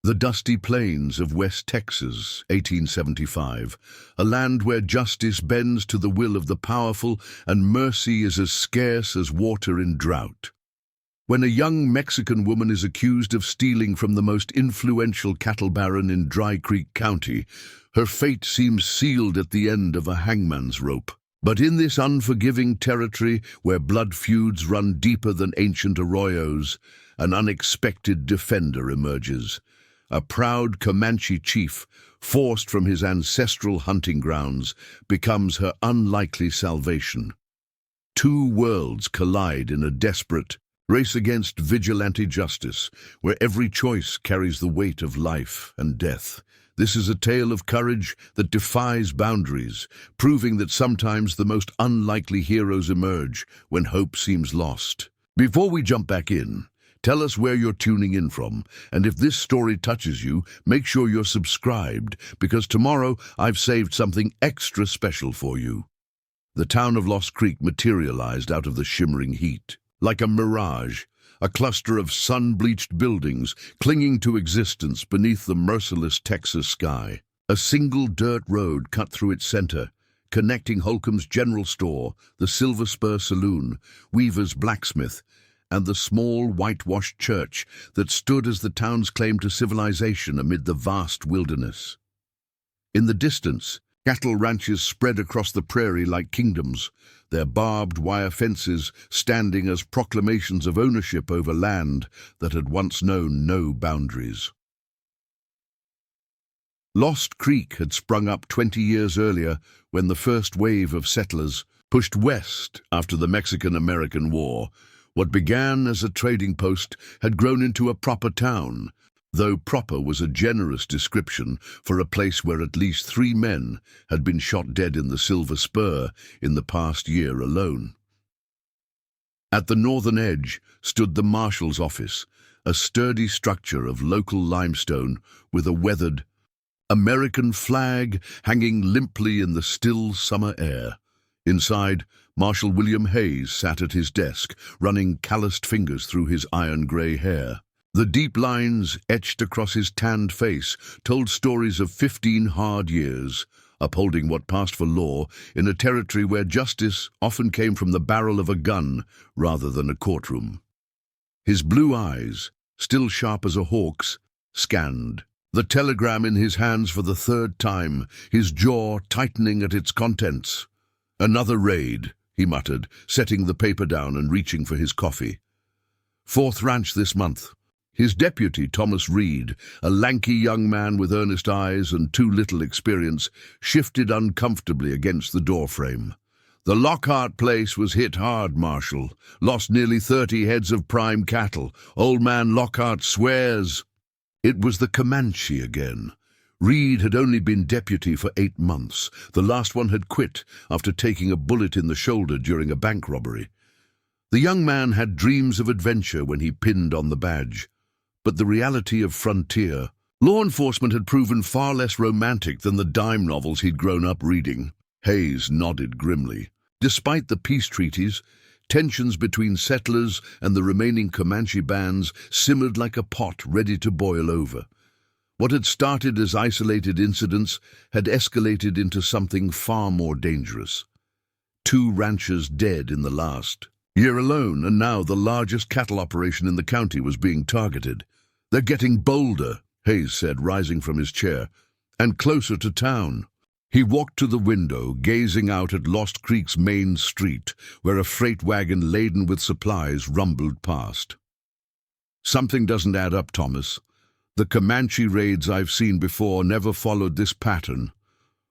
The dusty plains of West Texas, 1875, a land where justice bends to the will of the powerful and mercy is as scarce as water in drought. When a young Mexican woman is accused of stealing from the most influential cattle baron in Dry Creek County, her fate seems sealed at the end of a hangman's rope. But in this unforgiving territory, where blood feuds run deeper than ancient arroyos, an unexpected defender emerges. A proud Comanche chief, forced from his ancestral hunting grounds, becomes her unlikely salvation. Two worlds collide in a desperate race against vigilante justice, where every choice carries the weight of life and death. This is a tale of courage that defies boundaries, proving that sometimes the most unlikely heroes emerge when hope seems lost. Before we jump back in, tell us where you're tuning in from, and if this story touches you, make sure you're subscribed, because tomorrow I've saved something extra special for you. The town of Lost Creek materialized out of the shimmering heat. Like a mirage, a cluster of sun-bleached buildings clinging to existence beneath the merciless Texas sky. A single dirt road cut through its center, connecting Holcomb's General Store, the Silver Spur Saloon, Weaver's Blacksmith, and the small whitewashed church that stood as the town's claim to civilization amid the vast wilderness. In the distance, cattle ranches spread across the prairie like kingdoms, their barbed wire fences standing as proclamations of ownership over land that had once known no boundaries. Lost Creek had sprung up 20 years earlier when the first wave of settlers pushed west after the Mexican-American War. What began as a trading post had grown into a proper town, though proper was a generous description for a place where at least 3 men had been shot dead in the Silver Spur in the past year alone. At the northern edge stood the marshal's office, a sturdy structure of local limestone with a weathered American flag hanging limply in the still summer air. Inside, Marshal William Hayes sat at his desk, running calloused fingers through his iron-gray hair. The deep lines etched across his tanned face told stories of 15 hard years, upholding what passed for law in a territory where justice often came from the barrel of a gun rather than a courtroom. His blue eyes, still sharp as a hawk's, scanned the telegram in his hands for the 3rd time, his jaw tightening at its contents. "Another raid," he muttered, setting the paper down and reaching for his coffee. "4th ranch this month." His deputy, Thomas Reed, a lanky young man with earnest eyes and too little experience, shifted uncomfortably against the doorframe. "The Lockhart place was hit hard, Marshal. Lost nearly 30 heads of prime cattle. Old man Lockhart swears." It was the Comanche again. Reed had only been deputy for 8 months. The last one had quit after taking a bullet in the shoulder during a bank robbery. The young man had dreams of adventure when he pinned on the badge. But the reality of frontier, law enforcement had proven far less romantic than the dime novels he'd grown up reading. Hayes nodded grimly. Despite the peace treaties, tensions between settlers and the remaining Comanche bands simmered like a pot ready to boil over. What had started as isolated incidents had escalated into something far more dangerous. 2 ranchers dead in the last year alone, and now the largest cattle operation in the county was being targeted. "They're getting bolder," Hayes said, rising from his chair, "and closer to town." He walked to the window, gazing out at Lost Creek's main street, where a freight wagon laden with supplies rumbled past. "Something doesn't add up, Thomas. The Comanche raids I've seen before never followed this pattern."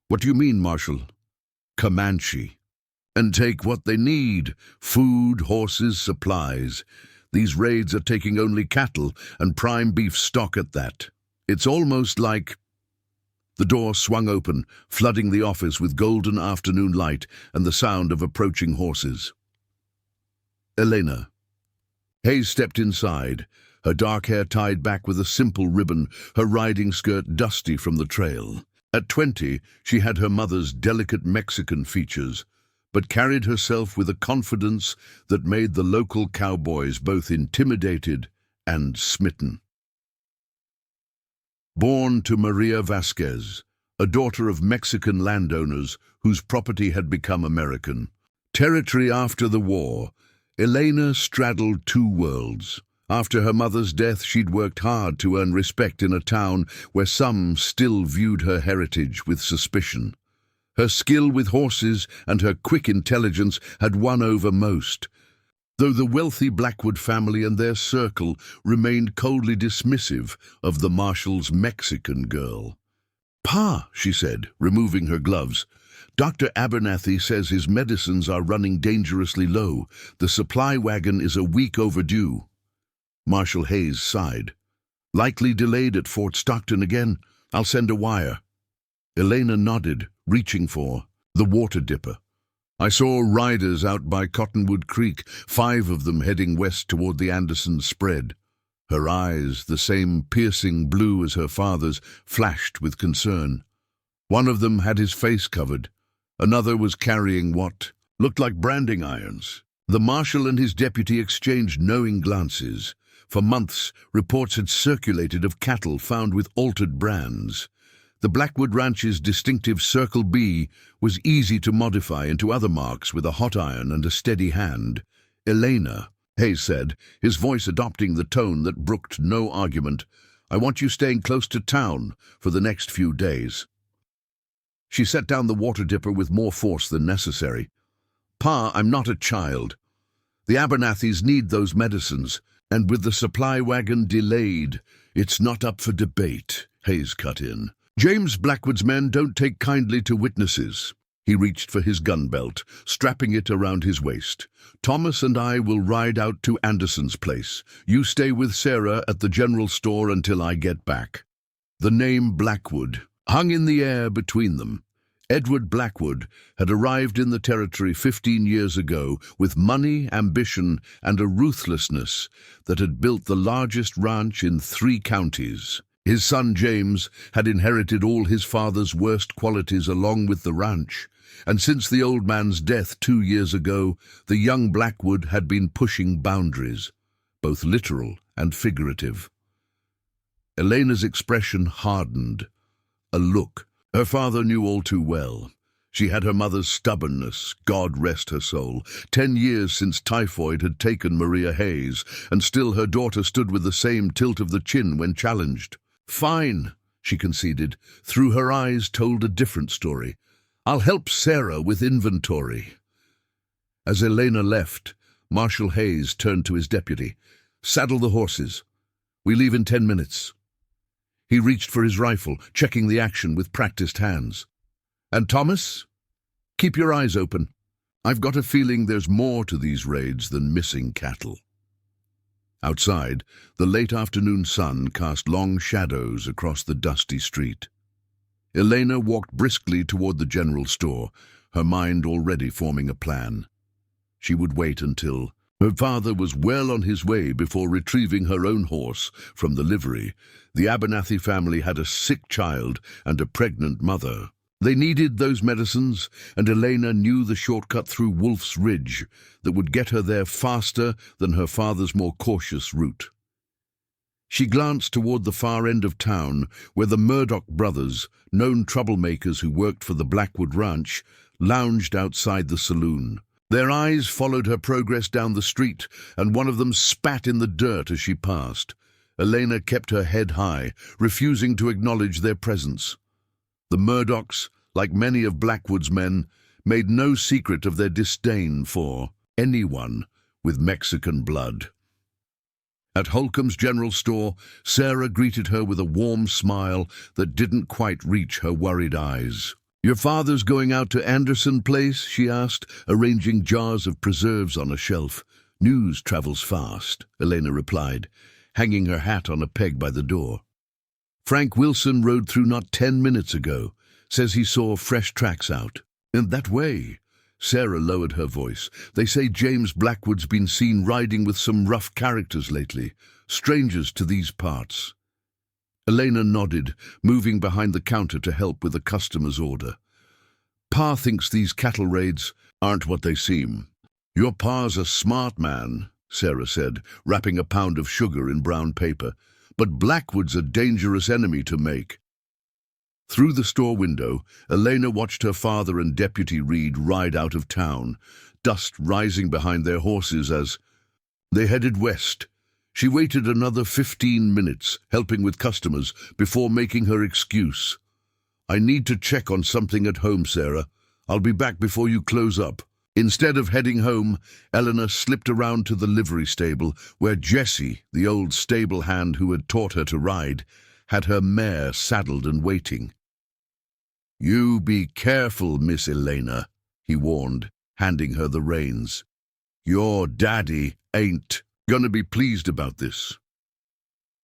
"What do you mean, Marshal?" "Comanche. And take what they need: food, horses, supplies. These raids are taking only cattle, and prime beef stock at that. It's almost like—" The door swung open, flooding the office with golden afternoon light and the sound of approaching horses. "Elena." Hayes stepped inside, her dark hair tied back with a simple ribbon, her riding skirt dusty from the trail. At 20, she had her mother's delicate Mexican features, but carried herself with a confidence that made the local cowboys both intimidated and smitten. born to Maria Vasquez, a daughter of Mexican landowners whose property had become American. Territory after the war, Elena straddled two worlds. After her mother's death, she'd worked hard to earn respect in a town where some still viewed her heritage with suspicion. Her skill with horses and her quick intelligence had won over most, though the wealthy Blackwood family and their circle remained coldly dismissive of the marshal's Mexican girl. "Pa," she said, removing her gloves, "Dr. Abernathy says his medicines are running dangerously low. The supply wagon is a week overdue." Marshal Hayes sighed. "Likely delayed at Fort Stockton again. I'll send a wire." Elena nodded, reaching for the water dipper. "I saw riders out by Cottonwood Creek, 5 of them heading west toward the Anderson spread." Her eyes, the same piercing blue as her father's, flashed with concern. One of them had his face covered. Another was carrying what looked like branding irons. The marshal and his deputy exchanged knowing glances. For months, reports had circulated of cattle found with altered brands. The Blackwood Ranch's distinctive Circle B was easy to modify into other marks with a hot iron and a steady hand. "Elena," Hayes said, his voice adopting the tone that brooked no argument, "I want you staying close to town for the next few days." She set down the water dipper with more force than necessary. "Pa, I'm not a child. The Abernathys need those medicines, and with the supply wagon delayed, it's not up for debate," Hayes cut in. "James Blackwood's men don't take kindly to witnesses." He reached for his gun belt, strapping it around his waist. "Thomas and I will ride out to Anderson's place. You stay with Sarah at the general store until I get back." The name Blackwood hung in the air between them. Edward Blackwood had arrived in the territory 15 years ago with money, ambition, and a ruthlessness that had built the largest ranch in 3 counties. His son James had inherited all his father's worst qualities along with the ranch, and since the old man's death 2 years ago, the young Blackwood had been pushing boundaries, both literal and figurative. Elena's expression hardened. A look her father knew all too well. She had her mother's stubbornness, God rest her soul. 10 years since typhoid had taken Maria Hayes, and still her daughter stood with the same tilt of the chin when challenged. "Fine," she conceded. Through her eyes told a different story. "I'll help Sarah with inventory." As Elena left, Marshal Hayes turned to his deputy. "Saddle the horses. We leave in 10 minutes. He reached for his rifle, checking the action with practiced hands. "And Thomas, keep your eyes open. I've got a feeling there's more to these raids than missing cattle." Outside, the late afternoon sun cast long shadows across the dusty street. Elena walked briskly toward the general store, her mind already forming a plan. She would wait until her father was well on his way before retrieving her own horse from the livery. The Abernathy family had a sick child and a pregnant mother. They needed those medicines, and Elena knew the shortcut through Wolf's Ridge that would get her there faster than her father's more cautious route. She glanced toward the far end of town, where the Murdoch brothers, known troublemakers who worked for the Blackwood Ranch, lounged outside the saloon. Their eyes followed her progress down the street, and one of them spat in the dirt as she passed. Elena kept her head high, refusing to acknowledge their presence. The Murdochs, like many of Blackwood's men, made no secret of their disdain for anyone with Mexican blood. At Holcomb's general store, Sarah greeted her with a warm smile that didn't quite reach her worried eyes. "Your father's going out to Anderson Place?" she asked, arranging jars of preserves on a shelf. "News travels fast," Elena replied, hanging her hat on a peg by the door. "Frank Wilson rode through not 10 minutes ago. Says he saw fresh tracks out." "In that way?" Sarah lowered her voice. "They say James Blackwood's been seen riding with some rough characters lately, strangers to these parts." Elena nodded, moving behind the counter to help with a customer's order. "Pa thinks these cattle raids aren't what they seem." "Your pa's a smart man," Sarah said, wrapping a pound of sugar in brown paper. but Blackwood's a dangerous enemy to make. Through the store window, Elena watched her father and Deputy Reed ride out of town, dust rising behind their horses as they headed west. She waited another 15 minutes, helping with customers, before making her excuse. "I need to check on something at home, Sarah. I'll be back before you close up." Instead of heading home, Eleanor slipped around to the livery stable, where Jessie, the old stable hand who had taught her to ride, had her mare saddled and waiting. "You be careful, Miss Elena," he warned, handing her the reins. "Your daddy ain't gonna be pleased about this."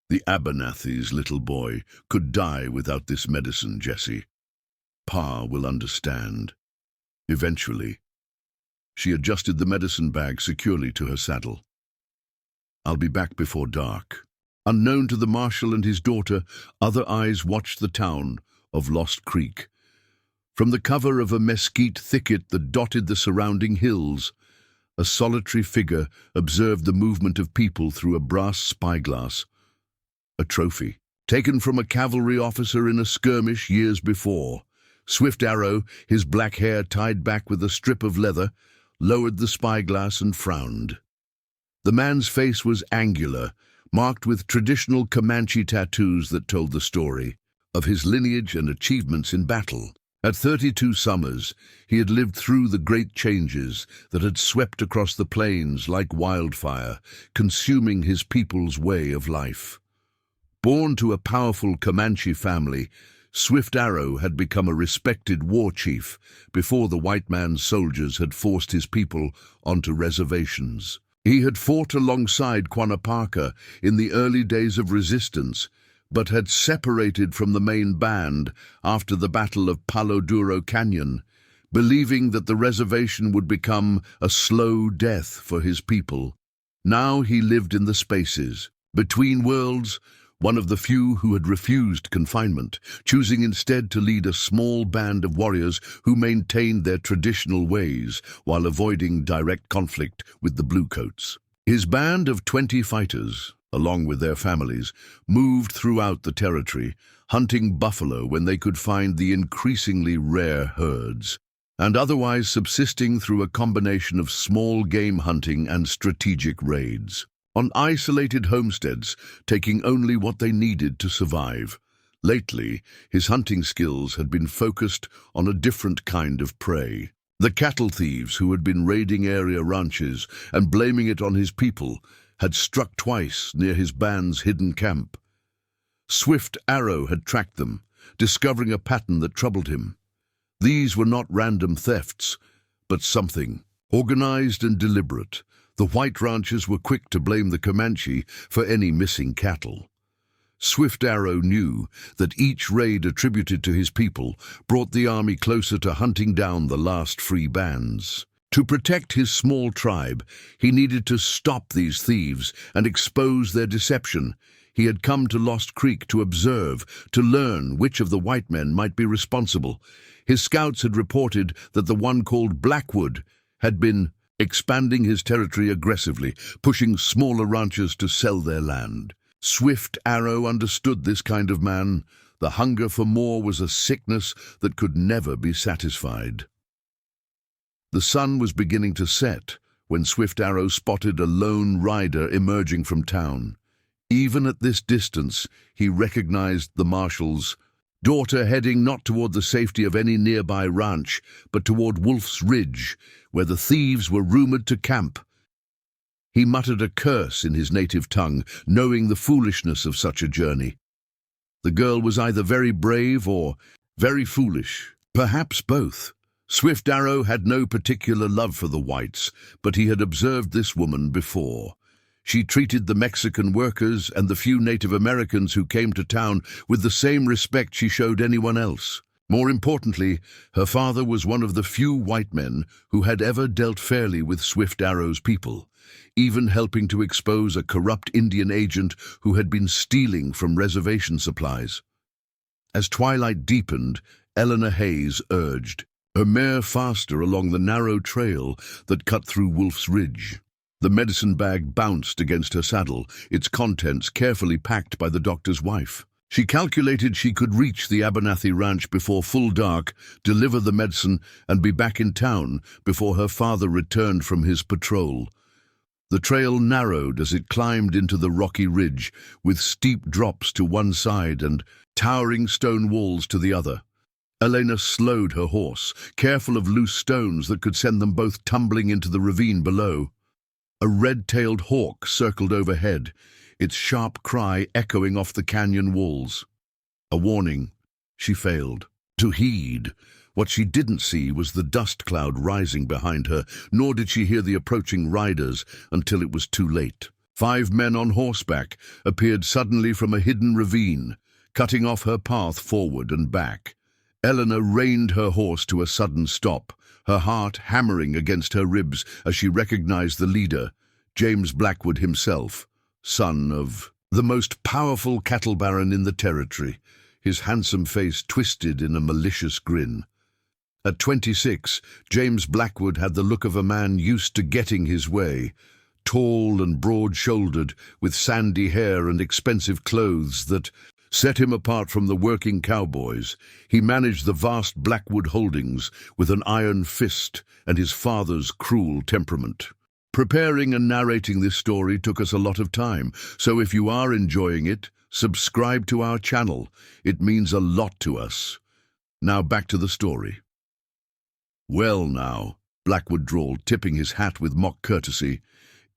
"The Abernathy's little boy could die without this medicine, Jessie. Pa will understand. Eventually." She adjusted the medicine bag securely to her saddle. "I'll be back before dark." Unknown to the marshal and his daughter, other eyes watched the town of Lost Creek. From the cover of a mesquite thicket that dotted the surrounding hills, a solitary figure observed the movement of people through a brass spyglass. A trophy, taken from a cavalry officer in a skirmish years before. Swift Arrow, his black hair tied back with a strip of leather, lowered the spyglass and frowned. The man's face was angular, marked with traditional Comanche tattoos that told the story of his lineage and achievements in battle. At 32 summers, he had lived through the great changes that had swept across the plains like wildfire, consuming his people's way of life. Born to a powerful Comanche family, Swift Arrow had become a respected war chief before the white man's soldiers had forced his people onto reservations. He had fought alongside Quannaparka in the early days of resistance, but had separated from the main band after the Battle of Palo Duro Canyon, believing that the reservation would become a slow death for his people. Now he lived in the spaces, between worlds, one of the few who had refused confinement, choosing instead to lead a small band of warriors who maintained their traditional ways while avoiding direct conflict with the Bluecoats. His band of 20 fighters, along with their families, moved throughout the territory, hunting buffalo when they could find the increasingly rare herds, and otherwise subsisting through a combination of small game hunting and strategic raids. On isolated homesteads, taking only what they needed to survive. Lately, his hunting skills had been focused on a different kind of prey. The cattle thieves who had been raiding area ranches and blaming it on his people had struck twice near his band's hidden camp. Swift Arrow had tracked them, discovering a pattern that troubled him. These were not random thefts, but something organized and deliberate. The white ranchers were quick to blame the Comanche for any missing cattle. Swift Arrow knew that each raid attributed to his people brought the army closer to hunting down the last free bands. To protect his small tribe, he needed to stop these thieves and expose their deception. He had come to Lost Creek to observe, to learn which of the white men might be responsible. His scouts had reported that the one called Blackwood had been expanding his territory aggressively, pushing smaller ranchers to sell their land. Swift Arrow understood this kind of man. The hunger for more was a sickness that could never be satisfied. The sun was beginning to set when Swift Arrow spotted a lone rider emerging from town. Even at this distance, he recognized the marshal's daughter heading not toward the safety of any nearby ranch, but toward Wolf's Ridge, where the thieves were rumored to camp. He muttered a curse in his native tongue, knowing the foolishness of such a journey. The girl was either very brave or very foolish, perhaps both. Swift Arrow had no particular love for the whites, but he had observed this woman before. She treated the Mexican workers and the few Native Americans who came to town with the same respect she showed anyone else. More importantly, her father was one of the few white men who had ever dealt fairly with Swift Arrow's people, even helping to expose a corrupt Indian agent who had been stealing from reservation supplies. As twilight deepened, Eleanor Hayes urged her mare faster along the narrow trail that cut through Wolf's Ridge. The medicine bag bounced against her saddle, its contents carefully packed by the doctor's wife. She calculated she could reach the Abernathy ranch before full dark, deliver the medicine, and be back in town before her father returned from his patrol. The trail narrowed as it climbed into the rocky ridge, with steep drops to one side and towering stone walls to the other. Elena slowed her horse, careful of loose stones that could send them both tumbling into the ravine below. A red-tailed hawk circled overhead, its sharp cry echoing off the canyon walls. A warning. She failed to heed. What she didn't see was the dust cloud rising behind her, nor did she hear the approaching riders until it was too late. 5 men on horseback appeared suddenly from a hidden ravine, cutting off her path forward and back. Elena reined her horse to a sudden stop, her heart hammering against her ribs as she recognized the leader, James Blackwood himself, son of the most powerful cattle baron in the territory, his handsome face twisted in a malicious grin. At 26, James Blackwood had the look of a man used to getting his way, tall and broad-shouldered, with sandy hair and expensive clothes that set him apart from the working cowboys. He managed the vast Blackwood holdings with an iron fist and his father's cruel temperament. Preparing and narrating this story took us a lot of time, so if you are enjoying it, subscribe to our channel. It means a lot to us. Now back to the story. "Well now," Blackwood drawled, tipping his hat with mock courtesy,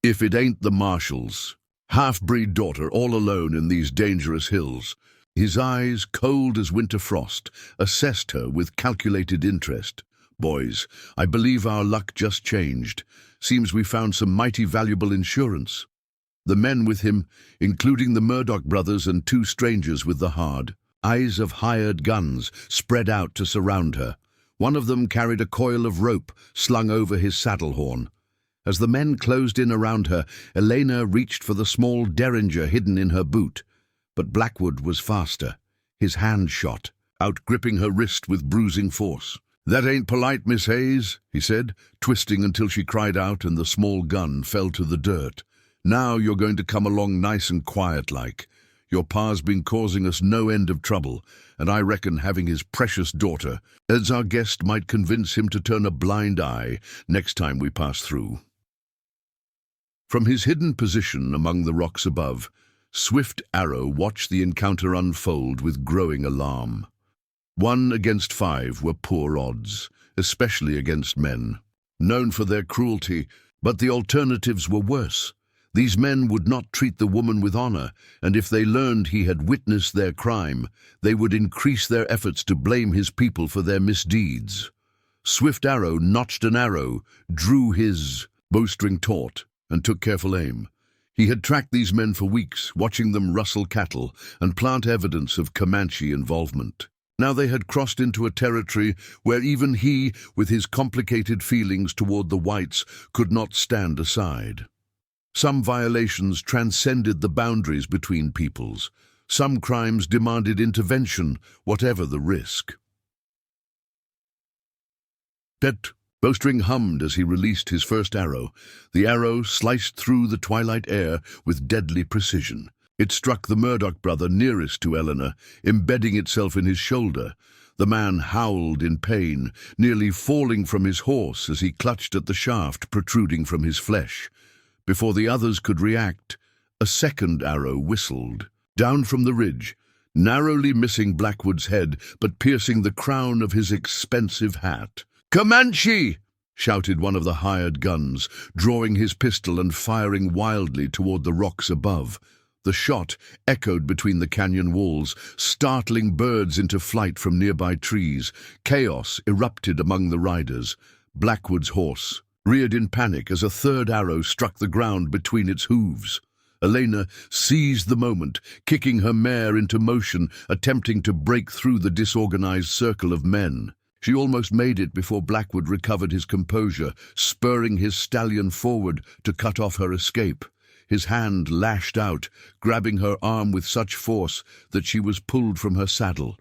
"if it ain't the Marshal's half-breed daughter all alone in these dangerous hills." His eyes, cold as winter frost, assessed her with calculated interest. "Boys, I believe our luck just changed. Seems we found some mighty valuable insurance." The men with him, including the Murdoch brothers and 2 strangers with the hard eyes of hired guns, spread out to surround her. One of them carried a coil of rope slung over his saddle horn. As the men closed in around her, Elena reached for the small derringer hidden in her boot. But Blackwood was faster. His hand shot, out gripping her wrist with bruising force. "That ain't polite, Miss Hayes," he said, twisting until she cried out and the small gun fell to the dirt. "Now you're going to come along nice and quiet-like. Your pa's been causing us no end of trouble, and I reckon having his precious daughter as our guest might convince him to turn a blind eye next time we pass through." From his hidden position among the rocks above, Swift Arrow watched the encounter unfold with growing alarm. 1 against 5 were poor odds, especially against men, known for their cruelty, but the alternatives were worse. These men would not treat the woman with honor, and if they learned he had witnessed their crime, they would increase their efforts to blame his people for their misdeeds. Swift Arrow notched an arrow, drew his bowstring taut, and took careful aim. He had tracked these men for weeks, watching them rustle cattle and plant evidence of Comanche involvement. Now they had crossed into a territory where even he, with his complicated feelings toward the whites, could not stand aside. Some violations transcended the boundaries between peoples. Some crimes demanded intervention, whatever the risk. "Pet," Bowstring hummed as he released his first arrow. The arrow sliced through the twilight air with deadly precision. It struck the Murdoch brother nearest to Eleanor, embedding itself in his shoulder. The man howled in pain, nearly falling from his horse as he clutched at the shaft protruding from his flesh. Before the others could react, a second arrow whistled. Down from the ridge, narrowly missing Blackwood's head, but piercing the crown of his expensive hat. "Comanche!" shouted one of the hired guns, drawing his pistol and firing wildly toward the rocks above. The shot echoed between the canyon walls, startling birds into flight from nearby trees. Chaos erupted among the riders. Blackwood's horse reared in panic as a third arrow struck the ground between its hooves. Elena seized the moment, kicking her mare into motion, attempting to break through the disorganized circle of men. She almost made it before Blackwood recovered his composure, spurring his stallion forward to cut off her escape. His hand lashed out, grabbing her arm with such force that she was pulled from her saddle.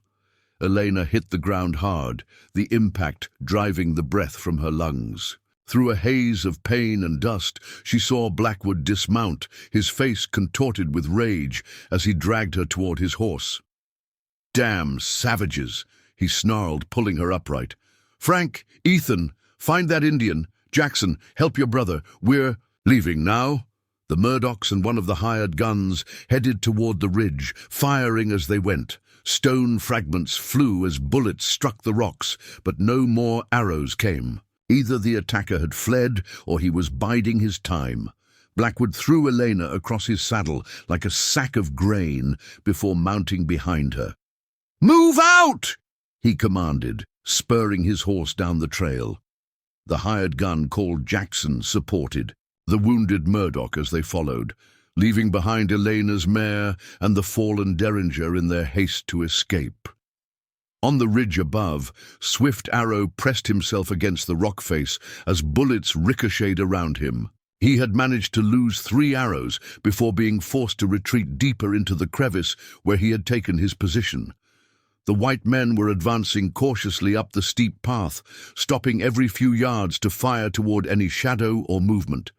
Elena hit the ground hard, the impact driving the breath from her lungs. Through a haze of pain and dust, she saw Blackwood dismount, his face contorted with rage as he dragged her toward his horse. "Damn savages!" he snarled, pulling her upright. "Frank, Ethan, find that Indian. Jackson, help your brother. We're leaving now." The Murdocks and one of the hired guns headed toward the ridge, firing as they went. Stone fragments flew as bullets struck the rocks, but no more arrows came. Either the attacker had fled or he was biding his time. Blackwood threw Elena across his saddle like a sack of grain before mounting behind her. "Move out!" he commanded, spurring his horse down the trail. The hired gun called Jackson supported the wounded Murdoch as they followed, leaving behind Elena's mare and the fallen Derringer in their haste to escape. On the ridge above, Swift Arrow pressed himself against the rock face as bullets ricocheted around him. He had managed to lose 3 arrows before being forced to retreat deeper into the crevice where he had taken his position. The white men were advancing cautiously up the steep path, stopping every few yards to fire toward any shadow or movement.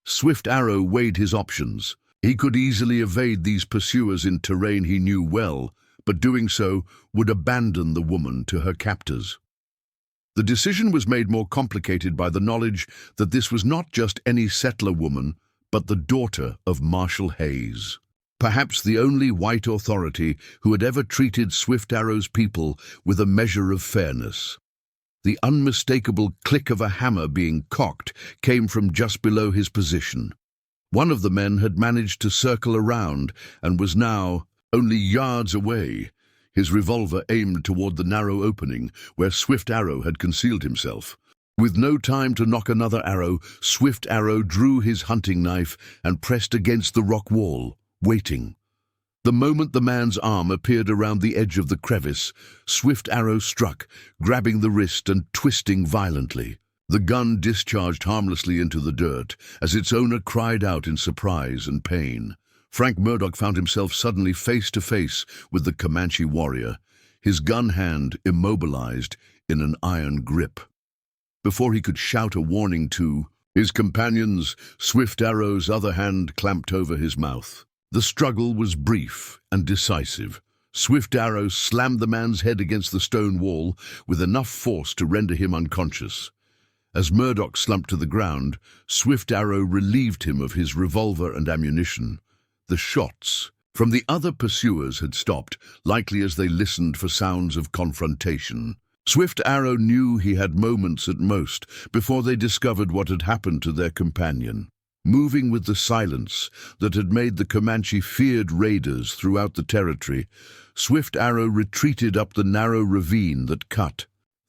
Swift Arrow weighed his options. He could easily evade these pursuers in terrain he knew well, but doing so would abandon the woman to her captors. The decision was made more complicated by the knowledge that this was not just any settler woman, but the daughter of Marshal Hayes, perhaps the only white authority who had ever treated Swift Arrow's people with a measure of fairness. The unmistakable click of a hammer being cocked came from just below his position. One of the men had managed to circle around and was now only yards away, his revolver aimed toward the narrow opening where Swift Arrow had concealed himself. With no time to knock another arrow, Swift Arrow drew his hunting knife and pressed against the rock wall, waiting. The moment the man's arm appeared around the edge of the crevice, Swift Arrow struck, grabbing the wrist and twisting violently. The gun discharged harmlessly into the dirt as its owner cried out in surprise and pain. Frank Murdoch found himself suddenly face to face with the Comanche warrior, his gun hand immobilized in an iron grip. Before he could shout a warning to his companions, Swift Arrow's other hand clamped over his mouth. The struggle was brief and decisive. Swift Arrow slammed the man's head against the stone wall with enough force to render him unconscious. As Murdoch slumped to the ground, Swift Arrow relieved him of his revolver and ammunition. The shots from the other pursuers had stopped, likely as they listened for sounds of confrontation. Swift Arrow knew he had moments at most before they discovered what had happened to their companion. Moving with the silence that had made the Comanche feared raiders throughout the territory, Swift Arrow retreated up the narrow ravine that cut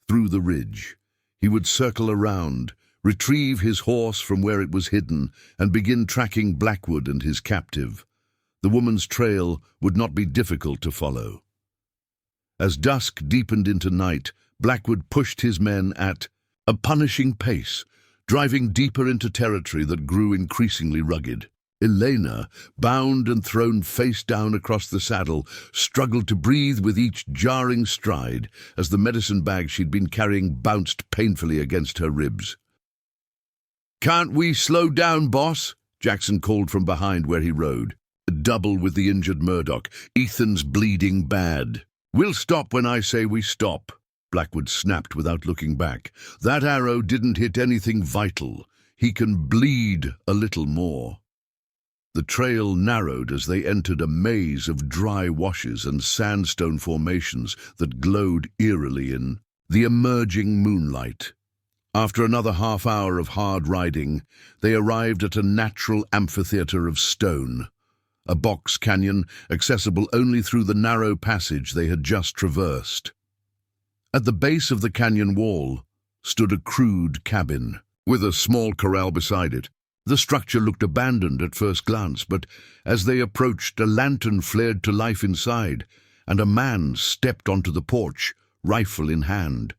through the ridge. He would circle around, retrieve his horse from where it was hidden, and begin tracking Blackwood and his captive. The woman's trail would not be difficult to follow. As dusk deepened into night, Blackwood pushed his men at a punishing pace, driving deeper into territory that grew increasingly rugged. Elena, bound and thrown face down across the saddle, struggled to breathe with each jarring stride as the medicine bag she'd been carrying bounced painfully against her ribs. "Can't we slow down, boss?" Jackson called from behind where he rode. Double with the injured Murdoch. "Ethan's bleeding bad." "We'll stop when I say we stop," Blackwood snapped without looking back. "That arrow didn't hit anything vital. He can bleed a little more." The trail narrowed as they entered a maze of dry washes and sandstone formations that glowed eerily in the emerging moonlight. After another half hour of hard riding, they arrived at a natural amphitheater of stone, a box canyon accessible only through the narrow passage they had just traversed. At the base of the canyon wall stood a crude cabin, with a small corral beside it. The structure looked abandoned at first glance, but as they approached, a lantern flared to life inside, and a man stepped onto the porch, rifle in hand.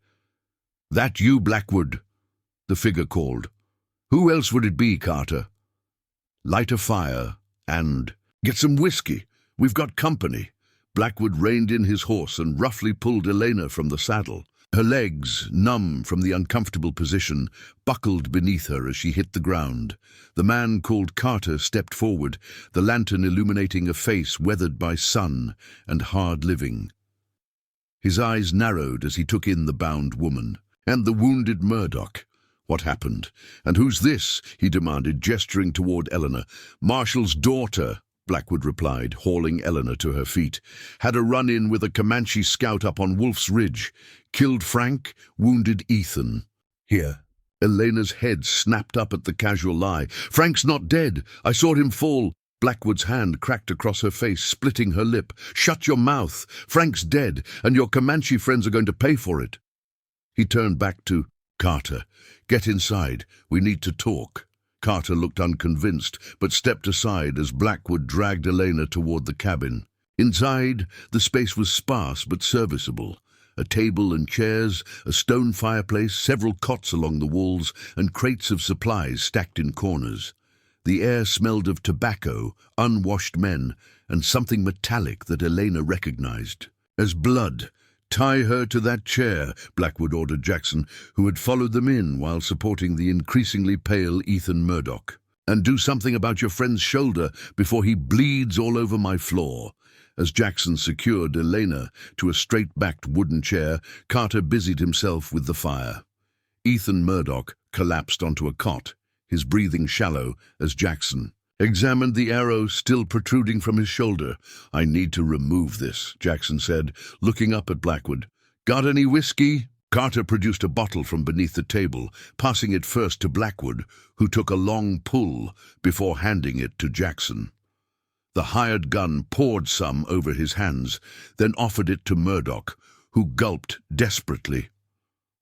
"That you, Blackwood?" the figure called. "Who else would it be, Carter?" "Light a fire and get some whiskey. We've got company." Blackwood reined in his horse and roughly pulled Elena from the saddle. Her legs, numb from the uncomfortable position, buckled beneath her as she hit the ground. The man called Carter stepped forward, the lantern illuminating a face weathered by sun and hard living. His eyes narrowed as he took in the bound woman. And the wounded Murdoch. What happened? And who's this? He demanded, gesturing toward Eleanor. Marshall's daughter, Blackwood replied, hauling Eleanor to her feet. Had a run-in with a Comanche scout up on Wolf's Ridge. Killed Frank, wounded Ethan. Here. Elena's head snapped up at the casual lie. Frank's not dead. I saw him fall. Blackwood's hand cracked across her face, splitting her lip. Shut your mouth. Frank's dead, and your Comanche friends are going to pay for it. He turned back to Carter. Get inside. We need to talk. Carter looked unconvinced, but stepped aside as Blackwood dragged Elena toward the cabin. Inside, the space was sparse but serviceable. A table and chairs, a stone fireplace, several cots along the walls, and crates of supplies stacked in corners. The air smelled of tobacco, unwashed men, and something metallic that Elena recognized as blood. Tie her to that chair, Blackwood ordered Jackson, who had followed them in while supporting the increasingly pale Ethan Murdoch. And do something about your friend's shoulder before he bleeds all over my floor. As Jackson secured Elena to a straight-backed wooden chair, Carter busied himself with the fire. Ethan Murdoch collapsed onto a cot, his breathing shallow as Jackson examined the arrow still protruding from his shoulder. I need to remove this, Jackson said, looking up at Blackwood. Got any whiskey? Carter produced a bottle from beneath the table, passing it first to Blackwood, who took a long pull before handing it to Jackson. The hired gun poured some over his hands, then offered it to Murdoch, who gulped desperately.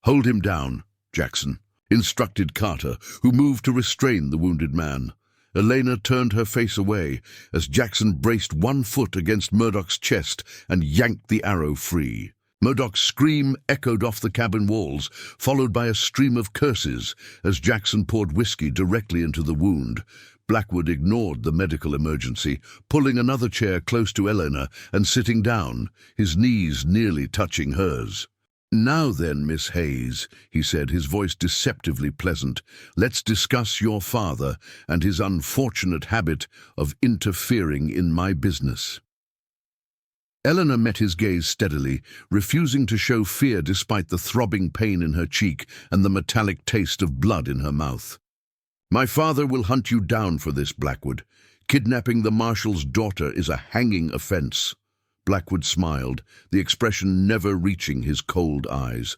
Hold him down, Jackson instructed Carter, who moved to restrain the wounded man. Elena turned her face away as Jackson braced one foot against Murdoch's chest and yanked the arrow free. Murdoch's scream echoed off the cabin walls, followed by a stream of curses as Jackson poured whiskey directly into the wound. Blackwood ignored the medical emergency, pulling another chair close to Elena and sitting down, his knees nearly touching hers. Now then, Miss Hayes, he said, his voice deceptively pleasant, let's discuss your father and his unfortunate habit of interfering in my business. Eleanor met his gaze steadily, refusing to show fear despite the throbbing pain in her cheek and the metallic taste of blood in her mouth. My father will hunt you down for this, Blackwood. Kidnapping the marshal's daughter is a hanging offense. Blackwood smiled, the expression never reaching his cold eyes.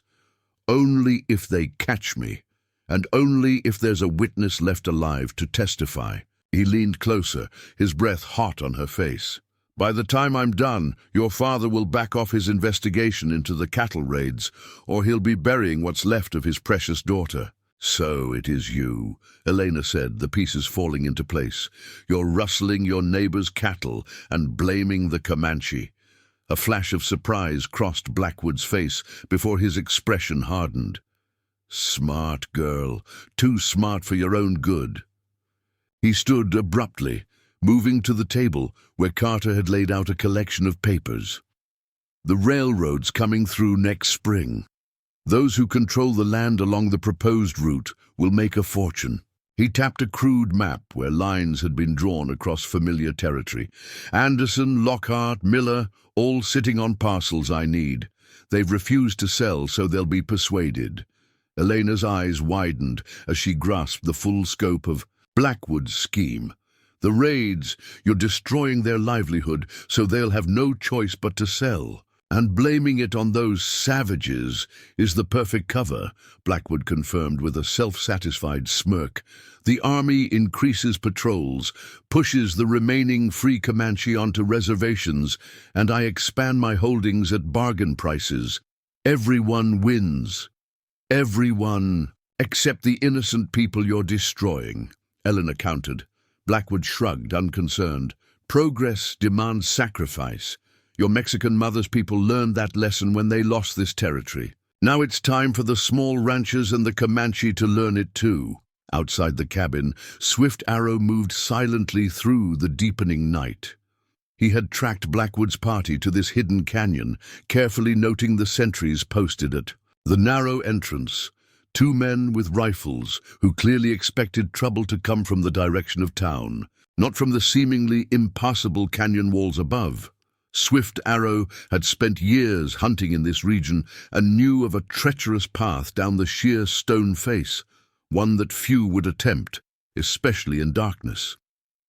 Only if they catch me, and only if there's a witness left alive to testify. He leaned closer, his breath hot on her face. By the time I'm done, your father will back off his investigation into the cattle raids, or he'll be burying what's left of his precious daughter. So it is you, Elena said, the pieces falling into place. You're rustling your neighbor's cattle and blaming the Comanche. A flash of surprise crossed Blackwood's face before his expression hardened. Smart girl, too smart for your own good. He stood abruptly, moving to the table where Carter had laid out a collection of papers. The railroad's coming through next spring. Those who control the land along the proposed route will make a fortune. He tapped a crude map where lines had been drawn across familiar territory. Anderson, Lockhart, Miller, all sitting on parcels I need. They've refused to sell, so they'll be persuaded. Elena's eyes widened as she grasped the full scope of Blackwood's scheme. The raids, you're destroying their livelihood, so they'll have no choice but to sell. And blaming it on those savages is the perfect cover, Blackwood confirmed with a self-satisfied smirk. The army increases patrols, pushes the remaining free Comanche onto reservations, and I expand my holdings at bargain prices. Everyone wins. Everyone, except the innocent people you're destroying, Eleanor countered. Blackwood shrugged, unconcerned. Progress demands sacrifice. Your Mexican mother's people learned that lesson when they lost this territory. Now it's time for the small ranchers and the Comanche to learn it too. Outside the cabin, Swift Arrow moved silently through the deepening night. He had tracked Blackwood's party to this hidden canyon, carefully noting the sentries posted it. The narrow entrance, two men with rifles who clearly expected trouble to come from the direction of town, not from the seemingly impassable canyon walls above. Swift Arrow had spent years hunting in this region and knew of a treacherous path down the sheer stone face, one that few would attempt, especially in darkness.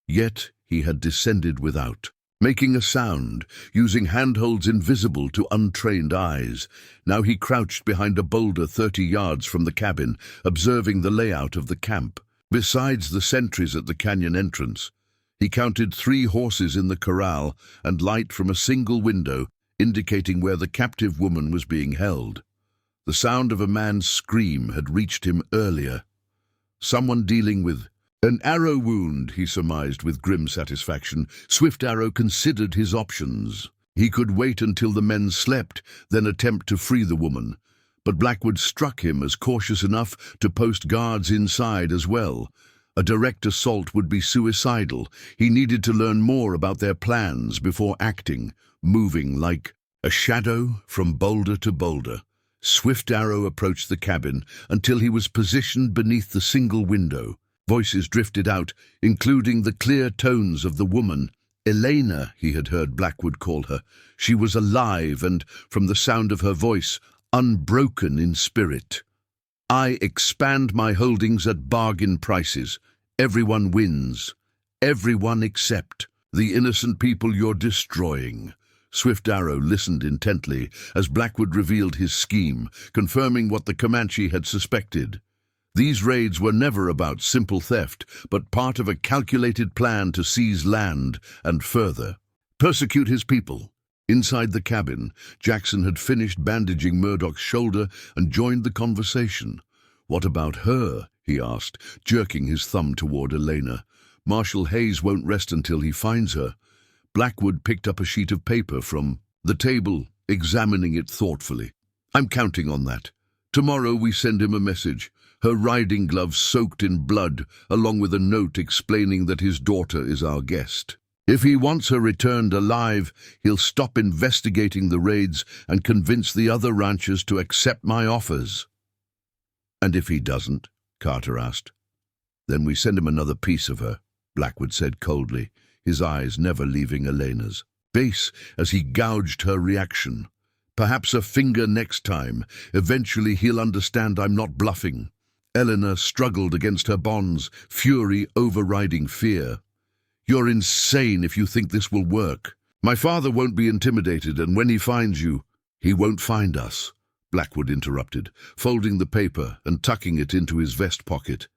Yet he had descended without making a sound, using handholds invisible to untrained eyes. Now he crouched behind a boulder 30 yards from the cabin, observing the layout of the camp. Besides the sentries at the canyon entrance, he counted 3 horses in the corral and light from a single window, indicating where the captive woman was being held. The sound of a man's scream had reached him earlier. Someone dealing with an arrow wound, he surmised with grim satisfaction. Swift Arrow considered his options. He could wait until the men slept, then attempt to free the woman. But Blackwood struck him as cautious enough to post guards inside as well. A direct assault would be suicidal. He needed to learn more about their plans before acting, moving like a shadow from boulder to boulder. Swift Arrow approached the cabin until he was positioned beneath the single window. Voices drifted out, including the clear tones of the woman. Elena, he had heard Blackwood call her. She was alive and, from the sound of her voice, unbroken in spirit. I expand my holdings at bargain prices. Everyone wins. Everyone except the innocent people you're destroying. Swift Arrow listened intently as Blackwood revealed his scheme, confirming what the Comanche had suspected. These raids were never about simple theft, but part of a calculated plan to seize land and further persecute his people. Inside the cabin, Jackson had finished bandaging Murdoch's shoulder and joined the conversation. "What about her?" he asked, jerking his thumb toward Elena. "Marshal Hayes won't rest until he finds her." Blackwood picked up a sheet of paper from the table, examining it thoughtfully. "I'm counting on that. Tomorrow we send him a message. Her riding gloves soaked in blood, along with a note explaining that his daughter is our guest. If he wants her returned alive, he'll stop investigating the raids and convince the other ranchers to accept my offers." "And if he doesn't?" Carter asked. "Then we send him another piece of her," Blackwood said coldly, his eyes never leaving Elena's face as he gouged her reaction. "Perhaps a finger next time. Eventually he'll understand I'm not bluffing." Eleanor struggled against her bonds, fury overriding fear. "You're insane if you think this will work. My father won't be intimidated, and when he finds you, he won't find us," Blackwood interrupted, folding the paper and tucking it into his vest pocket.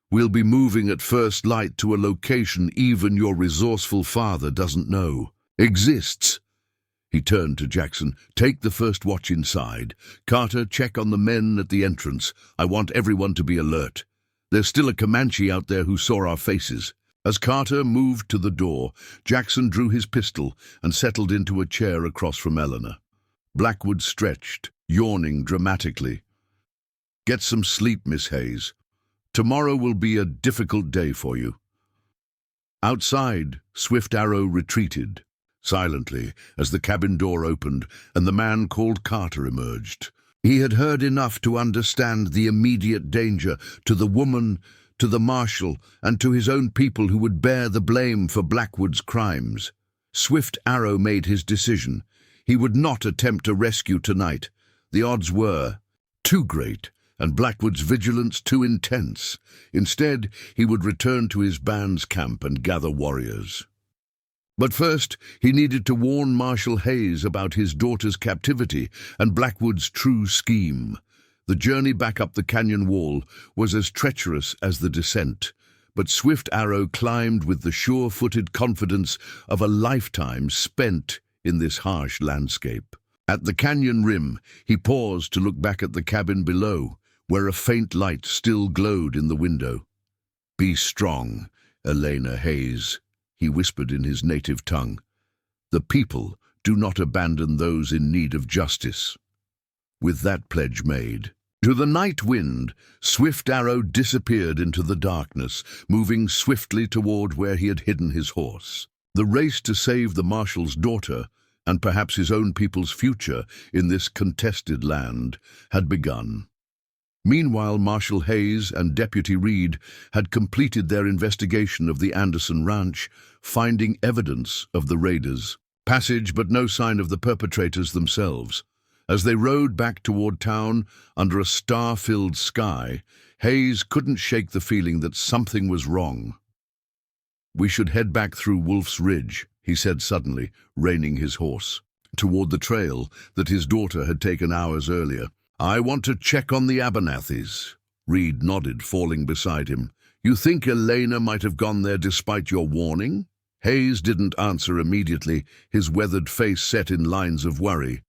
"We'll be moving at first light to a location even your resourceful father doesn't know exists." He turned to Jackson. "Take the first watch inside. Carter, check on the men at the entrance. I want everyone to be alert. There's still a Comanche out there who saw our faces." As Carter moved to the door, Jackson drew his pistol and settled into a chair across from Eleanor. Blackwood stretched, yawning dramatically. "Get some sleep, Miss Hayes. Tomorrow will be a difficult day for you." Outside, Swift Arrow retreated silently as the cabin door opened and the man called Carter emerged. He had heard enough to understand the immediate danger to the woman, to the marshal, and to his own people who would bear the blame for Blackwood's crimes. Swift Arrow made his decision. He would not attempt a rescue tonight. The odds were too great, and Blackwood's vigilance too intense. Instead, he would return to his band's camp and gather warriors. But first, he needed to warn Marshal Hayes about his daughter's captivity and Blackwood's true scheme. The journey back up the canyon wall was as treacherous as the descent, but Swift Arrow climbed with the sure-footed confidence of a lifetime spent in this harsh landscape. At the canyon rim, he paused to look back at the cabin below, where a faint light still glowed in the window. "Be strong, Elena Hayes," he whispered in his native tongue. "The people do not abandon those in need of justice." With that pledge made, to the night wind, Swift Arrow disappeared into the darkness, moving swiftly toward where he had hidden his horse. The race to save the marshal's daughter and perhaps his own people's future in this contested land, had begun. Meanwhile, Marshal Hayes and Deputy Reed had completed their investigation of the Anderson Ranch, finding evidence of the raiders. Passage, but no sign of the perpetrators themselves. As they rode back toward town under a star-filled sky, Hayes couldn't shake the feeling that something was wrong. "We should head back through Wolf's Ridge," he said suddenly, reining his horse, toward the trail that his daughter had taken hours earlier. "I want to check on the Abernethys." Reed nodded, falling beside him. "You think Elena might have gone there despite your warning?" Hayes didn't answer immediately, his weathered face set in lines of worry.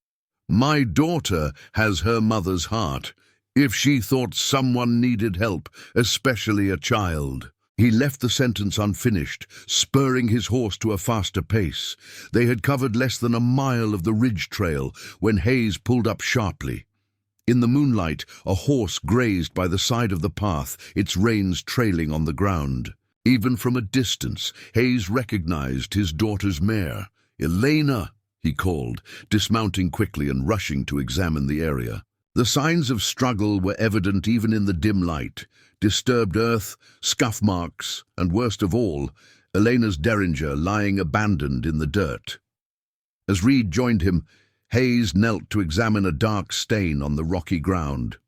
"My daughter has her mother's heart. If she thought someone needed help, especially a child." He left the sentence unfinished, spurring his horse to a faster pace. They had covered less than a mile of the ridge trail when Hayes pulled up sharply. In the moonlight, a horse grazed by the side of the path, its reins trailing on the ground. Even from a distance, Hayes recognized his daughter's mare. "Elena!" he called, dismounting quickly and rushing to examine the area. The signs of struggle were evident even in the dim light. Disturbed earth, scuff marks, and worst of all, Elena's derringer lying abandoned in the dirt. As Reed joined him, Hayes knelt to examine a dark stain on the rocky ground.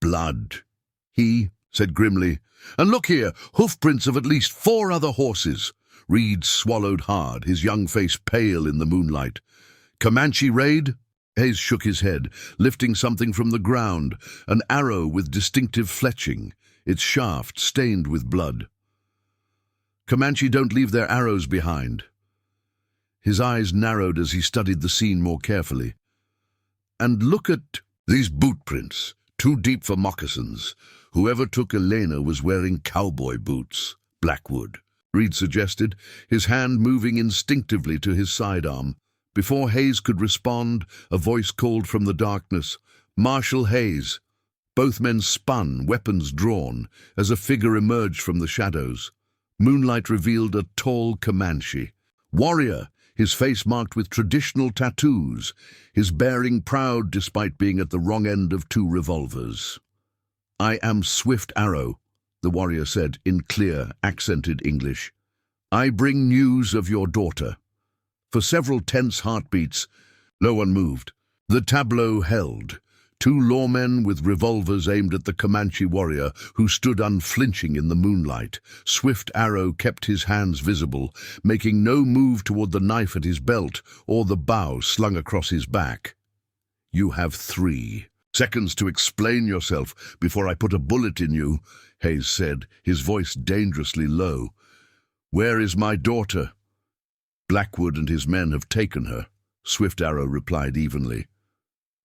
"Blood," he said grimly. "And look here, hoofprints of at least 4 other horses." Reed swallowed hard, his young face pale in the moonlight. "Comanche raid?" Hayes shook his head, lifting something from the ground, an arrow with distinctive fletching, its shaft stained with blood. "Comanche don't leave their arrows behind." His eyes narrowed as he studied the scene more carefully. "And look at these boot prints, too deep for moccasins. Whoever took Elena was wearing cowboy boots." "Blackwood," Reed suggested, his hand moving instinctively to his sidearm. Before Hayes could respond, a voice called from the darkness, "Marshal Hayes." Both men spun, weapons drawn, as a figure emerged from the shadows. Moonlight revealed a tall Comanche. Warrior, his face marked with traditional tattoos, his bearing proud despite being at the wrong end of 2 revolvers. "I am Swift Arrow," the warrior said in clear, accented English. "I bring news of your daughter." For several tense heartbeats, no one moved. The tableau held. 2 lawmen with revolvers aimed at the Comanche warrior, who stood unflinching in the moonlight. Swift Arrow kept his hands visible, making no move toward the knife at his belt or the bow slung across his back. "You have 3 seconds to explain yourself before I put a bullet in you," Hayes said, his voice dangerously low. "Where is my daughter?" "Blackwood and his men have taken her," Swift Arrow replied evenly.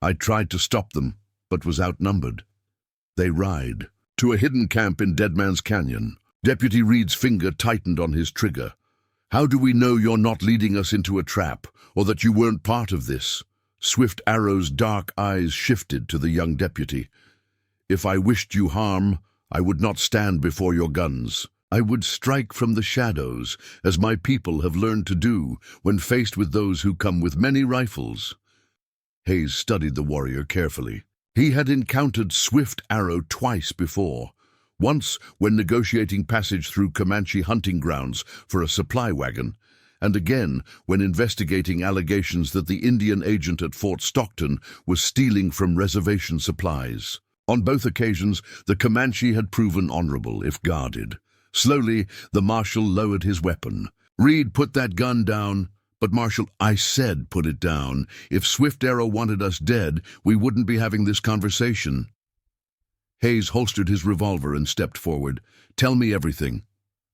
"I tried to stop them, but was outnumbered. They ride to a hidden camp in Dead Man's Canyon." Deputy Reed's finger tightened on his trigger. "How do we know you're not leading us into a trap, or that you weren't part of this?" Swift Arrow's dark eyes shifted to the young deputy. "If I wished you harm, I would not stand before your guns. I would strike from the shadows, as my people have learned to do when faced with those who come with many rifles." Hayes studied the warrior carefully. He had encountered Swift Arrow twice before. Once when negotiating passage through Comanche hunting grounds for a supply wagon, and again when investigating allegations that the Indian agent at Fort Stockton was stealing from reservation supplies. On both occasions, the Comanche had proven honorable, if guarded. Slowly, the marshal lowered his weapon. "Reed, put that gun down." "But Marshal," "I said put it down. If Swift Arrow wanted us dead, we wouldn't be having this conversation." Hayes holstered his revolver and stepped forward. "Tell me everything."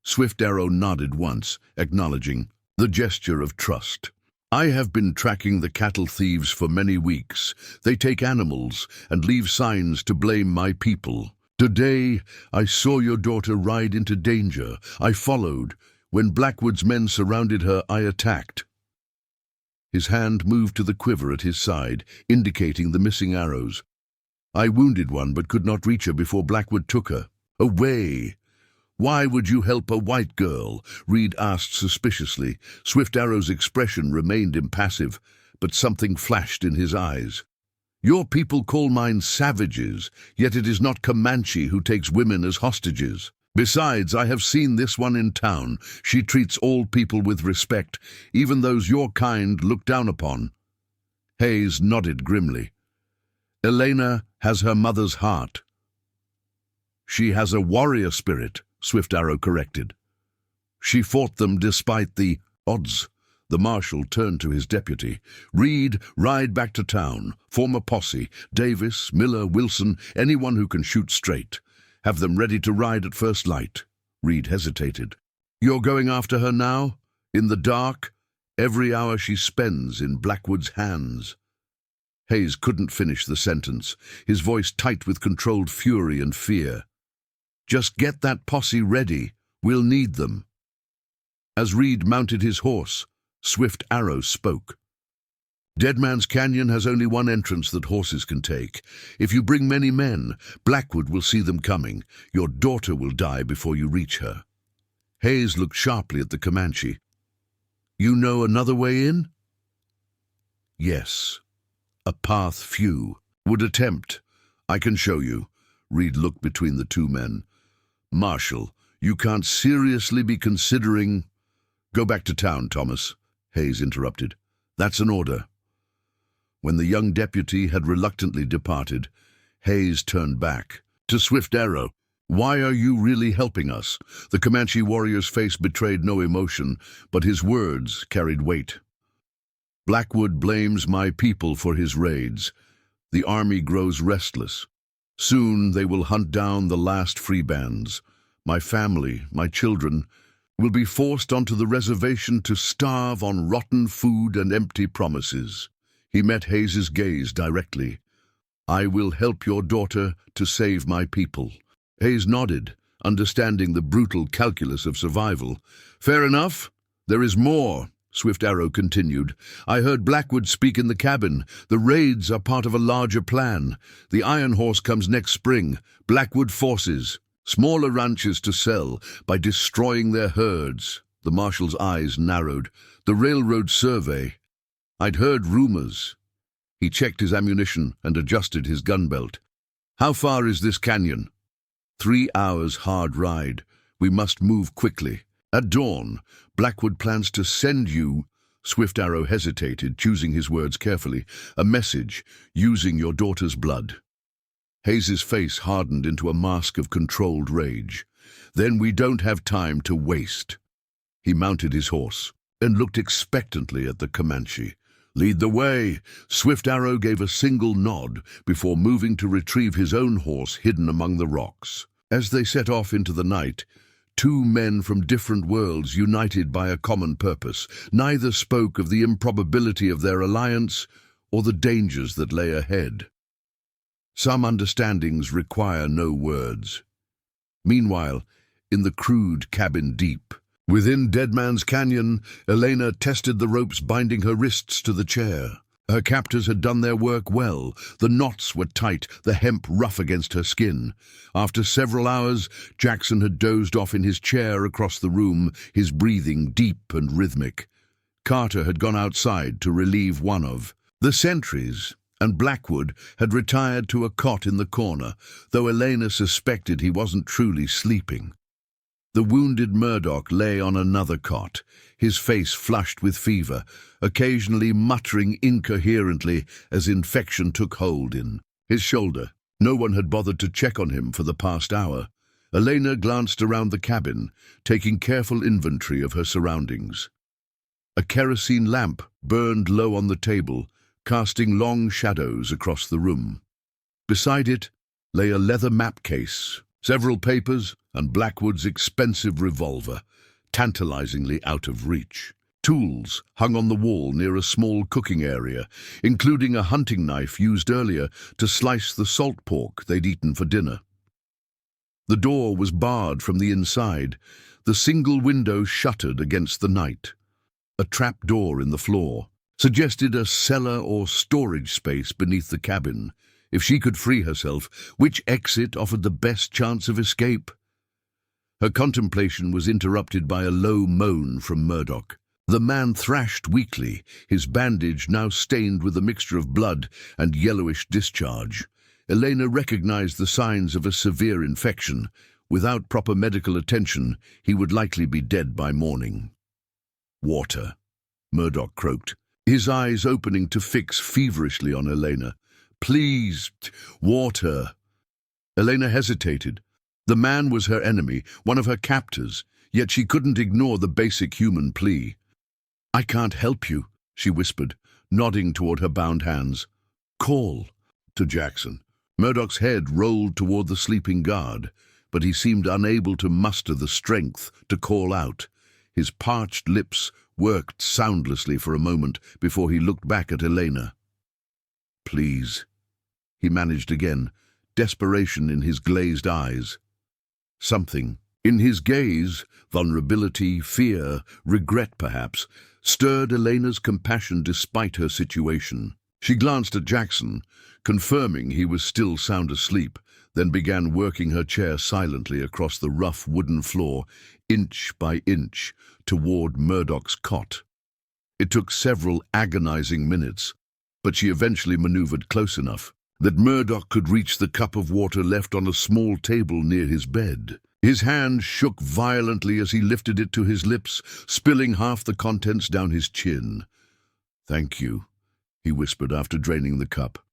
Swift Arrow nodded once, acknowledging the gesture of trust. "I have been tracking the cattle thieves for many weeks. They take animals and leave signs to blame my people. Today, I saw your daughter ride into danger. I followed. When Blackwood's men surrounded her, I attacked." His hand moved to the quiver at his side, indicating the missing arrows. "I wounded one but could not reach her before Blackwood took her. Away!" "Why would you help a white girl?" Reed asked suspiciously. Swift Arrow's expression remained impassive, but something flashed in his eyes. "Your people call mine savages, yet it is not Comanche who takes women as hostages. Besides, I have seen this one in town. She treats all people with respect, even those your kind look down upon." Hayes nodded grimly. "Elena has her mother's heart." "She has a warrior spirit," Swift Arrow corrected. "She fought them despite the odds." The marshal turned to his deputy. "Reed, ride back to town. Form a posse. Davis, Miller, Wilson, anyone who can shoot straight. Have them ready to ride at first light." Reed hesitated. "You're going after her now? In the dark? Every hour she spends in Blackwood's hands." Hayes couldn't finish the sentence, his voice tight with controlled fury and fear. "Just get that posse ready. We'll need them." As Reed mounted his horse, Swift Arrow spoke. "Deadman's Canyon has only one entrance that horses can take. If you bring many men, Blackwood will see them coming. Your daughter will die before you reach her." Hayes looked sharply at the Comanche. "You know another way in?" "Yes. A path few would attempt. I can show you." Reed looked between the two men. "Marshal, you can't seriously be considering—" "Go back to town, Thomas," Hayes interrupted. "That's an order." When the young deputy had reluctantly departed, Hayes turned back. To Swift Arrow, "Why are you really helping us?" The Comanche warrior's face betrayed no emotion, but his words carried weight. "Blackwood blames my people for his raids. The army grows restless. Soon they will hunt down the last free bands. My family, my children, will be forced onto the reservation to starve on rotten food and empty promises." He met Hayes's gaze directly. "I will help your daughter to save my people." Hayes nodded, understanding the brutal calculus of survival. "Fair enough. There is more," Swift Arrow continued. "I heard Blackwood speak in the cabin. The raids are part of a larger plan. The Iron Horse comes next spring. Blackwood forces smaller ranches to sell by destroying their herds." The marshal's eyes narrowed. "The railroad survey. I'd heard rumors." He checked his ammunition and adjusted his gun belt. "How far is this canyon?" 3 hours hard ride. We must move quickly. At dawn, Blackwood plans to send you—" Swift Arrow hesitated, choosing his words carefully. "A message, using your daughter's blood." Hayes's face hardened into a mask of controlled rage. "Then we don't have time to waste." He mounted his horse and looked expectantly at the Comanche. "Lead the way." Swift Arrow gave a single nod before moving to retrieve his own horse hidden among the rocks. As they set off into the night, two men from different worlds united by a common purpose. Neither spoke of the improbability of their alliance or the dangers that lay ahead. Some understandings require no words. Meanwhile, in the crude cabin deep, within Deadman's Canyon, Elena tested the ropes binding her wrists to the chair. Her captors had done their work well. The knots were tight, the hemp rough against her skin. After several hours, Jackson had dozed off in his chair across the room, his breathing deep and rhythmic. Carter had gone outside to relieve one of the sentries, and Blackwood had retired to a cot in the corner, though Elena suspected he wasn't truly sleeping. The wounded Murdoch lay on another cot, his face flushed with fever, occasionally muttering incoherently as infection took hold in his shoulder. No one had bothered to check on him for the past hour. Elena glanced around the cabin, taking careful inventory of her surroundings. A kerosene lamp burned low on the table, casting long shadows across the room. Beside it lay a leather map case, several papers, and Blackwood's expensive revolver, tantalizingly out of reach. Tools hung on the wall near a small cooking area, including a hunting knife used earlier to slice the salt pork they'd eaten for dinner. The door was barred from the inside, the single window shuttered against the night. A trap door in the floor suggested a cellar or storage space beneath the cabin. If she could free herself, which exit offered the best chance of escape? Her contemplation was interrupted by a low moan from Murdoch. The man thrashed weakly, his bandage now stained with a mixture of blood and yellowish discharge. Elena recognized the signs of a severe infection. Without proper medical attention, he would likely be dead by morning. "Water," Murdoch croaked, his eyes opening to fix feverishly on Elena. "Please, water." Elena hesitated. The man was her enemy, one of her captors, yet she couldn't ignore the basic human plea. "I can't help you," she whispered, nodding toward her bound hands. "Call," to Jackson. Murdoch's head rolled toward the sleeping guard, but he seemed unable to muster the strength to call out. His parched lips worked soundlessly for a moment before he looked back at Elena. "Please," he managed again, desperation in his glazed eyes. Something in his gaze, vulnerability, fear, regret perhaps, stirred Elena's compassion despite her situation. She glanced at Jackson, confirming he was still sound asleep, then began working her chair silently across the rough wooden floor, inch by inch, toward Murdoch's cot. It took several agonizing minutes, but she eventually maneuvered close enough that Murdoch could reach the cup of water left on a small table near his bed. His hand shook violently as he lifted it to his lips, spilling half the contents down his chin. "Thank you," he whispered after draining the cup.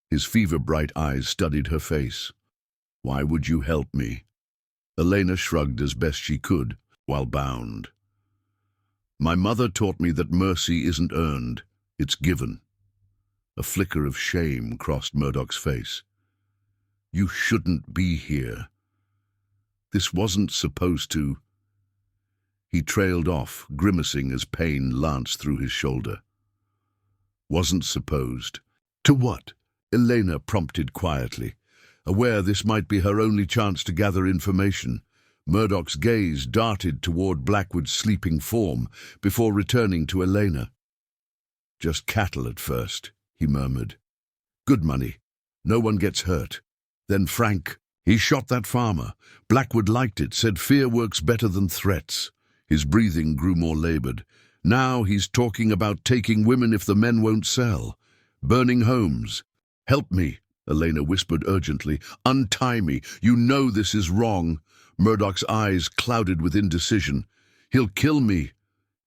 His fever-bright eyes studied her face. "Why would you help me?" Elena shrugged as best she could, while bound. "My mother taught me that mercy isn't earned, it's given." A flicker of shame crossed Murdoch's face. "You shouldn't be here. This wasn't supposed to—" He trailed off, grimacing as pain lanced through his shoulder. "Wasn't supposed? To what?" Elena prompted quietly, aware this might be her only chance to gather information. Murdoch's gaze darted toward Blackwood's sleeping form before returning to Elena. "Just cattle at first," he murmured. "Good money. No one gets hurt. Then Frank, he shot that farmer. Blackwood liked it, said fear works better than threats." His breathing grew more labored. "Now he's talking about taking women if the men won't sell. Burning homes. Help me," Elena whispered urgently. "Untie me. You know this is wrong." Murdoch's eyes clouded with indecision. "He'll kill me."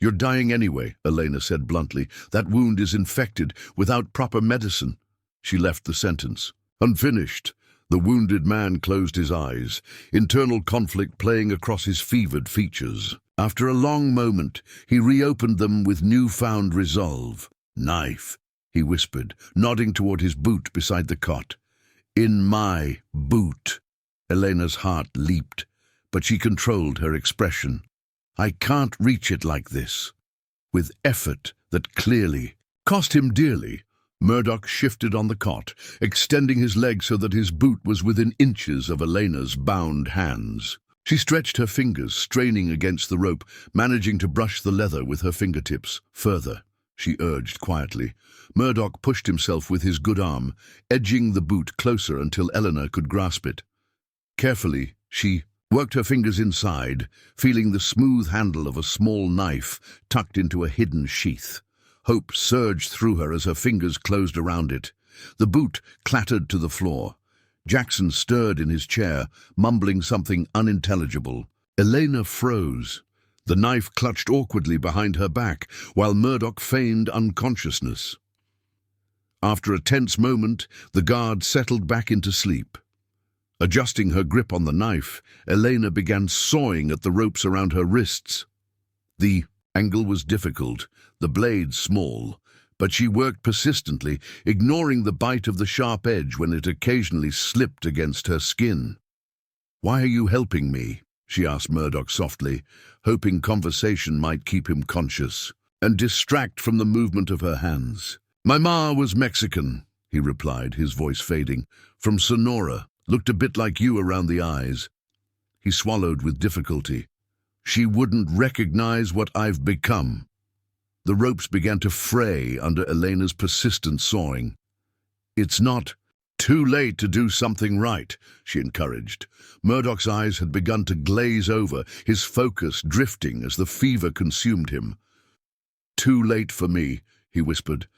"You're dying anyway," Elena said bluntly. "That wound is infected without proper medicine." She left the sentence unfinished. The wounded man closed his eyes, internal conflict playing across his fevered features. After a long moment, he reopened them with newfound resolve. "Knife," he whispered, nodding toward his boot beside the cot. "In my boot." Elena's heart leaped, but she controlled her expression. "I can't reach it like this." With effort that clearly cost him dearly, Murdoch shifted on the cot, extending his leg so that his boot was within inches of Elena's bound hands. She stretched her fingers, straining against the rope, managing to brush the leather with her fingertips. "Further," she urged quietly. Murdoch pushed himself with his good arm, edging the boot closer until Elena could grasp it. Carefully, she worked her fingers inside, feeling the smooth handle of a small knife tucked into a hidden sheath. Hope surged through her as her fingers closed around it. The boot clattered to the floor. Jackson stirred in his chair, mumbling something unintelligible. Elena froze. The knife clutched awkwardly behind her back, while Murdoch feigned unconsciousness. After a tense moment, the guard settled back into sleep. Adjusting her grip on the knife, Elena began sawing at the ropes around her wrists. The angle was difficult, the blade small, but she worked persistently, ignoring the bite of the sharp edge when it occasionally slipped against her skin. "Why are you helping me?" she asked Murdoch softly, hoping conversation might keep him conscious and distract from the movement of her hands. "My ma was Mexican," he replied, his voice fading. "From Sonora. Looked a bit like you around the eyes." He swallowed with difficulty. "She wouldn't recognize what I've become." The ropes began to fray under Elena's persistent sawing. "It's not Too late to do something right, she encouraged. Murdoch's eyes had begun to glaze over, his focus drifting as the fever consumed him. Too late for me, he whispered.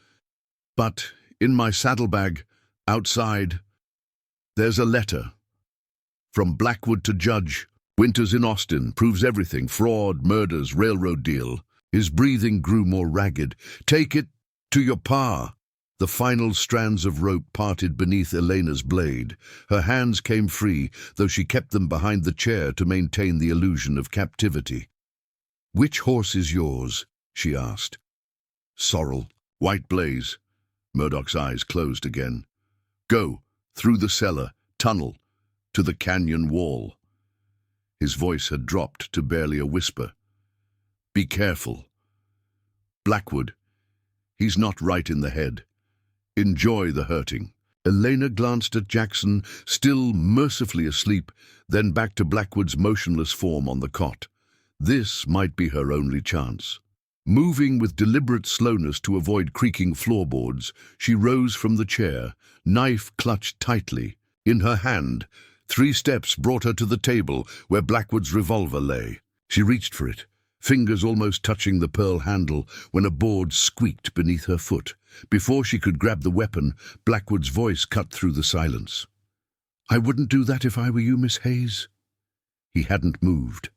But in my saddlebag, outside, there's a letter. From Blackwood to Judge. Winters in Austin, proves everything, fraud, murders, railroad deal. His breathing grew more ragged. Take it to your pa. The final strands of rope parted beneath Elena's blade. Her hands came free, though she kept them behind the chair to maintain the illusion of captivity. Which horse is yours? She asked. Sorrel, White Blaze. Murdoch's eyes closed again. Go, through the cellar, tunnel, to the canyon wall. His voice had dropped to barely a whisper. Be careful. Blackwood, he's not right in the head. Enjoy the hurting. Elena glanced at Jackson, still mercifully asleep, then back to Blackwood's motionless form on the cot. This might be her only chance. Moving with deliberate slowness to avoid creaking floorboards, she rose from the chair, knife clutched tightly. In her hand, 3 steps brought her to the table where Blackwood's revolver lay. She reached for it, fingers almost touching the pearl handle when a board squeaked beneath her foot. Before she could grab the weapon, Blackwood's voice cut through the silence. I wouldn't do that if I were you, Miss Hayes. He hadn't moved,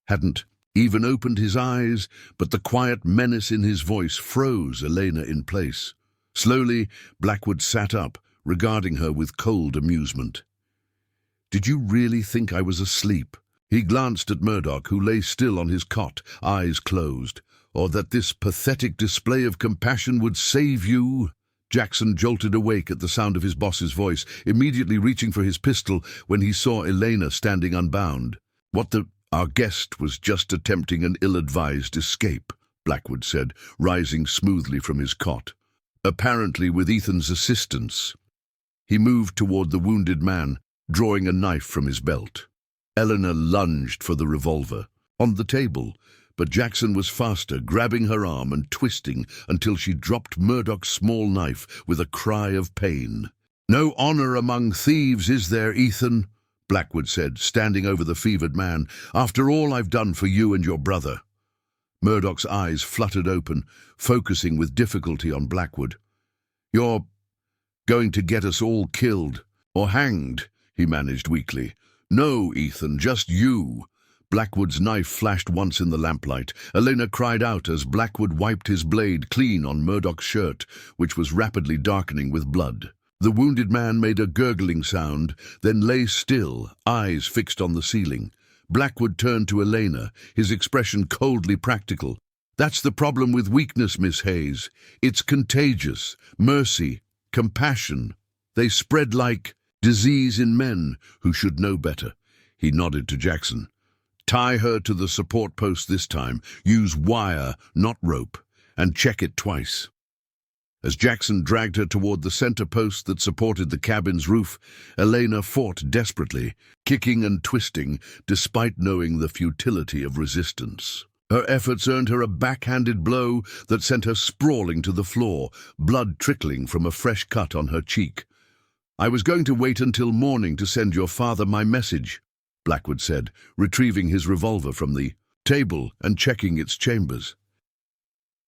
hadn't even opened his eyes, but the quiet menace in his voice froze Elena in place. Slowly, Blackwood sat up, regarding her with cold amusement. Did you really think I was asleep? He glanced at Murdoch, who lay still on his cot, eyes closed. Or that this pathetic display of compassion would save you? Jackson jolted awake at the sound of his boss's voice, immediately reaching for his pistol when he saw Elena standing unbound. Our guest was just attempting an ill-advised escape, Blackwood said, rising smoothly from his cot. Apparently with Ethan's assistance. He moved toward the wounded man, drawing a knife from his belt. Eleanor lunged for the revolver, on the table, but Jackson was faster, grabbing her arm and twisting until she dropped Murdoch's small knife with a cry of pain. No honor among thieves, is there, Ethan? Blackwood said, standing over the fevered man. After all I've done for you and your brother. Murdoch's eyes fluttered open, focusing with difficulty on Blackwood. You're going to get us all killed, or hanged, he managed weakly. No, Ethan, just you. Blackwood's knife flashed once in the lamplight. Elena cried out as Blackwood wiped his blade clean on Murdoch's shirt, which was rapidly darkening with blood. The wounded man made a gurgling sound, then lay still, eyes fixed on the ceiling. Blackwood turned to Elena, his expression coldly practical. That's the problem with weakness, Miss Hayes. It's contagious. Mercy, compassion. They spread like disease in men who should know better. He nodded to Jackson. Tie her to the support post this time. Use wire, not rope, and check it twice. As Jackson dragged her toward the center post that supported the cabin's roof, Elena fought desperately, kicking and twisting, despite knowing the futility of resistance. Her efforts earned her a backhanded blow that sent her sprawling to the floor, blood trickling from a fresh cut on her cheek. I was going to wait until morning to send your father my message, Blackwood said, retrieving his revolver from the table and checking its chambers.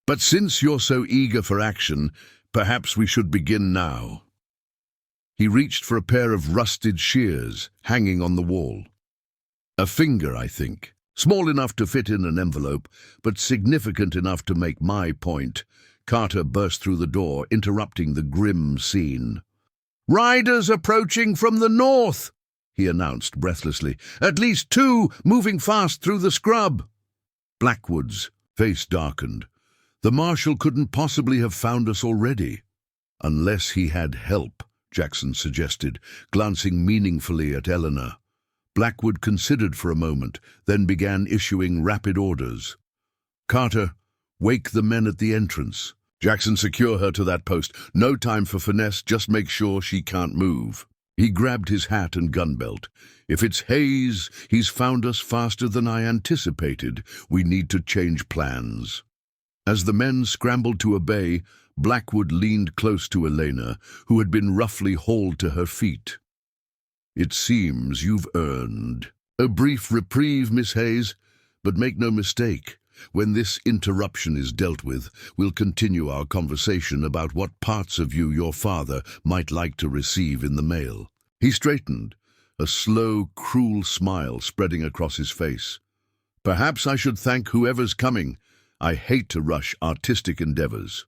But since you're so eager for action, perhaps we should begin now. He reached for a pair of rusted shears hanging on the wall. A finger, I think. Small enough to fit in an envelope, but significant enough to make my point. Carter burst through the door, interrupting the grim scene. Riders approaching from the north, he announced breathlessly. At least 2 moving fast through the scrub. Blackwood's face darkened. The marshal couldn't possibly have found us already. Unless he had help, Jackson suggested, glancing meaningfully at Eleanor. Blackwood considered for a moment, then began issuing rapid orders. Carter, wake the men at the entrance. Jackson, secure her to that post. No time for finesse, just make sure she can't move. He grabbed his hat and gun belt. If it's Hayes, he's found us faster than I anticipated. We need to change plans. As the men scrambled to obey, Blackwood leaned close to Elena, who had been roughly hauled to her feet. "It seems you've earned a brief reprieve, Miss Hayes, but make no mistake. When this interruption is dealt with, we'll continue our conversation about what parts of you your father might like to receive in the mail." He straightened, a slow, cruel smile spreading across his face. "Perhaps I should thank whoever's coming. I hate to rush artistic endeavors."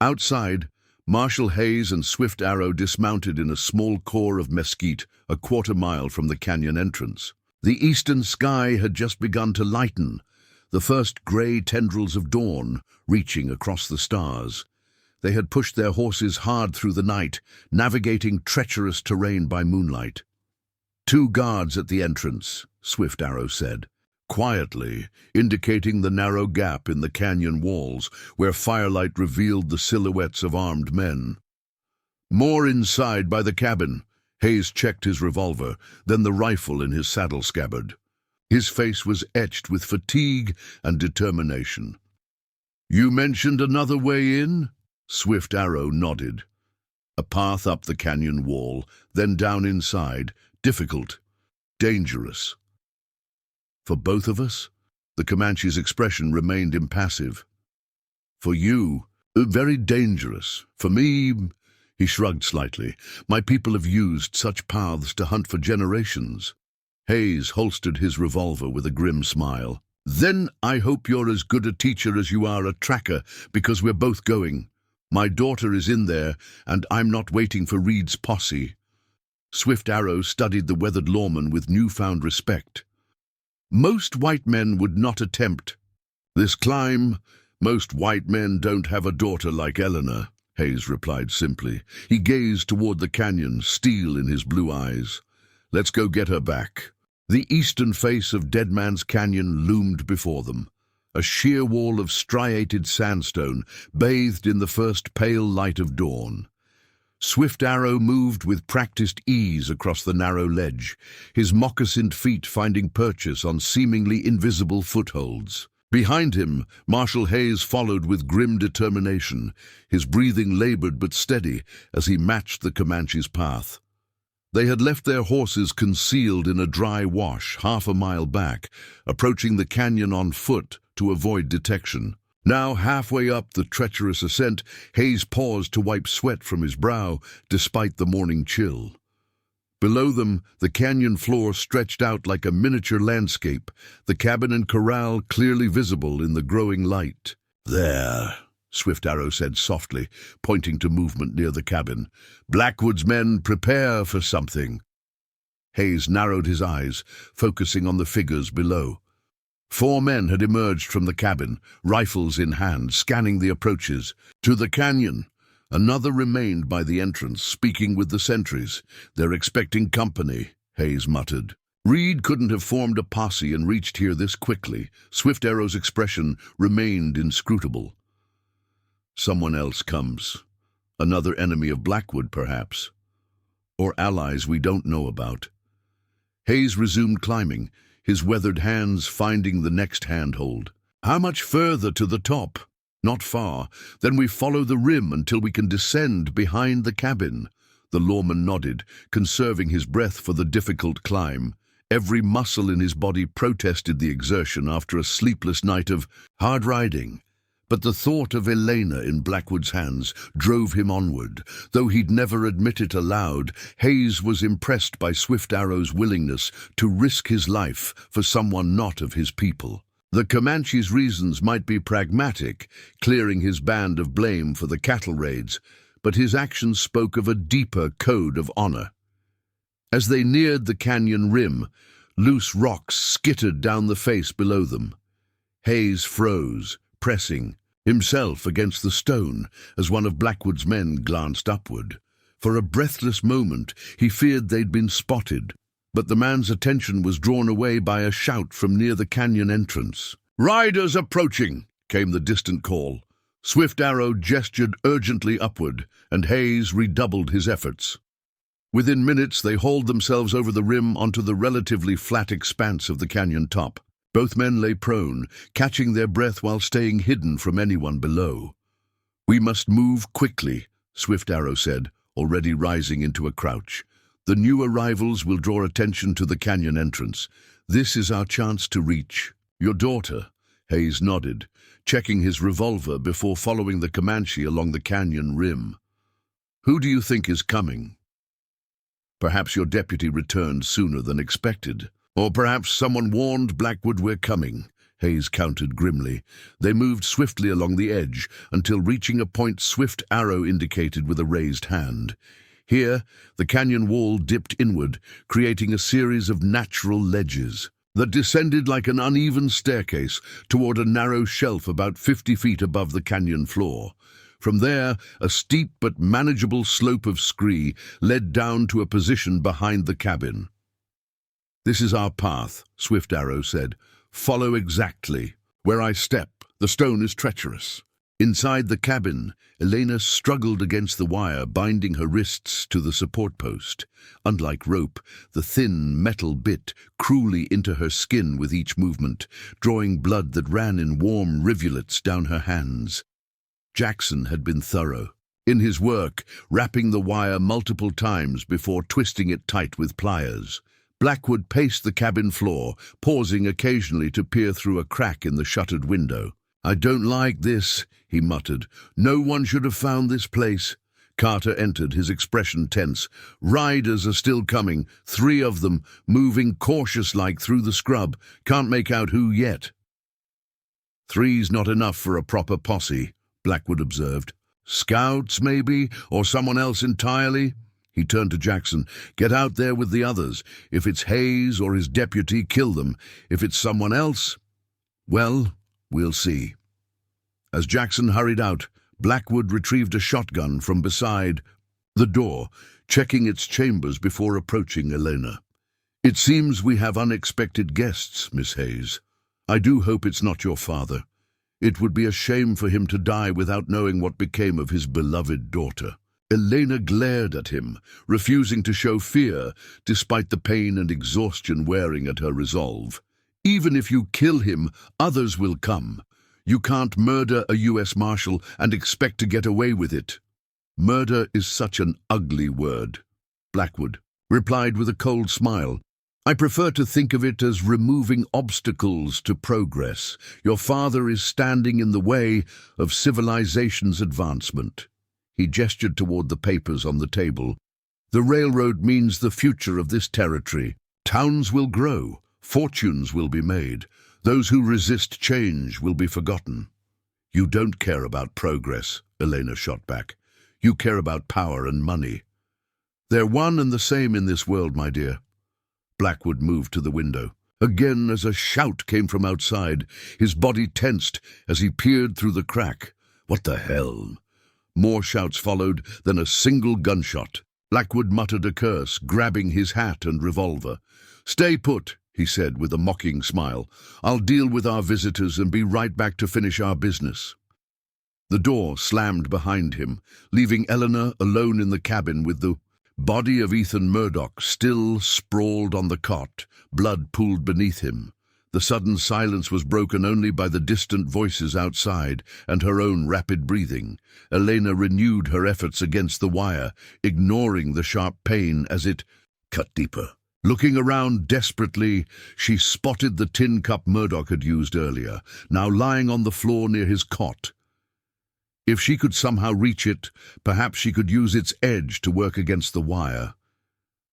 Outside, Marshal Hayes and Swift Arrow dismounted in a small core of mesquite a quarter-mile from the canyon entrance. The eastern sky had just begun to lighten, the first grey tendrils of dawn reaching across the stars. They had pushed their horses hard through the night, navigating treacherous terrain by moonlight. "2 guards at the entrance," Swift Arrow said, quietly, indicating the narrow gap in the canyon walls where firelight revealed the silhouettes of armed men. "More inside by the cabin." Hayes checked his revolver, then the rifle in his saddle scabbard. His face was etched with fatigue and determination. "You mentioned another way in?" Swift Arrow nodded. "A path up the canyon wall, then down inside, difficult, dangerous." "For both of us?" The Comanche's expression remained impassive. "For you, very dangerous. For me," he shrugged slightly, "my people have used such paths to hunt for generations." Hayes holstered his revolver with a grim smile. "Then I hope you're as good a teacher as you are a tracker, because we're both going. My daughter is in there, and I'm not waiting for Reed's posse." Swift Arrow studied the weathered lawman with newfound respect. "Most white men would not attempt this climb. Most white men don't have a daughter like Eleanor," Hayes replied simply. He gazed toward the canyon, steel in his blue eyes. "Let's go get her back." The eastern face of Dead Man's Canyon loomed before them, a sheer wall of striated sandstone bathed in the first pale light of dawn. Swift Arrow moved with practiced ease across the narrow ledge, his moccasined feet finding purchase on seemingly invisible footholds. Behind him, Marshal Hayes followed with grim determination, his breathing labored but steady as he matched the Comanche's path. They had left their horses concealed in a dry wash half a mile back, approaching the canyon on foot to avoid detection. Now, halfway up the treacherous ascent, Hayes paused to wipe sweat from his brow, despite the morning chill. Below them, the canyon floor stretched out like a miniature landscape, the cabin and corral clearly visible in the growing light. "There," Swift Arrow said softly, pointing to movement near the cabin. "Blackwood's men prepare for something." Hayes narrowed his eyes, focusing on the figures below. 4 men had emerged from the cabin, rifles in hand, scanning the approaches. "To the canyon." Another remained by the entrance, speaking with the sentries. "They're expecting company," Hayes muttered. "Reed couldn't have formed a posse and reached here this quickly." Swift Arrow's expression remained inscrutable. "Someone else comes. Another enemy of Blackwood, perhaps. Or allies we don't know about." Hayes resumed climbing, his weathered hands finding the next handhold. "How much further to the top?" "Not far. Then we follow the rim until we can descend behind the cabin." The lawman nodded, conserving his breath for the difficult climb. Every muscle in his body protested the exertion after a sleepless night of hard riding. But the thought of Elena in Blackwood's hands drove him onward. Though he'd never admit it aloud, Hayes was impressed by Swift Arrow's willingness to risk his life for someone not of his people. The Comanche's reasons might be pragmatic, clearing his band of blame for the cattle raids, but his actions spoke of a deeper code of honor. As they neared the canyon rim, loose rocks skittered down the face below them. Hayes froze, pressing himself against the stone as one of Blackwood's men glanced upward. For a breathless moment, he feared they'd been spotted, but the man's attention was drawn away by a shout from near the canyon entrance. "Riders approaching!" came the distant call. Swift Arrow gestured urgently upward, and Hayes redoubled his efforts. Within minutes, they hauled themselves over the rim onto the relatively flat expanse of the canyon top. Both men lay prone, catching their breath while staying hidden from anyone below. "We must move quickly," Swift Arrow said, already rising into a crouch. "The new arrivals will draw attention to the canyon entrance. This is our chance to reach." "Your daughter," Hayes nodded, checking his revolver before following the Comanche along the canyon rim. "Who do you think is coming?" "Perhaps your deputy returned sooner than expected. Or perhaps someone warned Blackwood we're coming," Hayes countered grimly. They moved swiftly along the edge until reaching a point Swift Arrow indicated with a raised hand. Here, the canyon wall dipped inward, creating a series of natural ledges that descended like an uneven staircase toward a narrow shelf about 50 feet above the canyon floor. From there, a steep but manageable slope of scree led down to a position behind the cabin. "This is our path," Swift Arrow said. "Follow exactly. Where I step, the stone is treacherous." Inside the cabin, Elena struggled against the wire, binding her wrists to the support post. Unlike rope, the thin metal bit cruelly into her skin with each movement, drawing blood that ran in warm rivulets down her hands. Jackson had been thorough in his work, wrapping the wire multiple times before twisting it tight with pliers. Blackwood paced the cabin floor, pausing occasionally to peer through a crack in the shuttered window. "I don't like this," he muttered. "No one should have found this place." Carter entered, his expression tense. "Riders are still coming, 3 of them, moving cautious-like through the scrub. Can't make out who yet." "3's not enough for a proper posse," Blackwood observed. "Scouts, maybe, or someone else entirely?" He turned to Jackson. "Get out there with the others. If it's Hayes or his deputy, kill them. If it's someone else, well, we'll see." As Jackson hurried out, Blackwood retrieved a shotgun from beside the door, checking its chambers before approaching Elena. "It seems we have unexpected guests, Miss Hayes. I do hope it's not your father. It would be a shame for him to die without knowing what became of his beloved daughter." Elena glared at him, refusing to show fear, despite the pain and exhaustion wearing at her resolve. "Even if you kill him, others will come. You can't murder a U.S. Marshal and expect to get away with it." "Murder is such an ugly word," Blackwood replied with a cold smile. "I prefer to think of it as removing obstacles to progress. Your father is standing in the way of civilization's advancement." He gestured toward the papers on the table. "The railroad means the future of this territory. Towns will grow, fortunes will be made. Those who resist change will be forgotten." "You don't care about progress," Elena shot back. "You care about power and money. They're one and the same in this world, my dear." Blackwood moved to the window. Again, as a shout came from outside, his body tensed as he peered through the crack. "What the hell?" More shouts followed, then a single gunshot. Blackwood muttered a curse, grabbing his hat and revolver. "Stay put," he said with a mocking smile. "I'll deal with our visitors and be right back to finish our business." The door slammed behind him, leaving Eleanor alone in the cabin with the body of Ethan Murdoch still sprawled on the cot, blood pooled beneath him. The sudden silence was broken only by the distant voices outside and her own rapid breathing. Elena renewed her efforts against the wire, ignoring the sharp pain as it cut deeper. Looking around desperately, she spotted the tin cup Murdoch had used earlier, now lying on the floor near his cot. If she could somehow reach it, perhaps she could use its edge to work against the wire.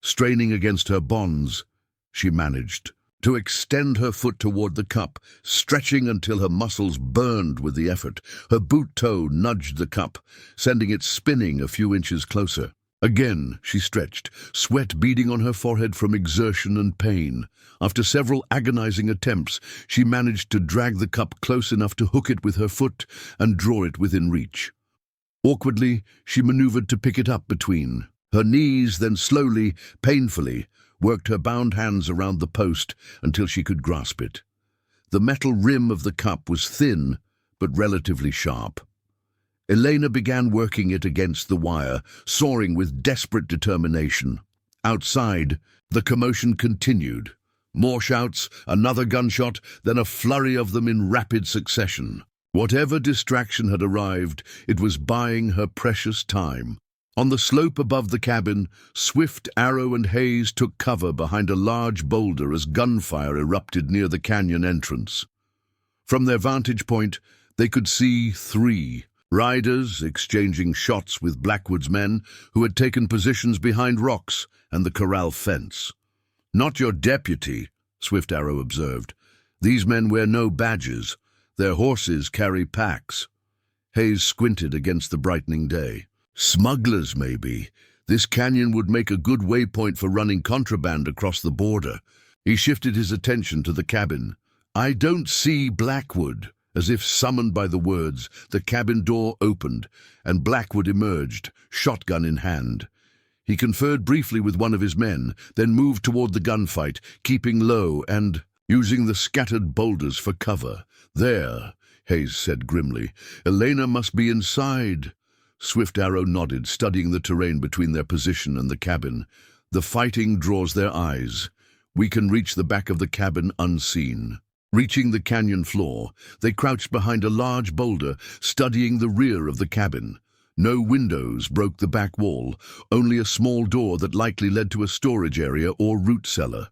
Straining against her bonds, she managed to extend her foot toward the cup, stretching until her muscles burned with the effort. Her boot toe nudged the cup, sending it spinning a few inches closer. Again she stretched, sweat beading on her forehead from exertion and pain. After several agonizing attempts, she managed to drag the cup close enough to hook it with her foot and draw it within reach. Awkwardly, she maneuvered to pick it up between her knees, then slowly, painfully, worked her bound hands around the post until she could grasp it. The metal rim of the cup was thin, but relatively sharp. Elena began working it against the wire, sawing with desperate determination. Outside, the commotion continued. More shouts, another gunshot, then a flurry of them in rapid succession. Whatever distraction had arrived, it was buying her precious time. On the slope above the cabin, Swift, Arrow, and Hayes took cover behind a large boulder as gunfire erupted near the canyon entrance. From their vantage point, they could see 3 riders exchanging shots with Blackwood's men who had taken positions behind rocks and the corral fence. "Not your deputy," Swift Arrow observed. "These men wear no badges. Their horses carry packs." Hayes squinted against the brightening day. "Smugglers, maybe. This canyon would make a good waypoint for running contraband across the border." He shifted his attention to the cabin. "I don't see Blackwood." As if summoned by the words, the cabin door opened, and Blackwood emerged, shotgun in hand. He conferred briefly with one of his men, then moved toward the gunfight, keeping low and using the scattered boulders for cover. "There," Hayes said grimly. "Elena must be inside." Swift Arrow nodded, studying the terrain between their position and the cabin. "The fighting draws their eyes. We can reach the back of the cabin unseen." Reaching the canyon floor, they crouched behind a large boulder, studying the rear of the cabin. No windows broke the back wall, only a small door that likely led to a storage area or root cellar.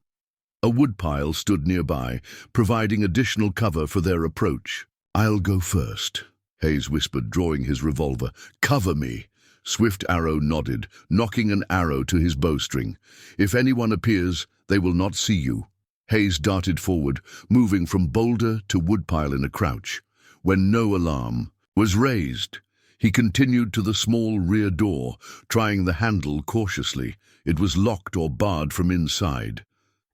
A woodpile stood nearby, providing additional cover for their approach. "I'll go first," Hayes whispered, drawing his revolver. "Cover me." Swift Arrow nodded, knocking an arrow to his bowstring. "If anyone appears, they will not see you." Hayes darted forward, moving from boulder to woodpile in a crouch. When no alarm was raised, he continued to the small rear door, trying the handle cautiously. It was locked or barred from inside.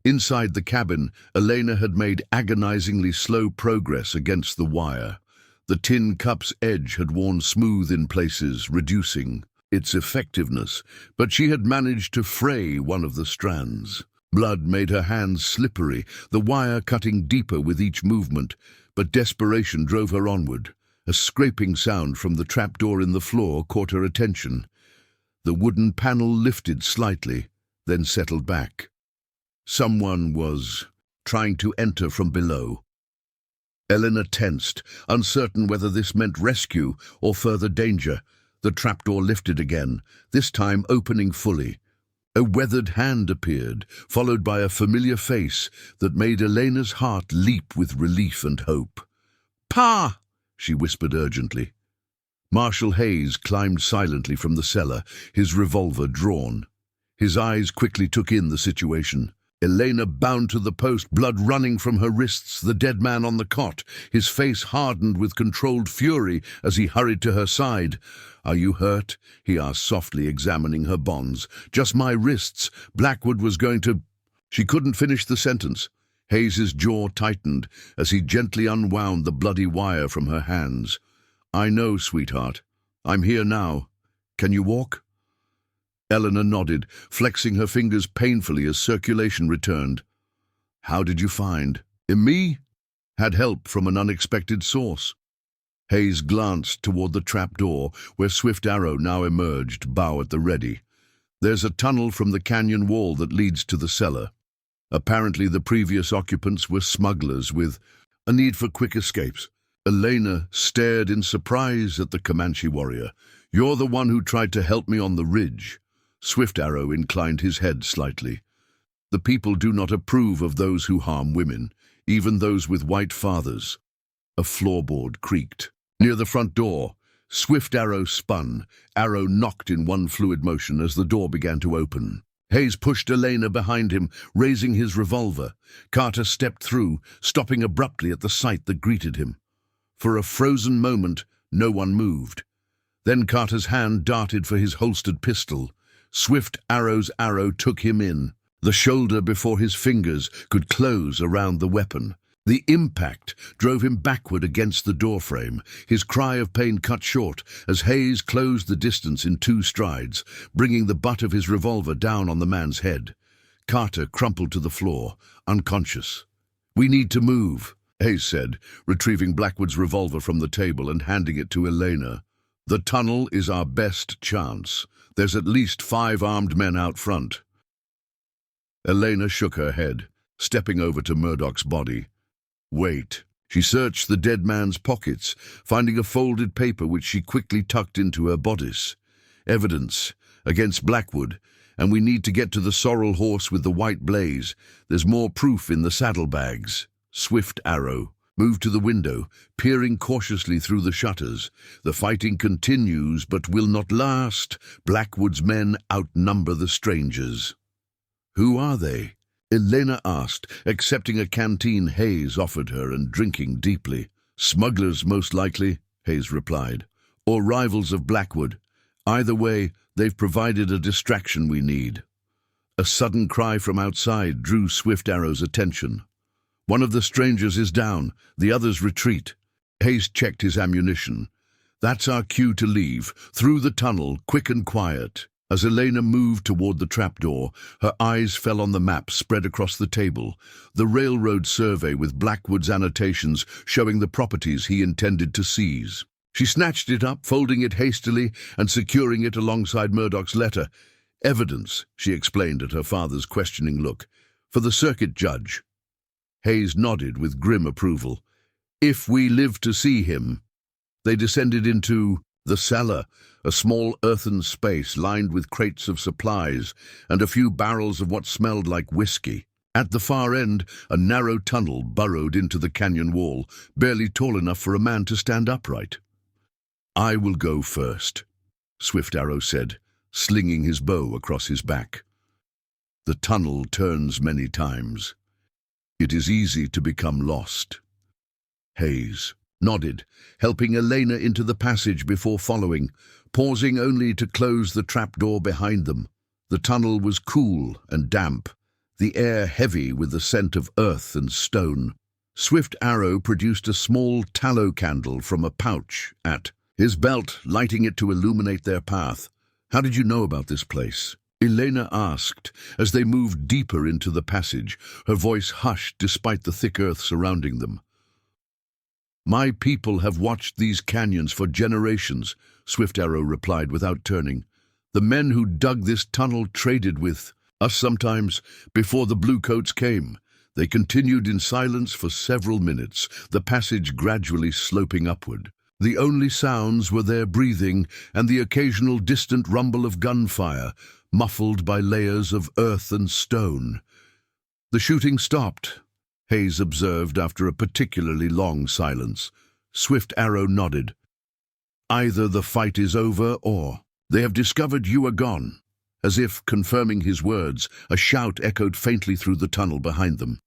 Inside the cabin, Elena had made agonizingly slow progress against the wire. The tin cup's edge had worn smooth in places, reducing its effectiveness, but she had managed to fray one of the strands. Blood made her hands slippery, the wire cutting deeper with each movement, but desperation drove her onward. A scraping sound from the trapdoor in the floor caught her attention. The wooden panel lifted slightly, then settled back. Someone was trying to enter from below. Elena tensed, uncertain whether this meant rescue or further danger. The trapdoor lifted again, this time opening fully. A weathered hand appeared, followed by a familiar face that made Elena's heart leap with relief and hope. "Pa!" she whispered urgently. Marshal Hayes climbed silently from the cellar, his revolver drawn. His eyes quickly took in the situation. Elena bound to the post, blood running from her wrists, the dead man on the cot, his face hardened with controlled fury as he hurried to her side. "Are you hurt?" he asked softly, examining her bonds. "Just my wrists. Blackwood was going to—" She couldn't finish the sentence. Hayes's jaw tightened as he gently unwound the bloody wire from her hands. "I know, sweetheart. I'm here now. Can you walk?" Eleanor nodded, flexing her fingers painfully as circulation returned. "How did you find me?" "Had help from an unexpected source." Hayes glanced toward the trapdoor, where Swift Arrow now emerged, bow at the ready. "There's a tunnel from the canyon wall that leads to the cellar. Apparently the previous occupants were smugglers with a need for quick escapes." Elena stared in surprise at the Comanche warrior. "You're the one who tried to help me on the ridge." Swift Arrow inclined his head slightly. "The people do not approve of those who harm women, even those with white fathers." A floorboard creaked. Near the front door, Swift Arrow spun. Arrow knocked in one fluid motion as the door began to open. Hayes pushed Elena behind him, raising his revolver. Carter stepped through, stopping abruptly at the sight that greeted him. For a frozen moment, no one moved. Then Carter's hand darted for his holstered pistol. Swift Arrow's arrow took him in. The shoulder before his fingers could close around the weapon. The impact drove him backward against the doorframe. His cry of pain cut short as Hayes closed the distance in 2 strides, bringing the butt of his revolver down on the man's head. Carter crumpled to the floor, unconscious. "We need to move," Hayes said, retrieving Blackwood's revolver from the table and handing it to Elena. "The tunnel is our best chance. There's at least 5 armed men out front." Elena shook her head, stepping over to Murdoch's body. "Wait." She searched the dead man's pockets, finding a folded paper which she quickly tucked into her bodice. Evidence against Blackwood, and we need to get to the sorrel horse with the white blaze. There's more proof in the saddlebags. Swift Arrow moved to the window, peering cautiously through the shutters. The fighting continues, but will not last. Blackwood's men outnumber the strangers. Who are they? Elena asked, accepting a canteen Hayes offered her and drinking deeply. Smugglers, most likely, Hayes replied, or rivals of Blackwood. Either way, they've provided a distraction we need. A sudden cry from outside drew Swift Arrow's attention. One of the strangers is down, the others retreat. Hayes checked his ammunition. That's our cue to leave, through the tunnel, quick and quiet. As Elena moved toward the trapdoor, her eyes fell on the map spread across the table, the railroad survey with Blackwood's annotations showing the properties he intended to seize. She snatched it up, folding it hastily and securing it alongside Murdoch's letter. Evidence, she explained at her father's questioning look, for the circuit judge. Hayes nodded with grim approval. If we live to see him. They descended into the cellar, a small earthen space lined with crates of supplies and a few barrels of what smelled like whiskey. At the far end, a narrow tunnel burrowed into the canyon wall, barely tall enough for a man to stand upright. I will go first, Swift Arrow said, slinging his bow across his back. The tunnel turns many times. It is easy to become lost. Hayes nodded, helping Elena into the passage before following, pausing only to close the trapdoor behind them. The tunnel was cool and damp, the air heavy with the scent of earth and stone. Swift Arrow produced a small tallow candle from a pouch at his belt, lighting it to illuminate their path. How did you know about this place? Elena asked, as they moved deeper into the passage, her voice hushed despite the thick earth surrounding them. My people have watched these canyons for generations, Swift Arrow replied without turning. The men who dug this tunnel traded with us sometimes before the bluecoats came. They continued in silence for several minutes, the passage gradually sloping upward. The only sounds were their breathing and the occasional distant rumble of gunfire, muffled by layers of earth and stone. The shooting stopped, Hayes observed after a particularly long silence. Swift Arrow nodded. Either the fight is over or they have discovered you are gone. As if confirming his words, a shout echoed faintly through the tunnel behind them.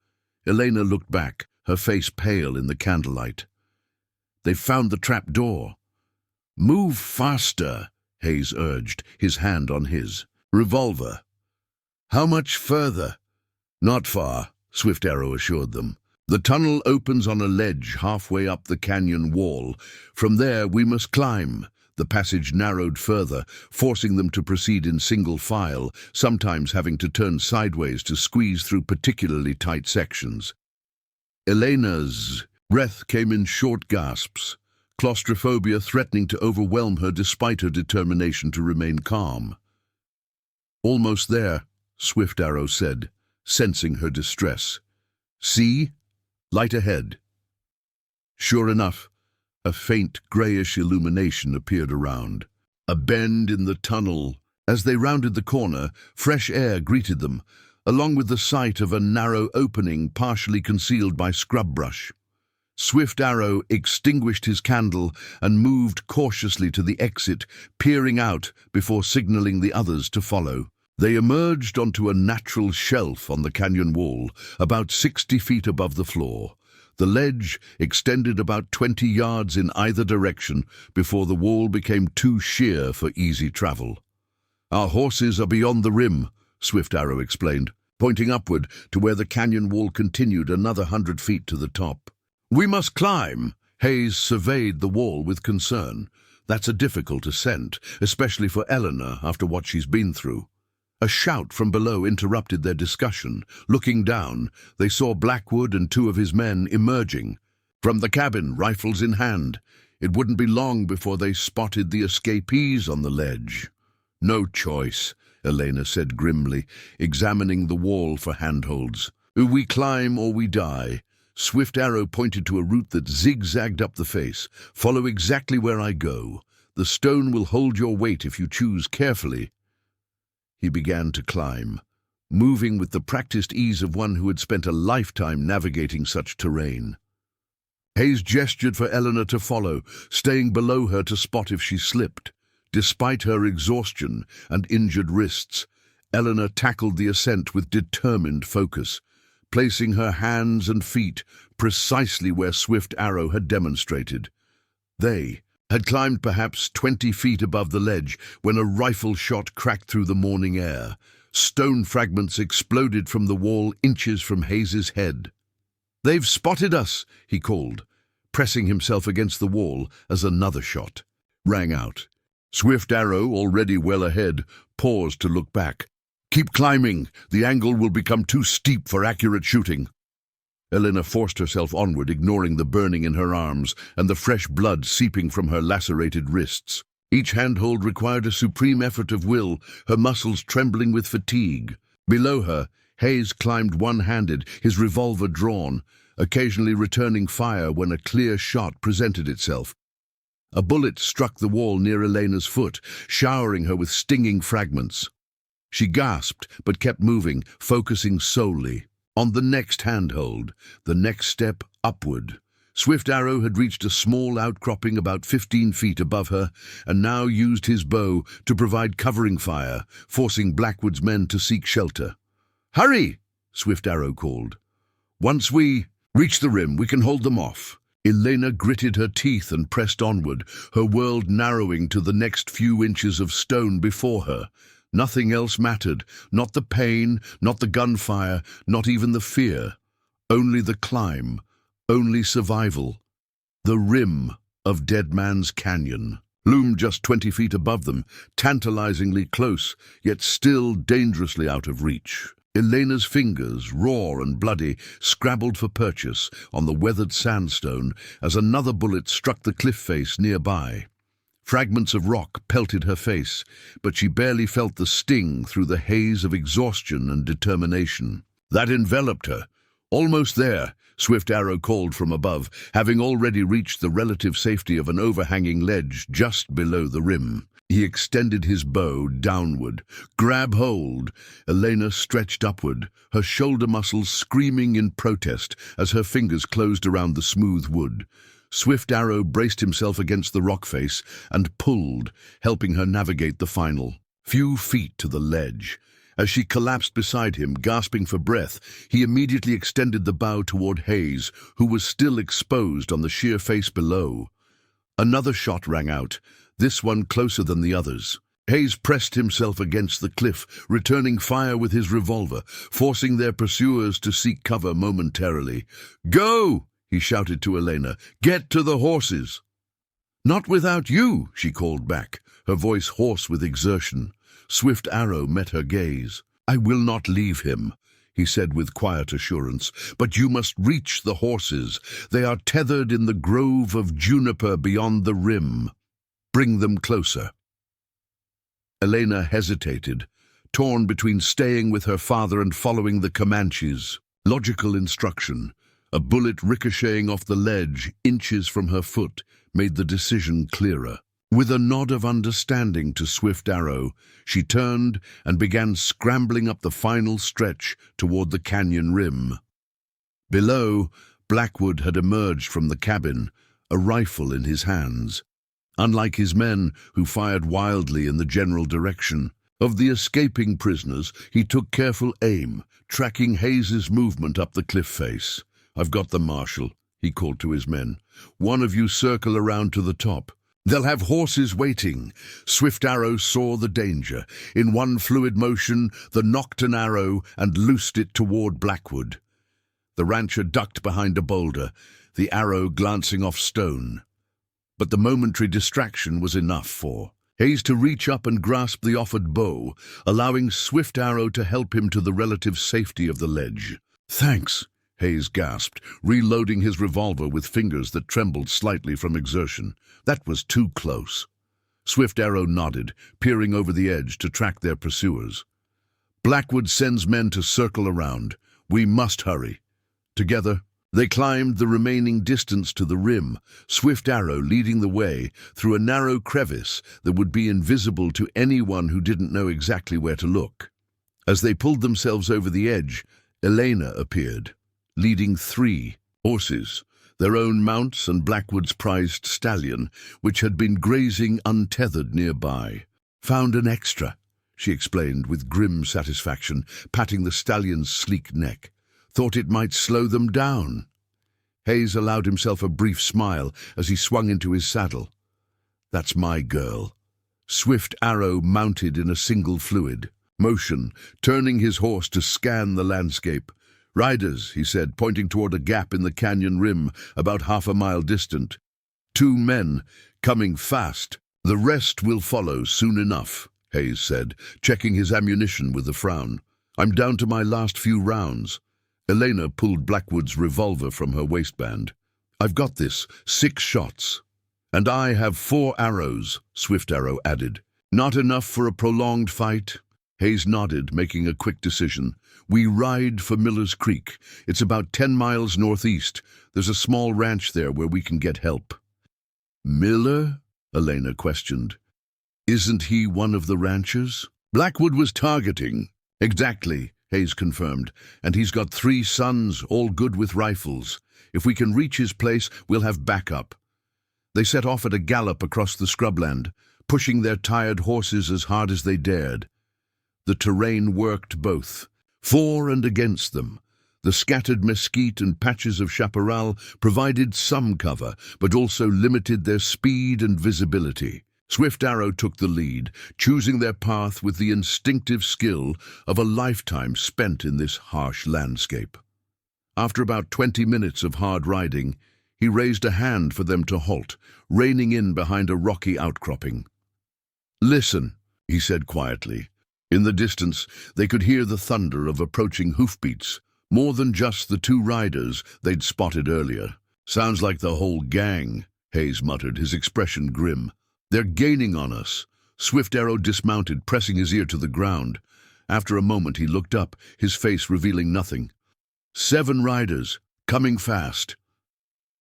Elena looked back, her face pale in the candlelight. They've found the trap door. Move faster, Hayes urged, his hand on his revolver. How much further? Not far, Swift Arrow assured them. The tunnel opens on a ledge halfway up the canyon wall. From there we must climb. The passage narrowed further, forcing them to proceed in single file, sometimes having to turn sideways to squeeze through particularly tight sections. Elena's breath came in short gasps, claustrophobia threatening to overwhelm her despite her determination to remain calm. Almost there, Swift Arrow said, sensing her distress. See? Light ahead. Sure enough, a faint grayish illumination appeared around. A bend in the tunnel. As they rounded the corner, fresh air greeted them, along with the sight of a narrow opening partially concealed by scrub brush. Swift Arrow extinguished his candle and moved cautiously to the exit, peering out before signaling the others to follow. They emerged onto a natural shelf on the canyon wall, about 60 feet above the floor. The ledge extended about 20 yards in either direction before the wall became too sheer for easy travel. Our horses are beyond the rim, Swift Arrow explained, pointing upward to where the canyon wall continued another 100 feet to the top. We must climb. Hayes surveyed the wall with concern. That's a difficult ascent, especially for Eleanor after what she's been through. A shout from below interrupted their discussion. Looking down, they saw Blackwood and 2 of his men emerging. From the cabin, rifles in hand, it wouldn't be long before they spotted the escapees on the ledge. No choice, Elena said grimly, examining the wall for handholds. We climb or we die. Swift Arrow pointed to a route that zigzagged up the face. "Follow exactly where I go. The stone will hold your weight if you choose carefully." He began to climb, moving with the practiced ease of one who had spent a lifetime navigating such terrain. Hayes gestured for Eleanor to follow, staying below her to spot if she slipped. Despite her exhaustion and injured wrists, Eleanor tackled the ascent with determined focus, placing her hands and feet precisely where Swift Arrow had demonstrated. They had climbed perhaps 20 feet above the ledge when a rifle shot cracked through the morning air. Stone fragments exploded from the wall inches from Hayes's head. "They've spotted us," he called, pressing himself against the wall as another shot rang out. Swift Arrow, already well ahead, paused to look back. "Keep climbing. The angle will become too steep for accurate shooting." Eleanor forced herself onward, ignoring the burning in her arms and the fresh blood seeping from her lacerated wrists. Each handhold required a supreme effort of will, her muscles trembling with fatigue. Below her, Hayes climbed one-handed, his revolver drawn, occasionally returning fire when a clear shot presented itself. A bullet struck the wall near Elena's foot, showering her with stinging fragments. She gasped, but kept moving, focusing solely on the next handhold, the next step upward. Swift Arrow had reached a small outcropping about 15 feet above her, and now used his bow to provide covering fire, forcing Blackwood's men to seek shelter. "Hurry!" Swift Arrow called. "Once we reach the rim, we can hold them off." Elena gritted her teeth and pressed onward, her world narrowing to the next few inches of stone before her. Nothing else mattered, not the pain, not the gunfire, not even the fear. Only the climb, only survival. The rim of Dead Man's Canyon loomed just 20 feet above them, tantalizingly close, yet still dangerously out of reach. Elena's fingers, raw and bloody, scrabbled for purchase on the weathered sandstone as another bullet struck the cliff face nearby. Fragments of rock pelted her face, but she barely felt the sting through the haze of exhaustion and determination that enveloped her. "Almost there," Swift Arrow called from above, having already reached the relative safety of an overhanging ledge just below the rim. He extended his bow downward. "Grab hold." Elena stretched upward, her shoulder muscles screaming in protest as her fingers closed around the smooth wood. Swift Arrow braced himself against the rock face and pulled, helping her navigate the final few feet to the ledge. As she collapsed beside him, gasping for breath, he immediately extended the bow toward Hayes, who was still exposed on the sheer face below. Another shot rang out, this one closer than the others. Hayes pressed himself against the cliff, returning fire with his revolver, forcing their pursuers to seek cover momentarily. "Go!" he shouted to Elena. "Get to the horses!" "Not without you," she called back, her voice hoarse with exertion. Swift Arrow met her gaze. "I will not leave him," he said with quiet assurance, "but you must reach the horses. They are tethered in the grove of juniper beyond the rim. Bring them closer." Elena hesitated, torn between staying with her father and following the Comanches. Logical instruction, a bullet ricocheting off the ledge inches from her foot, made the decision clearer. With a nod of understanding to Swift Arrow, she turned and began scrambling up the final stretch toward the canyon rim. Below, Blackwood had emerged from the cabin, a rifle in his hands. Unlike his men, who fired wildly in the general direction of the escaping prisoners, he took careful aim, tracking Hayes's movement up the cliff face. "I've got them, Marshal," he called to his men. "One of you circle around to the top. They'll have horses waiting." Swift Arrow saw the danger. In one fluid motion, the nocked an arrow and loosed it toward Blackwood. The rancher ducked behind a boulder, the arrow glancing off stone. But the momentary distraction was enough for Hayes to reach up and grasp the offered bow, allowing Swift Arrow to help him to the relative safety of the ledge. "Thanks," Hayes gasped, reloading his revolver with fingers that trembled slightly from exertion. That was too close. Swift Arrow nodded, peering over the edge to track their pursuers. "Blackwood sends men to circle around. We must hurry." Together, They climbed the remaining distance to the rim, Swift Arrow leading the way through a narrow crevice that would be invisible to anyone who didn't know exactly where to look. As they pulled themselves over the edge, Elena appeared, leading 3 horses, their own mounts and Blackwood's prized stallion, which had been grazing untethered nearby. "Found an extra," she explained with grim satisfaction, patting the stallion's sleek neck. "Thought it might slow them down." Hayes allowed himself a brief smile as he swung into his saddle. "That's my girl." Swift Arrow mounted in a single fluid motion, turning his horse to scan the landscape. "Riders," he said, pointing toward a gap in the canyon rim about half a mile distant. "2 men, coming fast. The rest will follow soon enough," Hayes said, checking his ammunition with a frown. "I'm down to my last few rounds." Elena pulled Blackwood's revolver from her waistband. "I've got this, 6 shots." "And I have 4 arrows," Swift Arrow added. "Not enough for a prolonged fight?" Hayes nodded, making a quick decision. "We ride for Miller's Creek. It's about 10 miles northeast. There's a small ranch there where we can get help." "Miller?" Elena questioned. "Isn't he one of the ranchers?" "Blackwood was targeting." "Exactly," Hayes confirmed. "And he's got 3 sons, all good with rifles. If we can reach his place, we'll have backup." They set off at a gallop across the scrubland, pushing their tired horses as hard as they dared. The terrain worked both, for and against them. The scattered mesquite and patches of chaparral provided some cover, but also limited their speed and visibility. Swift Arrow took the lead, choosing their path with the instinctive skill of a lifetime spent in this harsh landscape. After about 20 minutes of hard riding, he raised a hand for them to halt, reining in behind a rocky outcropping. "Listen," he said quietly. In the distance, they could hear the thunder of approaching hoofbeats, more than just the 2 riders they'd spotted earlier. "Sounds like the whole gang," Hayes muttered, his expression grim. "They're gaining on us." Swift Arrow dismounted, pressing his ear to the ground. After a moment, he looked up, his face revealing nothing. 7 riders, coming fast."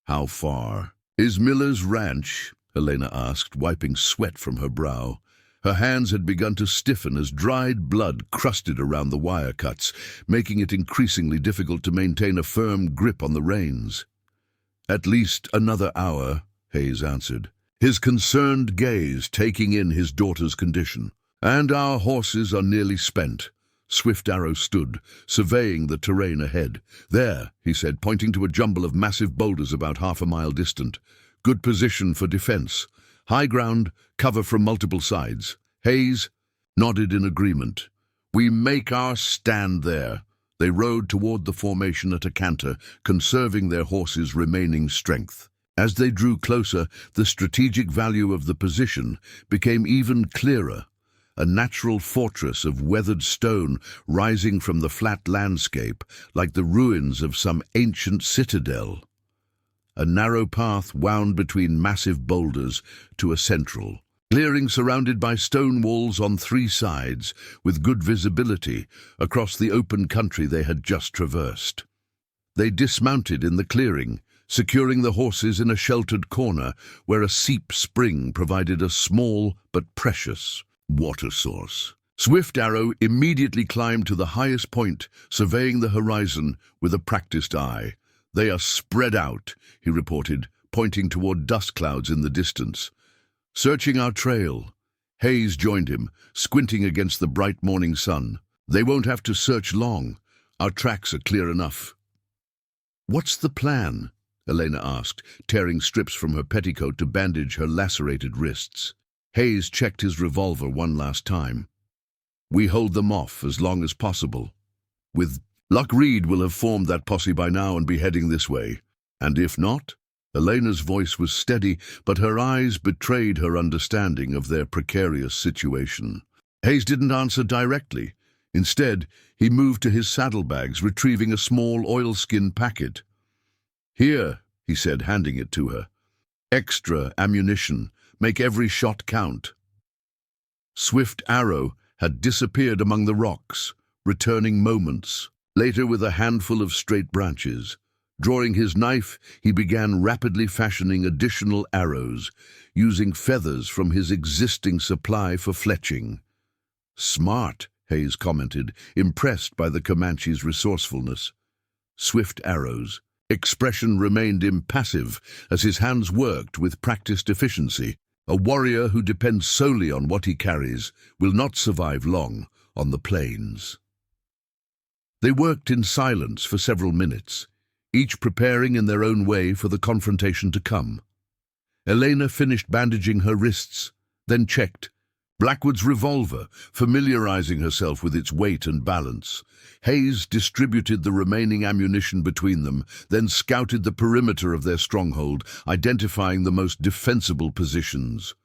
"How far?" "Is Miller's ranch?" Elena asked, wiping sweat from her brow. Her hands had begun to stiffen as dried blood crusted around the wire cuts, making it increasingly difficult to maintain a firm grip on the reins. "At least another hour," Hayes answered, his concerned gaze taking in his daughter's condition. "And our horses are nearly spent." Swift Arrow stood, surveying the terrain ahead. "There," he said, pointing to a jumble of massive boulders about half a mile distant. "Good position for defense. High ground, cover from multiple sides." Hayes nodded in agreement. "We make our stand there." They rode toward the formation at a canter, conserving their horses' remaining strength. As they drew closer, the strategic value of the position became even clearer. A natural fortress of weathered stone rising from the flat landscape like the ruins of some ancient citadel. A narrow path wound between massive boulders to a central clearing surrounded by stone walls on 3 sides, with good visibility across the open country they had just traversed. They dismounted in the clearing, securing the horses in a sheltered corner where a seep spring provided a small but precious water source. Swift Arrow immediately climbed to the highest point, surveying the horizon with a practiced eye. "They are spread out," he reported, pointing toward dust clouds in the distance. "Searching our trail." Hayes joined him, squinting against the bright morning sun. "They won't have to search long. Our tracks are clear enough." "What's the plan?" Elena asked, tearing strips from her petticoat to bandage her lacerated wrists. Hayes checked his revolver one last time. "We hold them off as long as possible. With luck, Reed will have formed that posse by now and be heading this way. And if not?" Elena's voice was steady, but her eyes betrayed her understanding of their precarious situation. Hayes didn't answer directly. Instead, he moved to his saddlebags, retrieving a small oilskin packet. "Here," he said, handing it to her. "Extra ammunition. Make every shot count." Swift Arrow had disappeared among the rocks, returning moments later with a handful of straight branches. Drawing his knife, he began rapidly fashioning additional arrows, using feathers from his existing supply for fletching. "Smart," Hayes commented, impressed by the Comanche's resourcefulness. Swift arrows. Expression remained impassive as his hands worked with practiced efficiency. A warrior who depends solely on what he carries will not survive long on the plains. They worked in silence for several minutes, each preparing in their own way for the confrontation to come. Elena finished bandaging her wrists, then checked Blackwood's revolver, familiarizing herself with its weight and balance. Hayes distributed the remaining ammunition between them, then scouted the perimeter of their stronghold, identifying the most defensible positions.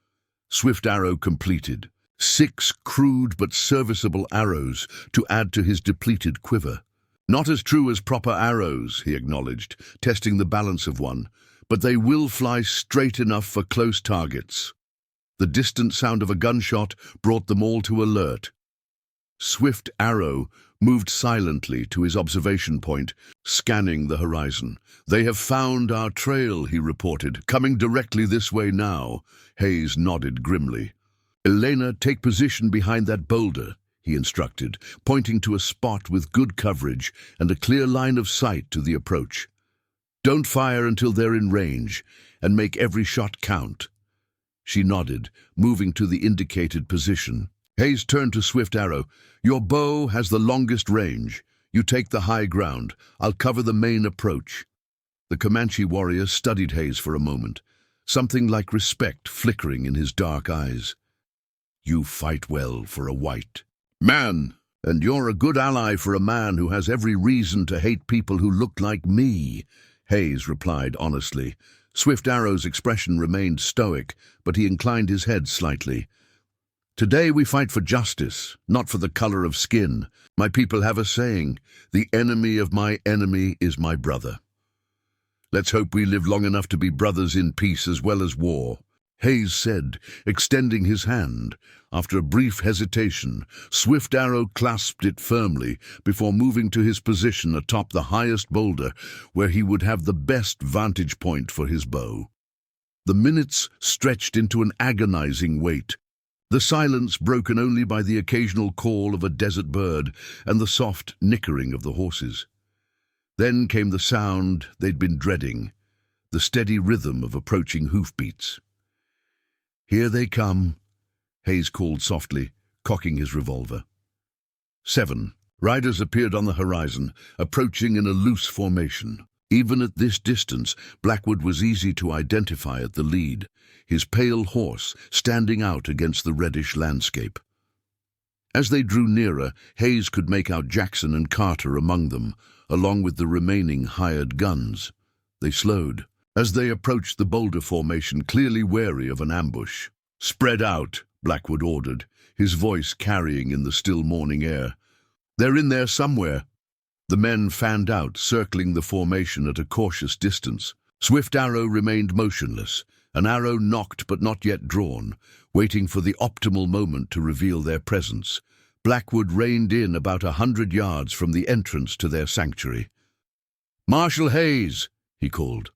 Swift arrow completed. 6 crude but serviceable arrows to add to his depleted quiver. "Not as true as proper arrows," he acknowledged, testing the balance of one, "but they will fly straight enough for close targets." The distant sound of a gunshot brought them all to alert. Swift arrow moved silently to his observation point, scanning the horizon. "They have found our trail," he reported, "coming directly this way now." Hayes nodded grimly. "Elena, take position behind that boulder," he instructed, pointing to a spot with good coverage and a clear line of sight to the approach. "Don't fire until they're in range, and make every shot count." She nodded, moving to the indicated position. Hayes turned to Swift Arrow. "Your bow has the longest range. You take the high ground. I'll cover the main approach." The Comanche warrior studied Hayes for a moment, something like respect flickering in his dark eyes. "You fight well for a white man, and you're a good ally for a man who has every reason to hate people who look like me," Hayes replied honestly. Swift Arrow's expression remained stoic, but he inclined his head slightly. "Today we fight for justice, not for the color of skin. My people have a saying, 'The enemy of my enemy is my brother.' Let's hope we live long enough to be brothers in peace as well as war," Hayes said, extending his hand. After a brief hesitation, Swift Arrow clasped it firmly before moving to his position atop the highest boulder, where he would have the best vantage point for his bow. The minutes stretched into an agonizing wait, the silence broken only by the occasional call of a desert bird and the soft nickering of the horses. Then came the sound they'd been dreading, the steady rhythm of approaching hoofbeats. "Here they come," Hayes called softly, cocking his revolver. 7. Riders appeared on the horizon, approaching in a loose formation. Even at this distance, Blackwood was easy to identify at the lead, his pale horse standing out against the reddish landscape. As they drew nearer, Hayes could make out Jackson and Carter among them, along with the remaining hired guns. They slowed as they approached the boulder formation, clearly wary of an ambush. "Spread out," Blackwood ordered, his voice carrying in the still morning air. "They're in there somewhere." The men fanned out, circling the formation at a cautious distance. Swift Arrow remained motionless, an arrow nocked but not yet drawn, waiting for the optimal moment to reveal their presence. Blackwood reined in about 100 yards from the entrance to their sanctuary. "Marshal Hayes," he called.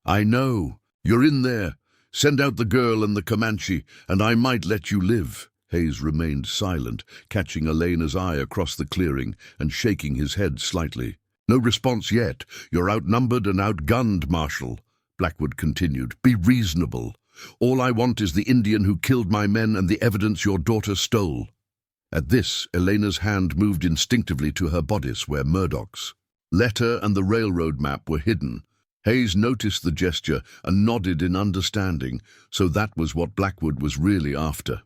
"I know. You're in there. Send out the girl and the Comanche, and I might let you live." Hayes remained silent, catching Elena's eye across the clearing and shaking his head slightly. "No response yet. You're outnumbered and outgunned, Marshal," Blackwood continued. "Be reasonable. All I want is the Indian who killed my men and the evidence your daughter stole." At this, Elena's hand moved instinctively to her bodice where Murdoch's letter and the railroad map were hidden. Hayes noticed the gesture and nodded in understanding, so that was what Blackwood was really after.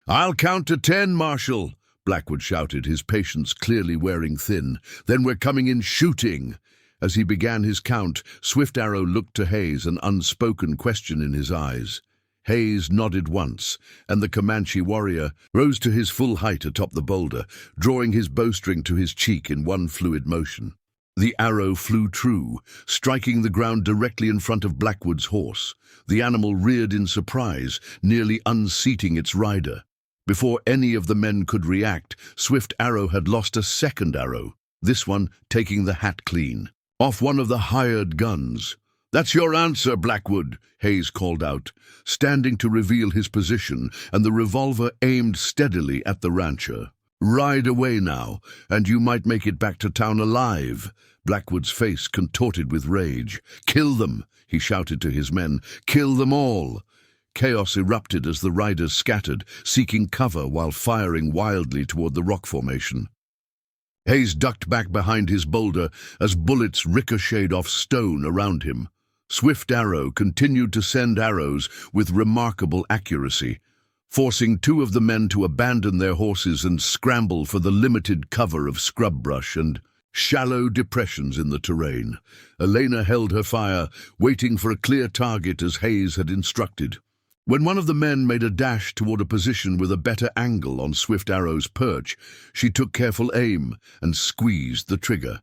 "I'll count to 10, Marshal," Blackwood shouted, his patience clearly wearing thin. "Then we're coming in shooting." As he began his count, Swift Arrow looked to Hayes, an unspoken question in his eyes. Hayes nodded once, and the Comanche warrior rose to his full height atop the boulder, drawing his bowstring to his cheek in one fluid motion. The arrow flew true, striking the ground directly in front of Blackwood's horse. The animal reared in surprise, nearly unseating its rider. Before any of the men could react, Swift Arrow had lost a second arrow, this one taking the hat clean. off one of the hired guns. "That's your answer, Blackwood," Hayes called out, standing to reveal his position and the revolver aimed steadily at the rancher. "Ride away now, and you might make it back to town alive." Blackwood's face contorted with rage. "Kill them," he shouted to his men. "Kill them all." Chaos erupted as the riders scattered, seeking cover while firing wildly toward the rock formation. Hayes ducked back behind his boulder as bullets ricocheted off stone around him. Swift Arrow continued to send arrows with remarkable accuracy, forcing two of the men to abandon their horses and scramble for the limited cover of scrub brush and shallow depressions in the terrain. Elena held her fire, waiting for a clear target as Hayes had instructed. When one of the men made a dash toward a position with a better angle on Swift Arrow's perch, she took careful aim and squeezed the trigger.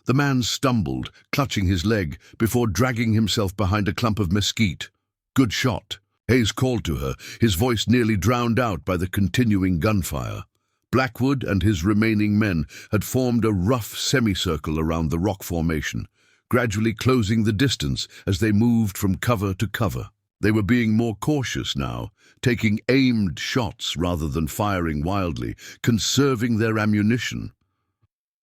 The man stumbled, clutching his leg, before dragging himself behind a clump of mesquite. "Good shot," Hayes called to her, his voice nearly drowned out by the continuing gunfire. Blackwood and his remaining men had formed a rough semicircle around the rock formation, gradually closing the distance as they moved from cover to cover. They were being more cautious now, taking aimed shots rather than firing wildly, conserving their ammunition.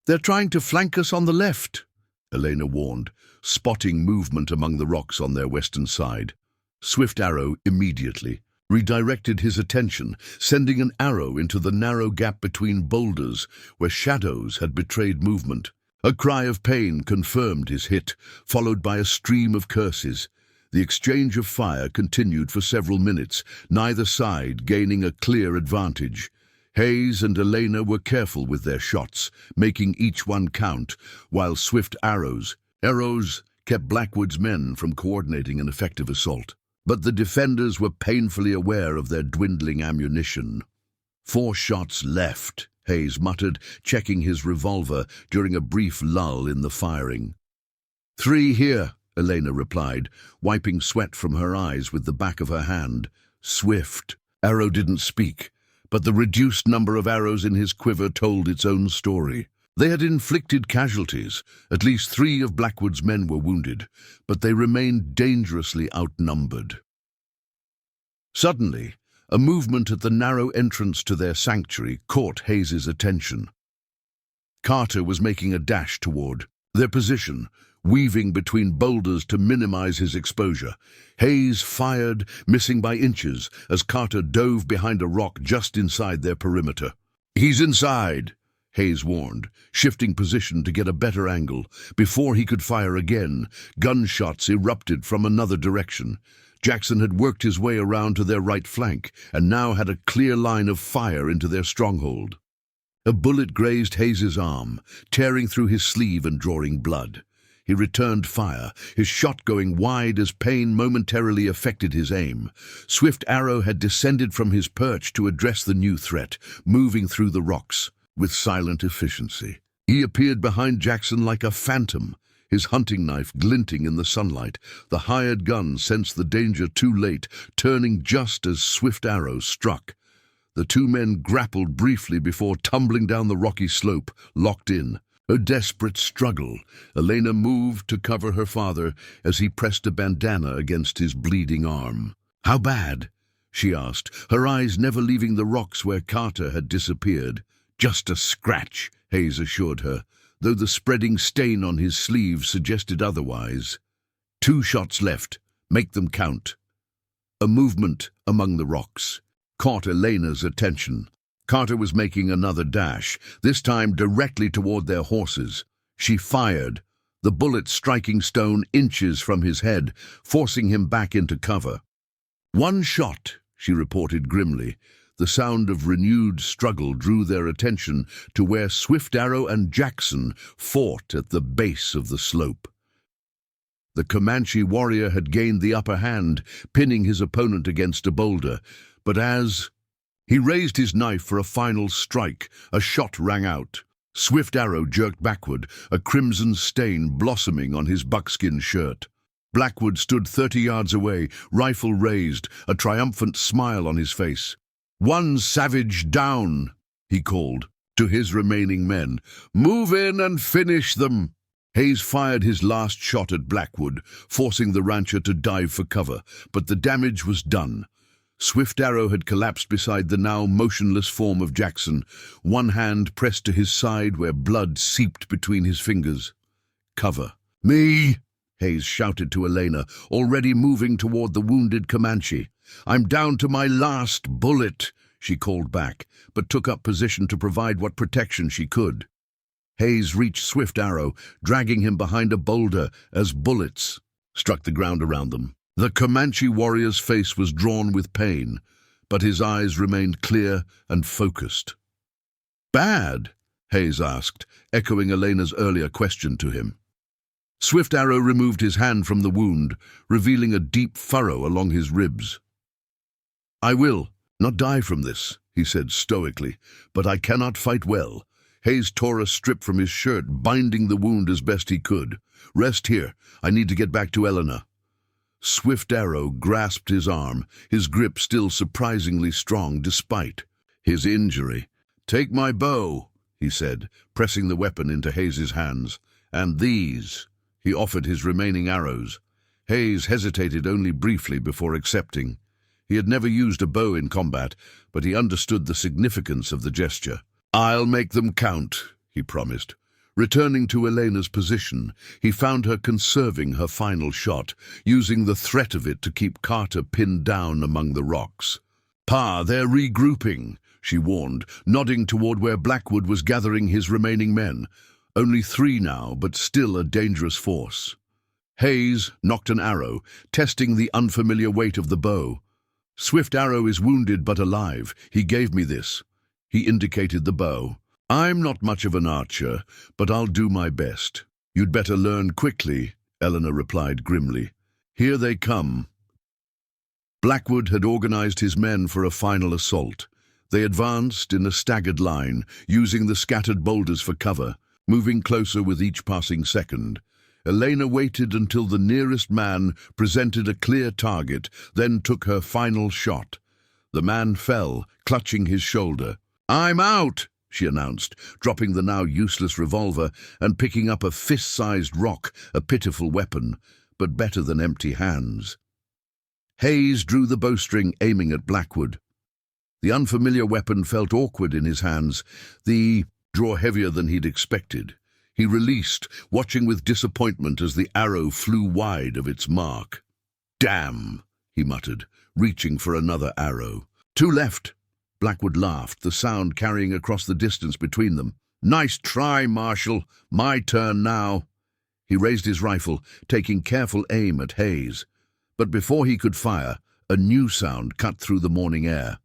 "They're trying to flank us on the left," Elena warned, spotting movement among the rocks on their western side. Swift Arrow immediately redirected his attention, sending an arrow into the narrow gap between boulders where shadows had betrayed movement. A cry of pain confirmed his hit, followed by a stream of curses. The exchange of fire continued for several minutes, neither side gaining a clear advantage. Hayes and Elena were careful with their shots, making each one count, while swift arrows kept Blackwood's men from coordinating an effective assault. But the defenders were painfully aware of their dwindling ammunition. "4 shots left," Hayes muttered, checking his revolver during a brief lull in the firing. "3 here," Elena replied, wiping sweat from her eyes with the back of her hand. Swift Arrow didn't speak, but the reduced number of arrows in his quiver told its own story. They had inflicted casualties. At least 3 of Blackwood's men were wounded, but they remained dangerously outnumbered. Suddenly, a movement at the narrow entrance to their sanctuary caught Hayes's attention. Carter was making a dash toward their position, weaving between boulders to minimize his exposure. Hayes fired, missing by inches, as Carter dove behind a rock just inside their perimeter. "He's inside," Hayes warned, shifting position to get a better angle. Before he could fire again, gunshots erupted from another direction. Jackson had worked his way around to their right flank, and now had a clear line of fire into their stronghold. A bullet grazed Hayes's arm, tearing through his sleeve and drawing blood. He returned fire, his shot going wide as pain momentarily affected his aim. Swift Arrow had descended from his perch to address the new threat, moving through the rocks with silent efficiency. He appeared behind Jackson like a phantom, his hunting knife glinting in the sunlight. The hired gun sensed the danger too late, turning just as Swift Arrow struck. The 2 men grappled briefly before tumbling down the rocky slope, locked in. A desperate struggle. Elena moved to cover her father as he pressed a bandana against his bleeding arm. "How bad?" she asked, her eyes never leaving the rocks where Carter had disappeared. "Just a scratch," Hayes assured her, though the spreading stain on his sleeve suggested otherwise. 2 shots left. Make them count." A movement among the rocks caught Elena's attention. Carter was making another dash, this time directly toward their horses. She fired, the bullet striking stone inches from his head, forcing him back into cover. "1 shot," she reported grimly. The sound of renewed struggle drew their attention to where Swift Arrow and Jackson fought at the base of the slope. The Comanche warrior had gained the upper hand, pinning his opponent against a boulder, but as he raised his knife for a final strike, a shot rang out. Swift Arrow jerked backward, a crimson stain blossoming on his buckskin shirt. Blackwood stood 30 yards away, rifle raised, a triumphant smile on his face. "1 savage down," he called to his remaining men. "Move in and finish them." Hayes fired his last shot at Blackwood, forcing the rancher to dive for cover, but the damage was done. Swift Arrow had collapsed beside the now motionless form of Jackson, one hand pressed to his side where blood seeped between his fingers. "Cover me!" Hayes shouted to Elena, already moving toward the wounded Comanche. "I'm down to my last bullet," she called back, but took up position to provide what protection she could. Hayes reached Swift Arrow, dragging him behind a boulder as bullets struck the ground around them. The Comanche warrior's face was drawn with pain, but his eyes remained clear and focused. "Bad?" Hayes asked, echoing Elena's earlier question to him. Swift Arrow removed his hand from the wound, revealing a deep furrow along his ribs. "I will not die from this," he said stoically, "but I cannot fight well." Hayes tore a strip from his shirt, binding the wound as best he could. "Rest here. I need to get back to Elena." Swift Arrow grasped his arm, his grip still surprisingly strong despite his injury. "Take my bow," he said, pressing the weapon into Hayes's hands. "And these." He offered his remaining arrows. Hayes hesitated only briefly before accepting. He had never used a bow in combat, but he understood the significance of the gesture. "I'll make them count," he promised. Returning to Elena's position, he found her conserving her final shot, using the threat of it to keep Carter pinned down among the rocks. "Pa, they're regrouping," she warned, nodding toward where Blackwood was gathering his remaining men. Only 3 now, but still a dangerous force. Hayes nocked an arrow, testing the unfamiliar weight of the bow. "Swift Arrow is wounded but alive. He gave me this." He indicated the bow. "I'm not much of an archer, but I'll do my best." "You'd better learn quickly," Eleanor replied grimly. "Here they come." Blackwood had organized his men for a final assault. They advanced in a staggered line, using the scattered boulders for cover, moving closer with each passing second. Elena waited until the nearest man presented a clear target, then took her final shot. The man fell, clutching his shoulder. "I'm out," she announced, dropping the now useless revolver and picking up a fist-sized rock, a pitiful weapon, but better than empty hands. Hayes drew the bowstring, aiming at Blackwood. The unfamiliar weapon felt awkward in his hands, the draw heavier than he'd expected. He released, watching with disappointment as the arrow flew wide of its mark. "Damn," he muttered, reaching for another arrow. "Two left." Blackwood laughed, the sound carrying across the distance between them. "Nice try, Marshal. My turn now." He raised his rifle, taking careful aim at Hayes. But before he could fire, a new sound cut through the morning air.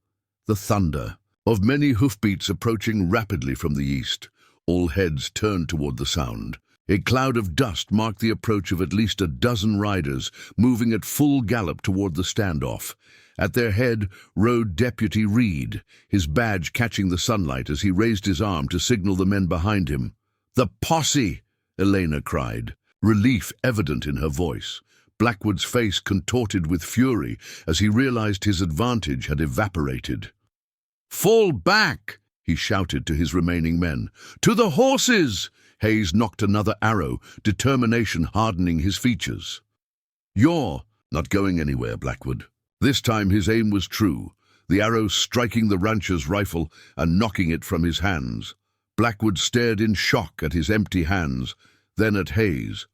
The thunder of many hoofbeats approaching rapidly from the east. All heads turned toward the sound. A cloud of dust marked the approach of at least a dozen riders, moving at full gallop toward the standoff. At their head rode Deputy Reed, his badge catching the sunlight as he raised his arm to signal the men behind him. "The posse!" Elena cried, relief evident in her voice. Blackwood's face contorted with fury as he realized his advantage had evaporated. "Fall back!" he shouted to his remaining men. "To the horses!" Hayes nocked another arrow, determination hardening his features. "You're not going anywhere, Blackwood." This time his aim was true, the arrow striking the rancher's rifle and knocking it from his hands. Blackwood stared in shock at his empty hands, then at Hayes.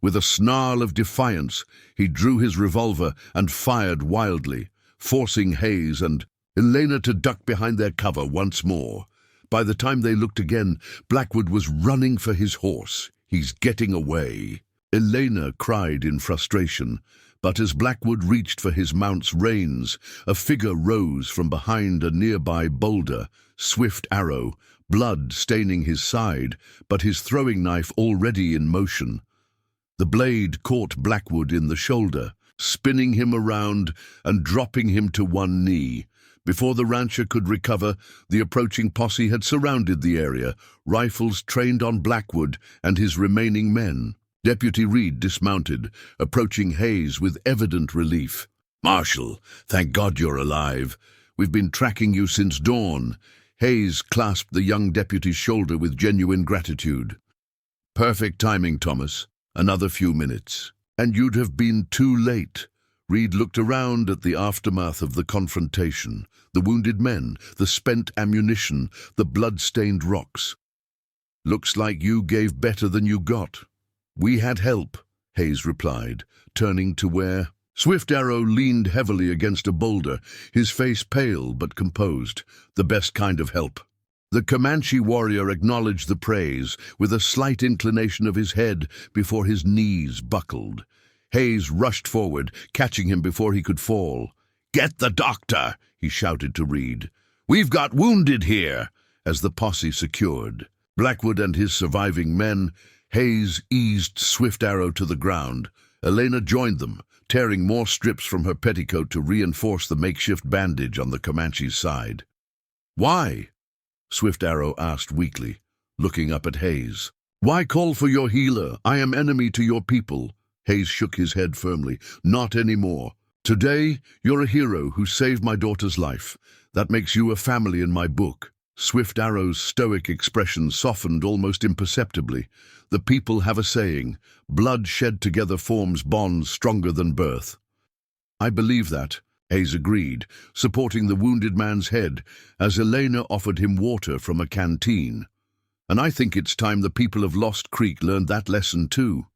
With a snarl of defiance, he drew his revolver and fired wildly, forcing Hayes and Elena to duck behind their cover once more. By the time they looked again, Blackwood was running for his horse. "He's getting away." Elena cried in frustration, but as Blackwood reached for his mount's reins, a figure rose from behind a nearby boulder, Swift Arrow, blood staining his side, but his throwing knife already in motion. The blade caught Blackwood in the shoulder, spinning him around and dropping him to one knee. Before the rancher could recover, the approaching posse had surrounded the area, rifles trained on Blackwood and his remaining men. Deputy Reed dismounted, approaching Hayes with evident relief. "Marshal, thank God you're alive. We've been tracking you since dawn." Hayes clasped the young deputy's shoulder with genuine gratitude. Perfect timing, Thomas. Another few minutes. And you'd have been too late. Reed looked around at the aftermath of the confrontation, the wounded men, the spent ammunition, the blood-stained rocks. Looks like you gave better than you got. We had help, Hayes replied, turning to where Swift Arrow leaned heavily against a boulder, his face pale but composed, the best kind of help. The Comanche warrior acknowledged the praise with a slight inclination of his head before his knees buckled. Hayes rushed forward, catching him before he could fall. "Get the doctor!" he shouted to Reed. "We've got wounded here!" As the posse secured Blackwood and his surviving men, Hayes eased Swift Arrow to the ground. Elena joined them, tearing more strips from her petticoat to reinforce the makeshift bandage on the Comanche's side. "Why?" Swift Arrow asked weakly, looking up at Hayes. "Why call for your healer? I am enemy to your people." Hayes shook his head firmly. "Not anymore. Today, you're a hero who saved my daughter's life. That makes you a family in my book." Swift Arrow's stoic expression softened almost imperceptibly. "The people have a saying, blood shed together forms bonds stronger than birth." "I believe that," Hayes agreed, supporting the wounded man's head as Elena offered him water from a canteen. "And I think it's time the people of Lost Creek learned that lesson too."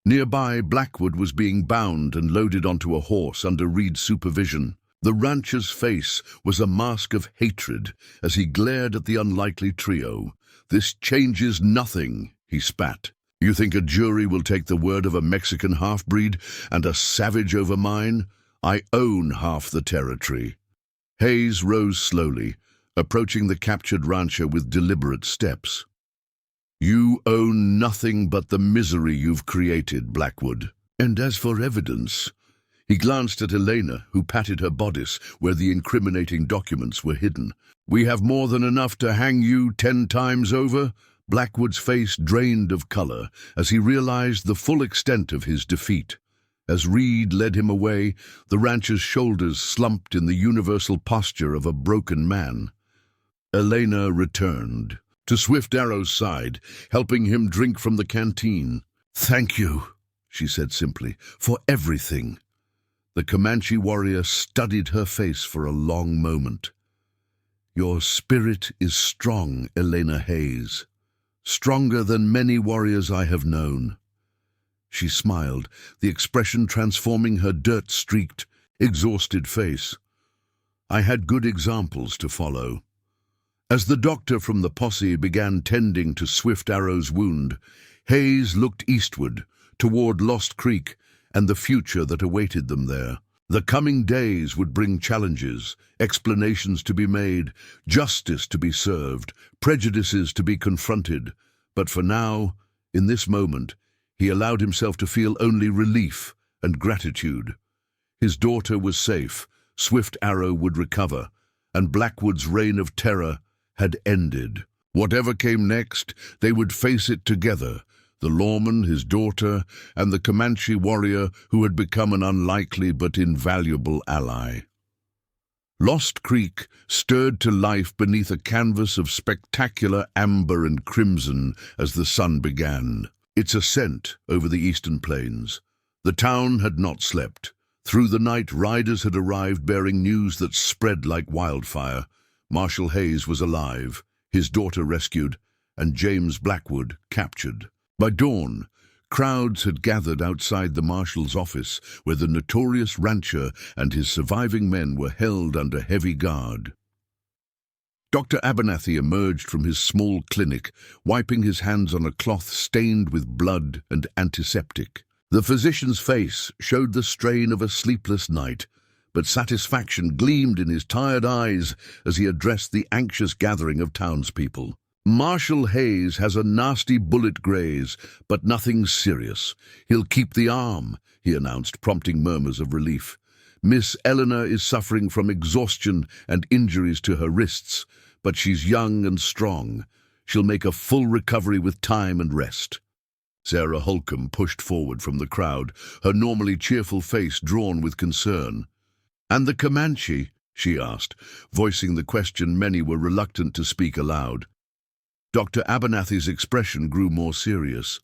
Nearby, Blackwood was being bound and loaded onto a horse under Reed's supervision. The rancher's face was a mask of hatred as he glared at the unlikely trio. "This changes nothing," he spat. "You think a jury will take the word of a Mexican half-breed and a savage over mine? I own half the territory." Hayes rose slowly, approaching the captured rancher with deliberate steps. "You own nothing but the misery you've created, Blackwood. And as for evidence..." He glanced at Elena, who patted her bodice where the incriminating documents were hidden. "We have more than enough to hang you 10 times over." Blackwood's face drained of color as he realized the full extent of his defeat. As Reed led him away, the rancher's shoulders slumped in the universal posture of a broken man. Elena returned to Swift Arrow's side, helping him drink from the canteen. "Thank you," she said simply, "for everything." The Comanche warrior studied her face for a long moment. "Your spirit is strong, Elena Hayes. Stronger than many warriors I have known." She smiled, the expression transforming her dirt-streaked, exhausted face. "I had good examples to follow." As the doctor from the posse began tending to Swift Arrow's wound, Hayes looked eastward, toward Lost Creek and the future that awaited them there. The coming days would bring challenges, explanations to be made, justice to be served, prejudices to be confronted. But for now, in this moment, he allowed himself to feel only relief and gratitude. His daughter was safe, Swift Arrow would recover, and Blackwood's reign of terror had ended. Whatever came next, they would face it together, the lawman, his daughter, and the Comanche warrior who had become an unlikely but invaluable ally. Lost Creek stirred to life beneath a canvas of spectacular amber and crimson as the sun began its ascent over the eastern plains. The town had not slept. Through the night, riders had arrived bearing news that spread like wildfire. Marshal Hayes was alive, his daughter rescued, and James Blackwood captured. By dawn, crowds had gathered outside the marshal's office, where the notorious rancher and his surviving men were held under heavy guard. Dr. Abernathy emerged from his small clinic, wiping his hands on a cloth stained with blood and antiseptic. The physician's face showed the strain of a sleepless night, but satisfaction gleamed in his tired eyes as he addressed the anxious gathering of townspeople. "Marshal Hayes has a nasty bullet graze, but nothing serious. He'll keep the arm," he announced, prompting murmurs of relief. "Miss Eleanor is suffering from exhaustion and injuries to her wrists, but she's young and strong. She'll make a full recovery with time and rest." Sarah Holcomb pushed forward from the crowd, her normally cheerful face drawn with concern. "And the Comanche?" she asked, voicing the question many were reluctant to speak aloud. Dr. Abernathy's expression grew more serious.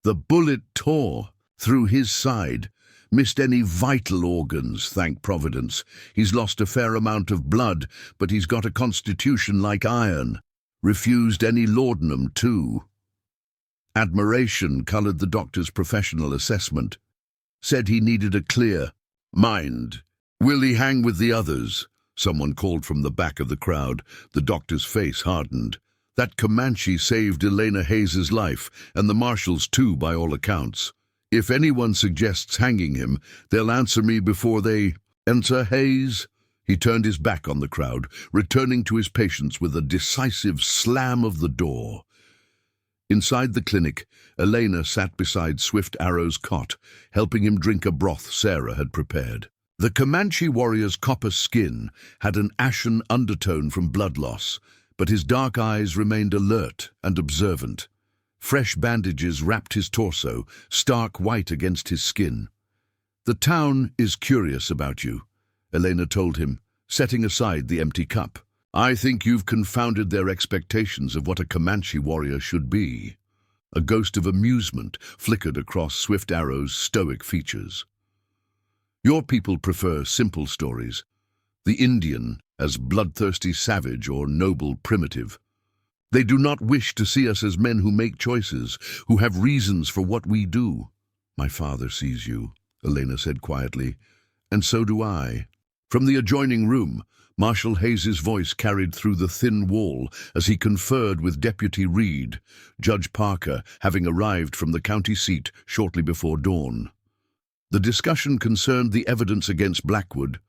The bullet tore through his side, missed any vital organs, thank Providence. He's lost a fair amount of blood, but he's got a constitution like iron. Refused any laudanum, too. Admiration coloured the doctor's professional assessment. Said he needed a clear mind. Will he hang with the others? Someone called from the back of the crowd. The doctor's face hardened. That Comanche saved Elena Hayes's life, and the marshals too, by all accounts. If anyone suggests hanging him, they'll answer me before they enter Hayes. He turned his back on the crowd, returning to his patients with a decisive slam of the door. Inside the clinic, Elena sat beside Swift Arrow's cot, helping him drink a broth Sarah had prepared. The Comanche warrior's copper skin had an ashen undertone from blood loss, but his dark eyes remained alert and observant. Fresh bandages wrapped his torso, stark white against his skin. "The town is curious about you," Elena told him, setting aside the empty cup. "I think you've confounded their expectations of what a Comanche warrior should be." A ghost of amusement flickered across Swift Arrow's stoic features. "Your people prefer simple stories. The Indian as bloodthirsty savage or noble primitive. They do not wish to see us as men who make choices, who have reasons for what we do." "My father sees you," Elena said quietly, "and so do I." From the adjoining room, Marshal Hayes's voice carried through the thin wall as he conferred with Deputy Reed, Judge Parker having arrived from the county seat shortly before dawn. The discussion concerned the evidence against Blackwood,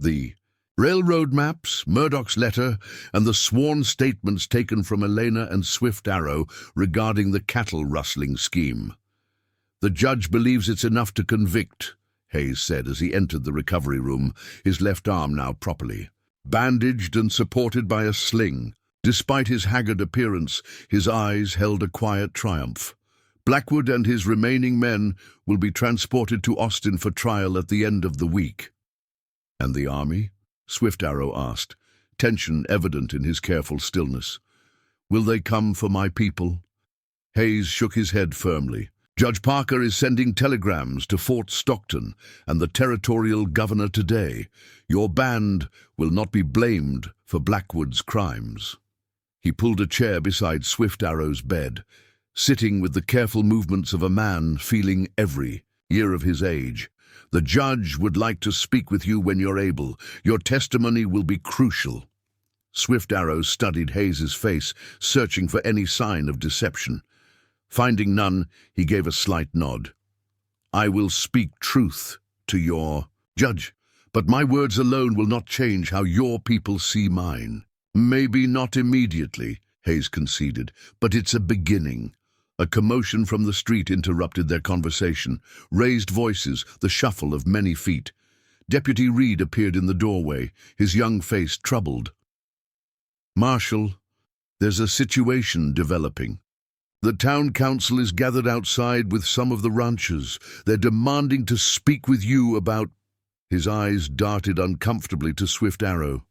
the railroad maps, Murdoch's letter, and the sworn statements taken from Elena and Swift Arrow regarding the cattle rustling scheme. "The judge believes it's enough to convict," Hayes said as he entered the recovery room, his left arm now properly bandaged and supported by a sling. Despite his haggard appearance, his eyes held a quiet triumph. Blackwood and his remaining men will be transported to Austin for trial at the end of the week. "And the army?" Swift Arrow asked, tension evident in his careful stillness. "Will they come for my people?" Hayes shook his head firmly. "Judge Parker is sending telegrams to Fort Stockton and the territorial governor today. Your band will not be blamed for Blackwood's crimes." He pulled a chair beside Swift Arrow's bed, sitting with the careful movements of a man feeling every year of his age. "The judge would like to speak with you when you're able. Your testimony will be crucial." Swift Arrow studied Hayes's face, searching for any sign of deception. Finding none, he gave a slight nod. "I will speak truth to your judge, but my words alone will not change how your people see mine." "Maybe not immediately," Hayes conceded, "but it's a beginning." A commotion from the street interrupted their conversation. Raised voices, the shuffle of many feet. Deputy Reed appeared in the doorway, his young face troubled. "Marshal, there's a situation developing. The town council is gathered outside with some of the ranchers. They're demanding to speak with you about—" His eyes darted uncomfortably to Swift Arrow.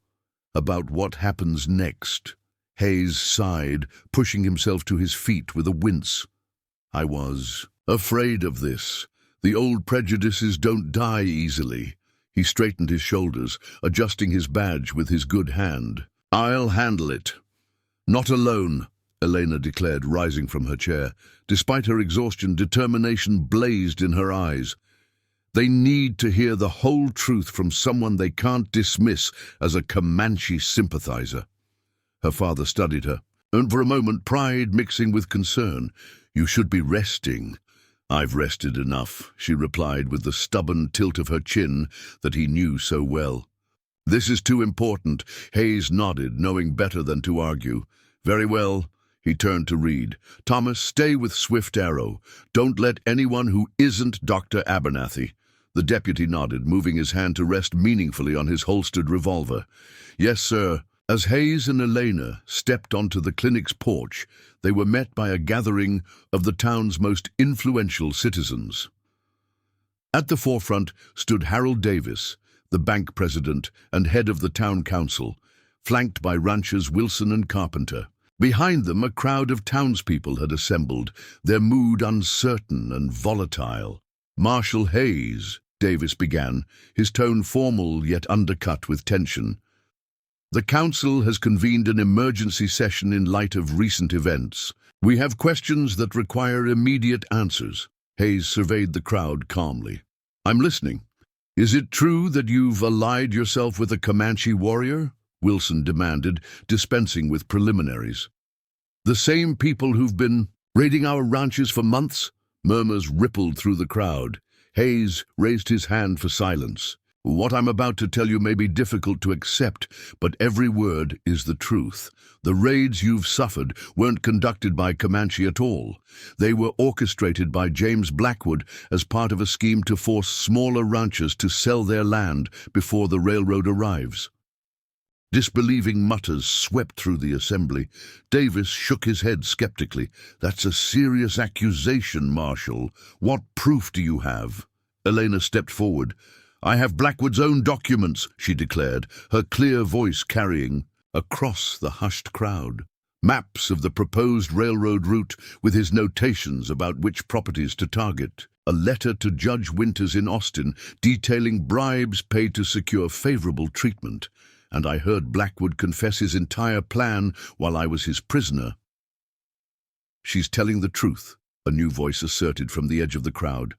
"About what happens next." Hayes sighed, pushing himself to his feet with a wince. "I was afraid of this. The old prejudices don't die easily." He straightened his shoulders, adjusting his badge with his good hand. "I'll handle it." "Not alone," Elena declared, rising from her chair. Despite her exhaustion, determination blazed in her eyes. "They need to hear the whole truth from someone they can't dismiss as a Comanche sympathizer." Her father studied her, and for a moment pride mixing with concern. "You should be resting." "I've rested enough," she replied with the stubborn tilt of her chin that he knew so well. "This is too important." Hayes nodded, knowing better than to argue. "Very well." He turned to Reed. "Thomas, stay with Swift Arrow. Don't let anyone who isn't Dr. Abernathy." The deputy nodded, moving his hand to rest meaningfully on his holstered revolver. "Yes, sir." As Hayes and Elena stepped onto the clinic's porch, they were met by a gathering of the town's most influential citizens. At the forefront stood Harold Davis, the bank president and head of the town council, flanked by ranchers Wilson and Carpenter. Behind them, a crowd of townspeople had assembled, their mood uncertain and volatile. "Marshal Hayes," Davis began, his tone formal yet undercut with tension. "The council has convened an emergency session in light of recent events. We have questions that require immediate answers." Hayes surveyed the crowd calmly. "I'm listening." "Is it true that you've allied yourself with a Comanche warrior?" Wilson demanded, dispensing with preliminaries. "The same people who've been raiding our ranches for months?" Murmurs rippled through the crowd. Hayes raised his hand for silence. "What I'm about to tell you may be difficult to accept, but every word is the truth. The raids you've suffered weren't conducted by Comanche at all. They were orchestrated by James Blackwood as part of a scheme to force smaller ranchers to sell their land before the railroad arrives." Disbelieving mutters swept through the assembly. Davis shook his head skeptically. "That's a serious accusation, Marshal. What proof do you have?" Elena stepped forward. "I have Blackwood's own documents," she declared, her clear voice carrying across the hushed crowd. Maps of the proposed railroad route with his notations about which properties to target. A letter to Judge Winters in Austin detailing bribes paid to secure favorable treatment. And I heard Blackwood confess his entire plan while I was his prisoner. "She's telling the truth," a new voice asserted from the edge of the crowd.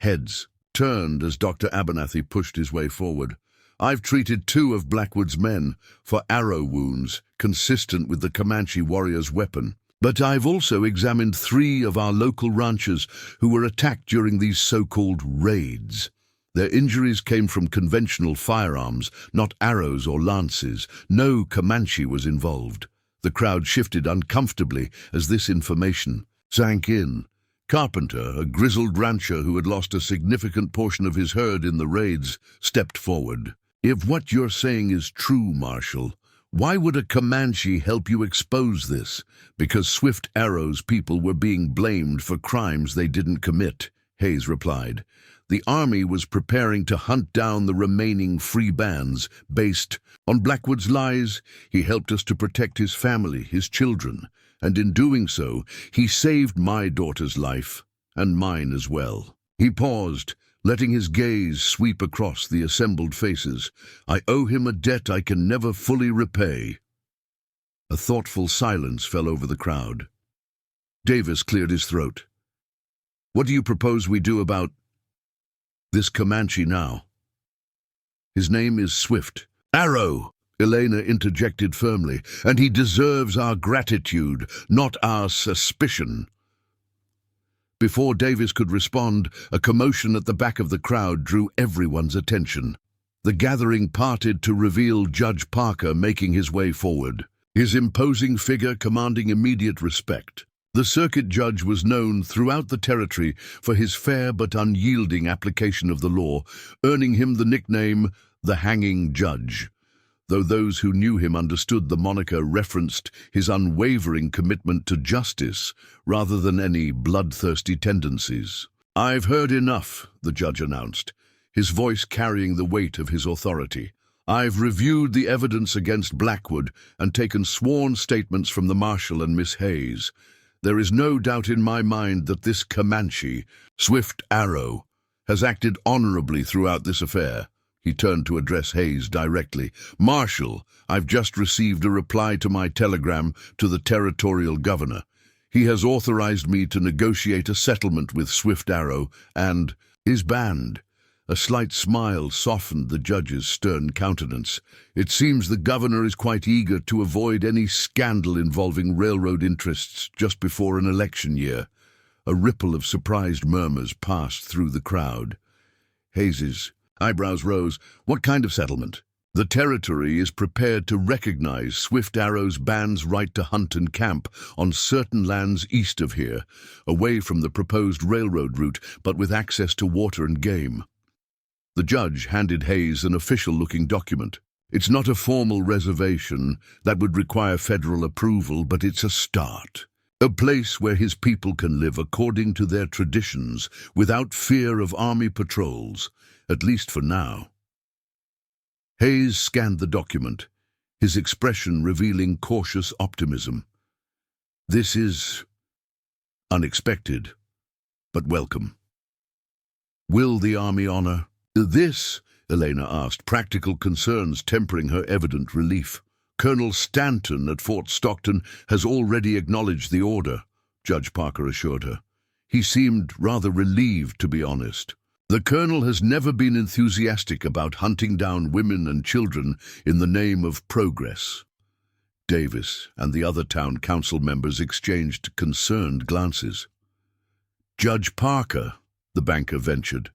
Heads turned as Dr. Abernathy pushed his way forward. "I've treated 2 of Blackwood's men for arrow wounds consistent with the Comanche warrior's weapon. But I've also examined 3 of our local ranchers who were attacked during these so-called raids. Their injuries came from conventional firearms, not arrows or lances. No Comanche was involved." The crowd shifted uncomfortably as this information sank in. Carpenter, a grizzled rancher who had lost a significant portion of his herd in the raids, stepped forward. "If what you're saying is true, Marshal, why would a Comanche help you expose this?" "Because Swift Arrow's people were being blamed for crimes they didn't commit," Hayes replied. "The army was preparing to hunt down the remaining free bands based on Blackwood's lies. He helped us to protect his family, his children, and in doing so, he saved my daughter's life, and mine as well." He paused, letting his gaze sweep across the assembled faces. "I owe him a debt I can never fully repay." A thoughtful silence fell over the crowd. Davis cleared his throat. "What do you propose we do about this Comanche now?" "His name is Swift Arrow," Elena interjected firmly, "and he deserves our gratitude, not our suspicion." Before Davis could respond, a commotion at the back of the crowd drew everyone's attention. The gathering parted to reveal Judge Parker making his way forward, his imposing figure commanding immediate respect. The circuit judge was known throughout the territory for his fair but unyielding application of the law, earning him the nickname the Hanging Judge, though those who knew him understood the moniker referenced his unwavering commitment to justice rather than any bloodthirsty tendencies. "I've heard enough," the judge announced, his voice carrying the weight of his authority. "I've reviewed the evidence against Blackwood and taken sworn statements from the Marshal and Miss Hayes. There is no doubt in my mind that this Comanche, Swift Arrow, has acted honorably throughout this affair." He turned to address Hayes directly. "Marshal, I've just received a reply to my telegram to the territorial governor. He has authorized me to negotiate a settlement with Swift Arrow and his band." A slight smile softened the judge's stern countenance. "It seems the governor is quite eager to avoid any scandal involving railroad interests just before an election year." A ripple of surprised murmurs passed through the crowd. Hayes's eyebrows rose. "What kind of settlement?" "The territory is prepared to recognize Swift Arrow's band's right to hunt and camp on certain lands east of here, away from the proposed railroad route, but with access to water and game." The judge handed Hayes an official-looking document. "It's not a formal reservation that would require federal approval, but it's a start. A place where his people can live according to their traditions without fear of army patrols, at least for now." Hayes scanned the document, his expression revealing cautious optimism. This is unexpected, but welcome. Will the army honor this? Elena asked, practical concerns tempering her evident relief. Colonel Stanton at Fort Stockton has already acknowledged the order, Judge Parker assured her. He seemed rather relieved, to be honest. The colonel has never been enthusiastic about hunting down women and children in the name of progress. Davis and the other town council members exchanged concerned glances. Judge Parker, the banker ventured,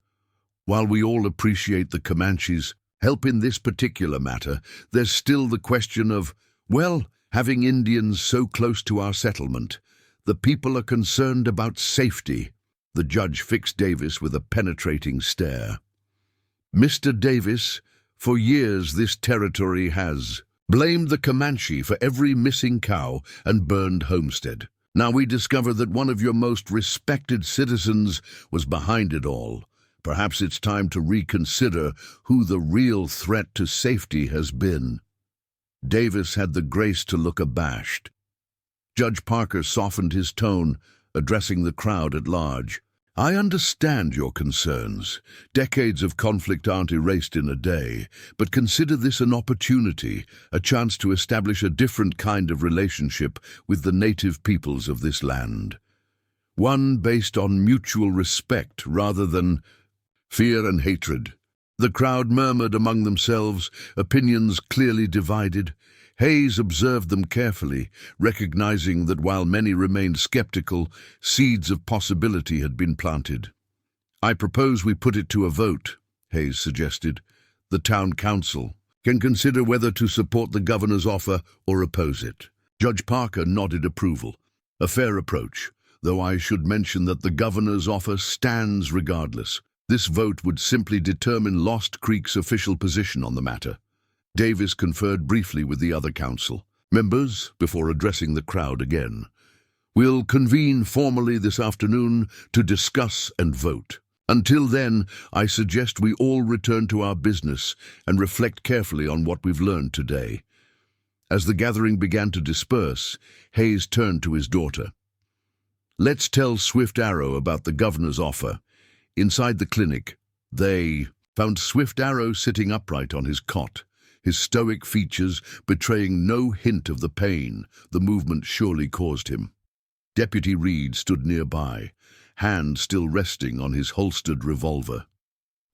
while we all appreciate the Comanches' help in this particular matter, there's still the question of, well, having Indians so close to our settlement. The people are concerned about safety. The judge fixed Davis with a penetrating stare. Mr. Davis, for years this territory has blamed the Comanche for every missing cow and burned homestead. Now we discover that one of your most respected citizens was behind it all. Perhaps it's time to reconsider who the real threat to safety has been. Davis had the grace to look abashed. Judge Parker softened his tone, addressing the crowd at large. I understand your concerns. Decades of conflict aren't erased in a day, but consider this an opportunity, a chance to establish a different kind of relationship with the native peoples of this land. One based on mutual respect rather than fear and hatred. The crowd murmured among themselves, opinions clearly divided. Hayes observed them carefully, recognizing that while many remained skeptical, seeds of possibility had been planted. I propose we put it to a vote, Hayes suggested. The town council can consider whether to support the governor's offer or oppose it. Judge Parker nodded approval. A fair approach, though I should mention that the governor's offer stands regardless. This vote would simply determine Lost Creek's official position on the matter. Davis conferred briefly with the other council members before addressing the crowd again. We'll convene formally this afternoon to discuss and vote. Until then, I suggest we all return to our business and reflect carefully on what we've learned today. As the gathering began to disperse, Hayes turned to his daughter. Let's tell Swift Arrow about the governor's offer. Inside the clinic, they found Swift Arrow sitting upright on his cot, his stoic features betraying no hint of the pain the movement surely caused him. Deputy Reed stood nearby, hand still resting on his holstered revolver.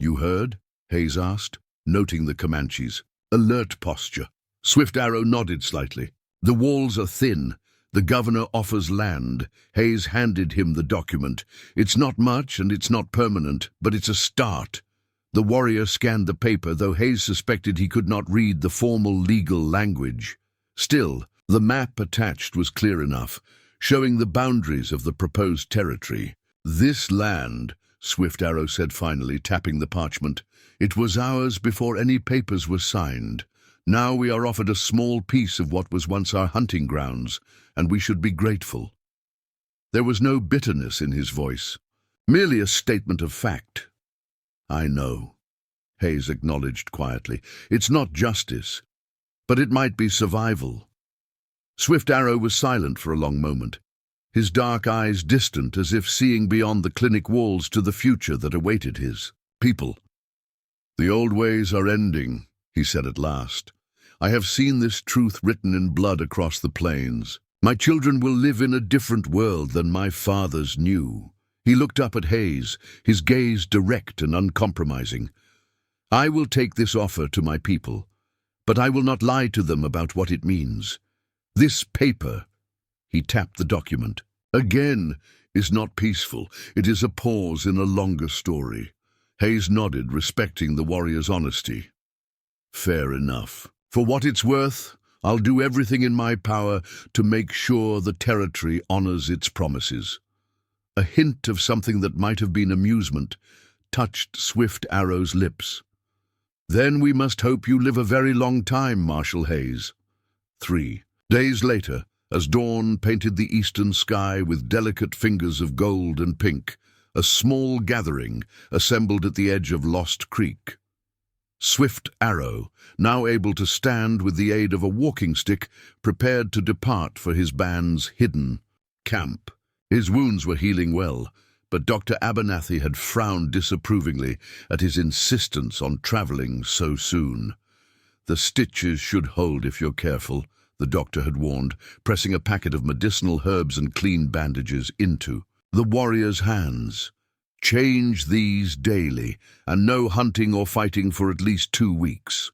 You heard? Hayes asked, noting the Comanche's alert posture. Swift Arrow nodded slightly. The walls are thin. The governor offers land. Hayes handed him the document. It's not much and it's not permanent, but it's a start. The warrior scanned the paper, though Hayes suspected he could not read the formal legal language. Still, the map attached was clear enough, showing the boundaries of the proposed territory. This land, Swift Arrow said finally, tapping the parchment, it was ours before any papers were signed. Now we are offered a small piece of what was once our hunting grounds, and we should be grateful. There was no bitterness in his voice, merely a statement of fact. I know, Hayes acknowledged quietly. It's not justice, but it might be survival. Swift Arrow was silent for a long moment, his dark eyes distant as if seeing beyond the clinic walls to the future that awaited his people. The old ways are ending, he said at last. I have seen this truth written in blood across the plains. My children will live in a different world than my fathers knew. He looked up at Hayes, his gaze direct and uncompromising. I will take this offer to my people, but I will not lie to them about what it means. This paper, he tapped the document, again, is not peaceful. It is a pause in a longer story. Hayes nodded, respecting the warrior's honesty. Fair enough. For what it's worth, I'll do everything in my power to make sure the territory honors its promises. A hint of something that might have been amusement touched Swift Arrow's lips. Then we must hope you live a very long time, Marshal Hayes. 3 days later, as dawn painted the eastern sky with delicate fingers of gold and pink, a small gathering assembled at the edge of Lost Creek. Swift Arrow, now able to stand with the aid of a walking stick, prepared to depart for his band's hidden camp. His wounds were healing well, but Dr. Abernathy had frowned disapprovingly at his insistence on traveling so soon. "The stitches should hold if you're careful," the doctor had warned, pressing a packet of medicinal herbs and clean bandages into the warrior's hands. "Change these daily, and no hunting or fighting for at least 2 weeks."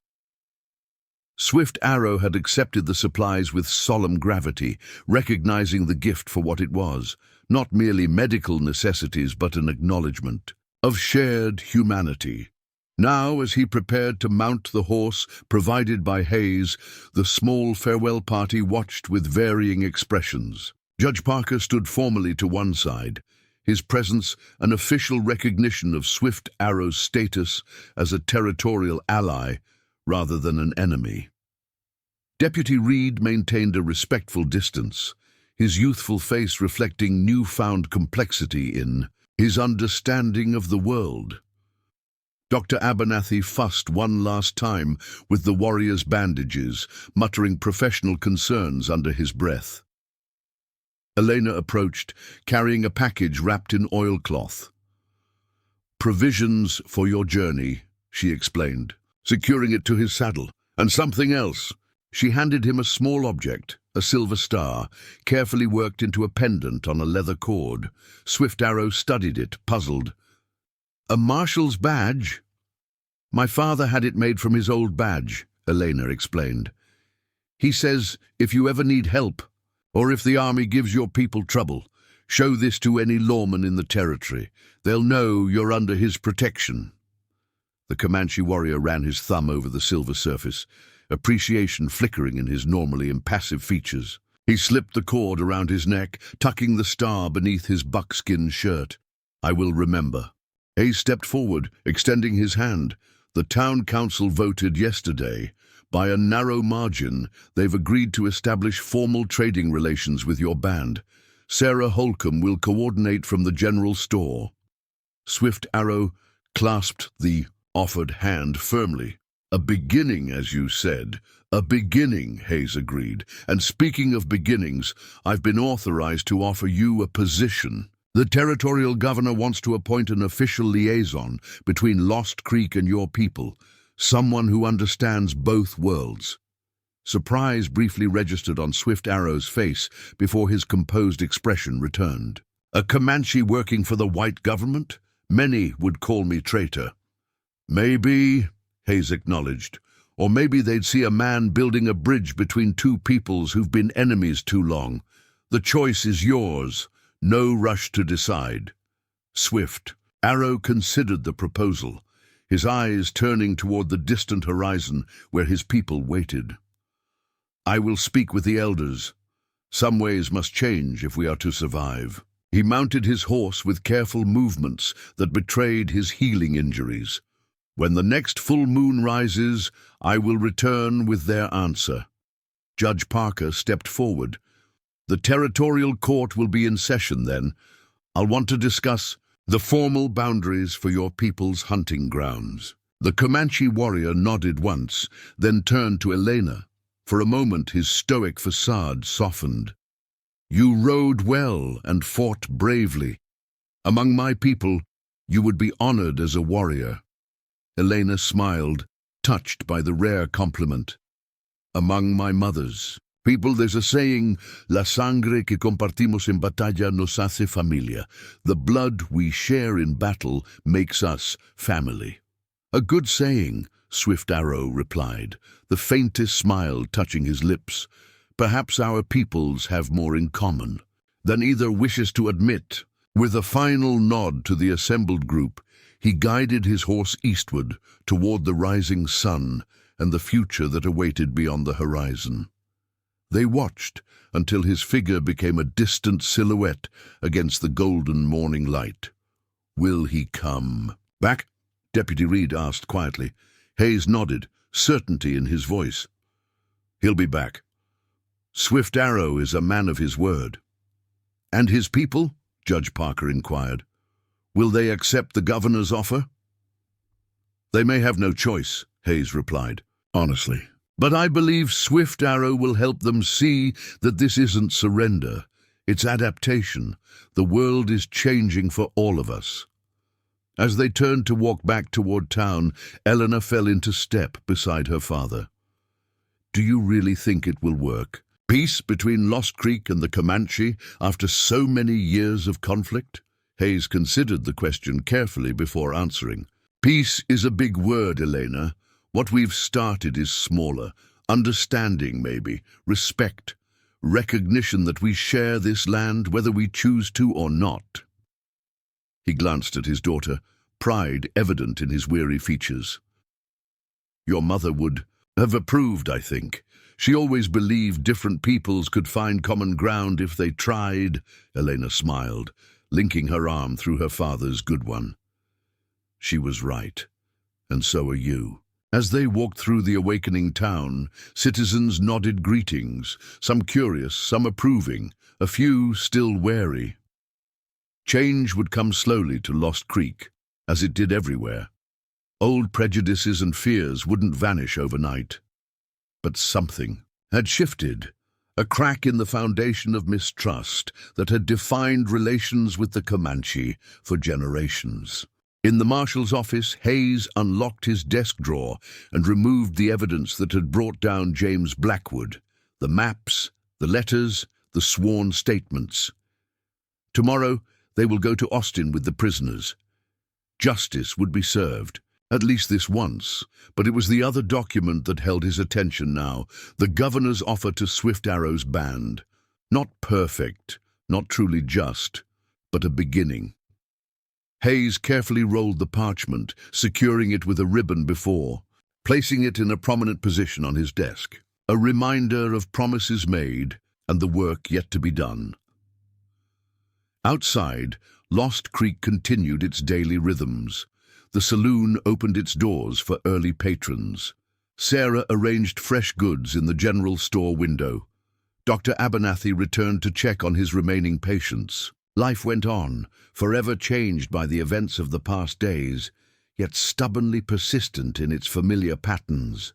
Swift Arrow had accepted the supplies with solemn gravity, recognizing the gift for what it was, not merely medical necessities but an acknowledgement of shared humanity. Now, as he prepared to mount the horse provided by Hayes, the small farewell party watched with varying expressions. Judge Parker stood formally to one side, his presence an official recognition of Swift Arrow's status as a territorial ally rather than an enemy. Deputy Reed maintained a respectful distance, his youthful face reflecting newfound complexity in his understanding of the world. Dr. Abernathy fussed one last time with the warrior's bandages, muttering professional concerns under his breath. Elena approached, carrying a package wrapped in oilcloth. "Provisions for your journey," she explained, securing it to his saddle. "And something else." She handed him a small object, a silver star, carefully worked into a pendant on a leather cord. Swift Arrow studied it, puzzled. "A marshal's badge?" "My father had it made from his old badge," Elena explained. "He says if you ever need help, or if the army gives your people trouble, show this to any lawman in the territory. They'll know you're under his protection." The Comanche warrior ran his thumb over the silver surface, appreciation flickering in his normally impassive features. He slipped the cord around his neck, tucking the star beneath his buckskin shirt. "I will remember." Hayes stepped forward, extending his hand. "The town council voted yesterday. By a narrow margin, they've agreed to establish formal trading relations with your band. Sarah Holcomb will coordinate from the general store." Swift Arrow clasped the offered hand firmly. "A beginning, as you said. A beginning," Hayes agreed. "And speaking of beginnings, I've been authorized to offer you a position. The territorial governor wants to appoint an official liaison between Lost Creek and your people, someone who understands both worlds." Surprise briefly registered on Swift Arrow's face before his composed expression returned. "A Comanche working for the white government? Many would call me traitor." "Maybe," Hayes acknowledged, "or maybe they'd see a man building a bridge between two peoples who've been enemies too long. The choice is yours. No rush to decide." Swift Arrow considered the proposal, his eyes turning toward the distant horizon where his people waited. "I will speak with the elders. Some ways must change if we are to survive." He mounted his horse with careful movements that betrayed his healing injuries. "When the next full moon rises, I will return with their answer." Judge Parker stepped forward. "The territorial court will be in session then. I'll want to discuss the formal boundaries for your people's hunting grounds." The Comanche warrior nodded once, then turned to Elena. For a moment his stoic facade softened. "You rode well and fought bravely. Among my people, you would be honored as a warrior." Elena smiled, touched by the rare compliment. "Among my mother's people, there's a saying, la sangre que compartimos en batalla nos hace familia. The blood we share in battle makes us family." "A good saying," Swift Arrow replied, the faintest smile touching his lips. "Perhaps our peoples have more in common than either wishes to admit." With a final nod to the assembled group, he guided his horse eastward toward the rising sun and the future that awaited beyond the horizon. They watched until his figure became a distant silhouette against the golden morning light. "Will he come back?" Deputy Reed asked quietly. Hayes nodded, certainty in his voice. "He'll be back. Swift Arrow is a man of his word." "And his people?" Judge Parker inquired. "Will they accept the governor's offer?" "They may have no choice," Hayes replied, honestly. "But I believe Swift Arrow will help them see that this isn't surrender. It's adaptation. The world is changing for all of us. As they turned to walk back toward town, Eleanor fell into step beside her father. Do you really think it will work? Peace between Lost Creek and the Comanche after so many years of conflict? Hayes considered the question carefully before answering. Peace is a big word, Elena. What we've started is smaller. Understanding, maybe. Respect. Recognition that we share this land, whether we choose to or not. He glanced at his daughter, pride evident in his weary features. Your mother would have approved, I think. She always believed different peoples could find common ground if they tried, Elena smiled, linking her arm through her father's good one. She was right, and so are you. As they walked through the awakening town, citizens nodded greetings, some curious, some approving, a few still wary. Change would come slowly to Lost Creek, as it did everywhere. Old prejudices and fears wouldn't vanish overnight. But something had shifted, a crack in the foundation of mistrust that had defined relations with the Comanche for generations. In the marshal's office, Hayes unlocked his desk drawer and removed the evidence that had brought down James Blackwood, the maps, the letters, the sworn statements. Tomorrow, they will go to Austin with the prisoners. Justice would be served, at least this once, but it was the other document that held his attention now, the governor's offer to Swift Arrow's band. Not perfect, not truly just, but a beginning. Hayes carefully rolled the parchment, securing it with a ribbon before, placing it in a prominent position on his desk. A reminder of promises made and the work yet to be done. Outside, Lost Creek continued its daily rhythms. The saloon opened its doors for early patrons. Sarah arranged fresh goods in the general store window. Dr. Abernathy returned to check on his remaining patients. Life went on, forever changed by the events of the past days, yet stubbornly persistent in its familiar patterns.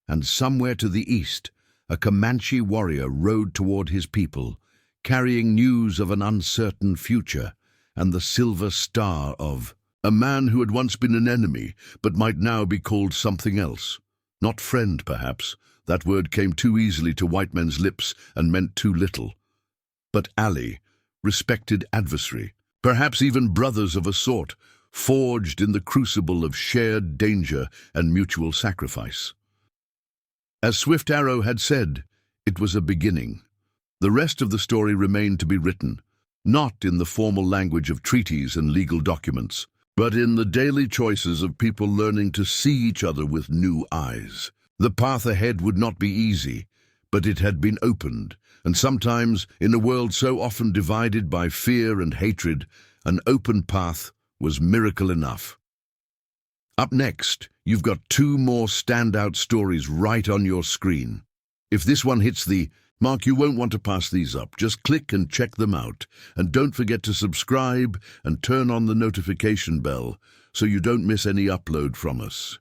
And somewhere to the east, a Comanche warrior rode toward his people, carrying news of an uncertain future and the silver star of a man who had once been an enemy, but might now be called something else. Not friend, perhaps. That word came too easily to white men's lips and meant too little. But ally, respected adversary, perhaps even brothers of a sort, forged in the crucible of shared danger and mutual sacrifice. As Swift Arrow had said, it was a beginning. The rest of the story remained to be written, not in the formal language of treaties and legal documents, but in the daily choices of people learning to see each other with new eyes. The path ahead would not be easy, but it had been opened, and sometimes, in a world so often divided by fear and hatred, an open path was miracle enough. Up next, you've got two more standout stories right on your screen. If this one hits the mark, you won't want to pass these up. Just click and check them out. And don't forget to subscribe and turn on the notification bell so you don't miss any upload from us.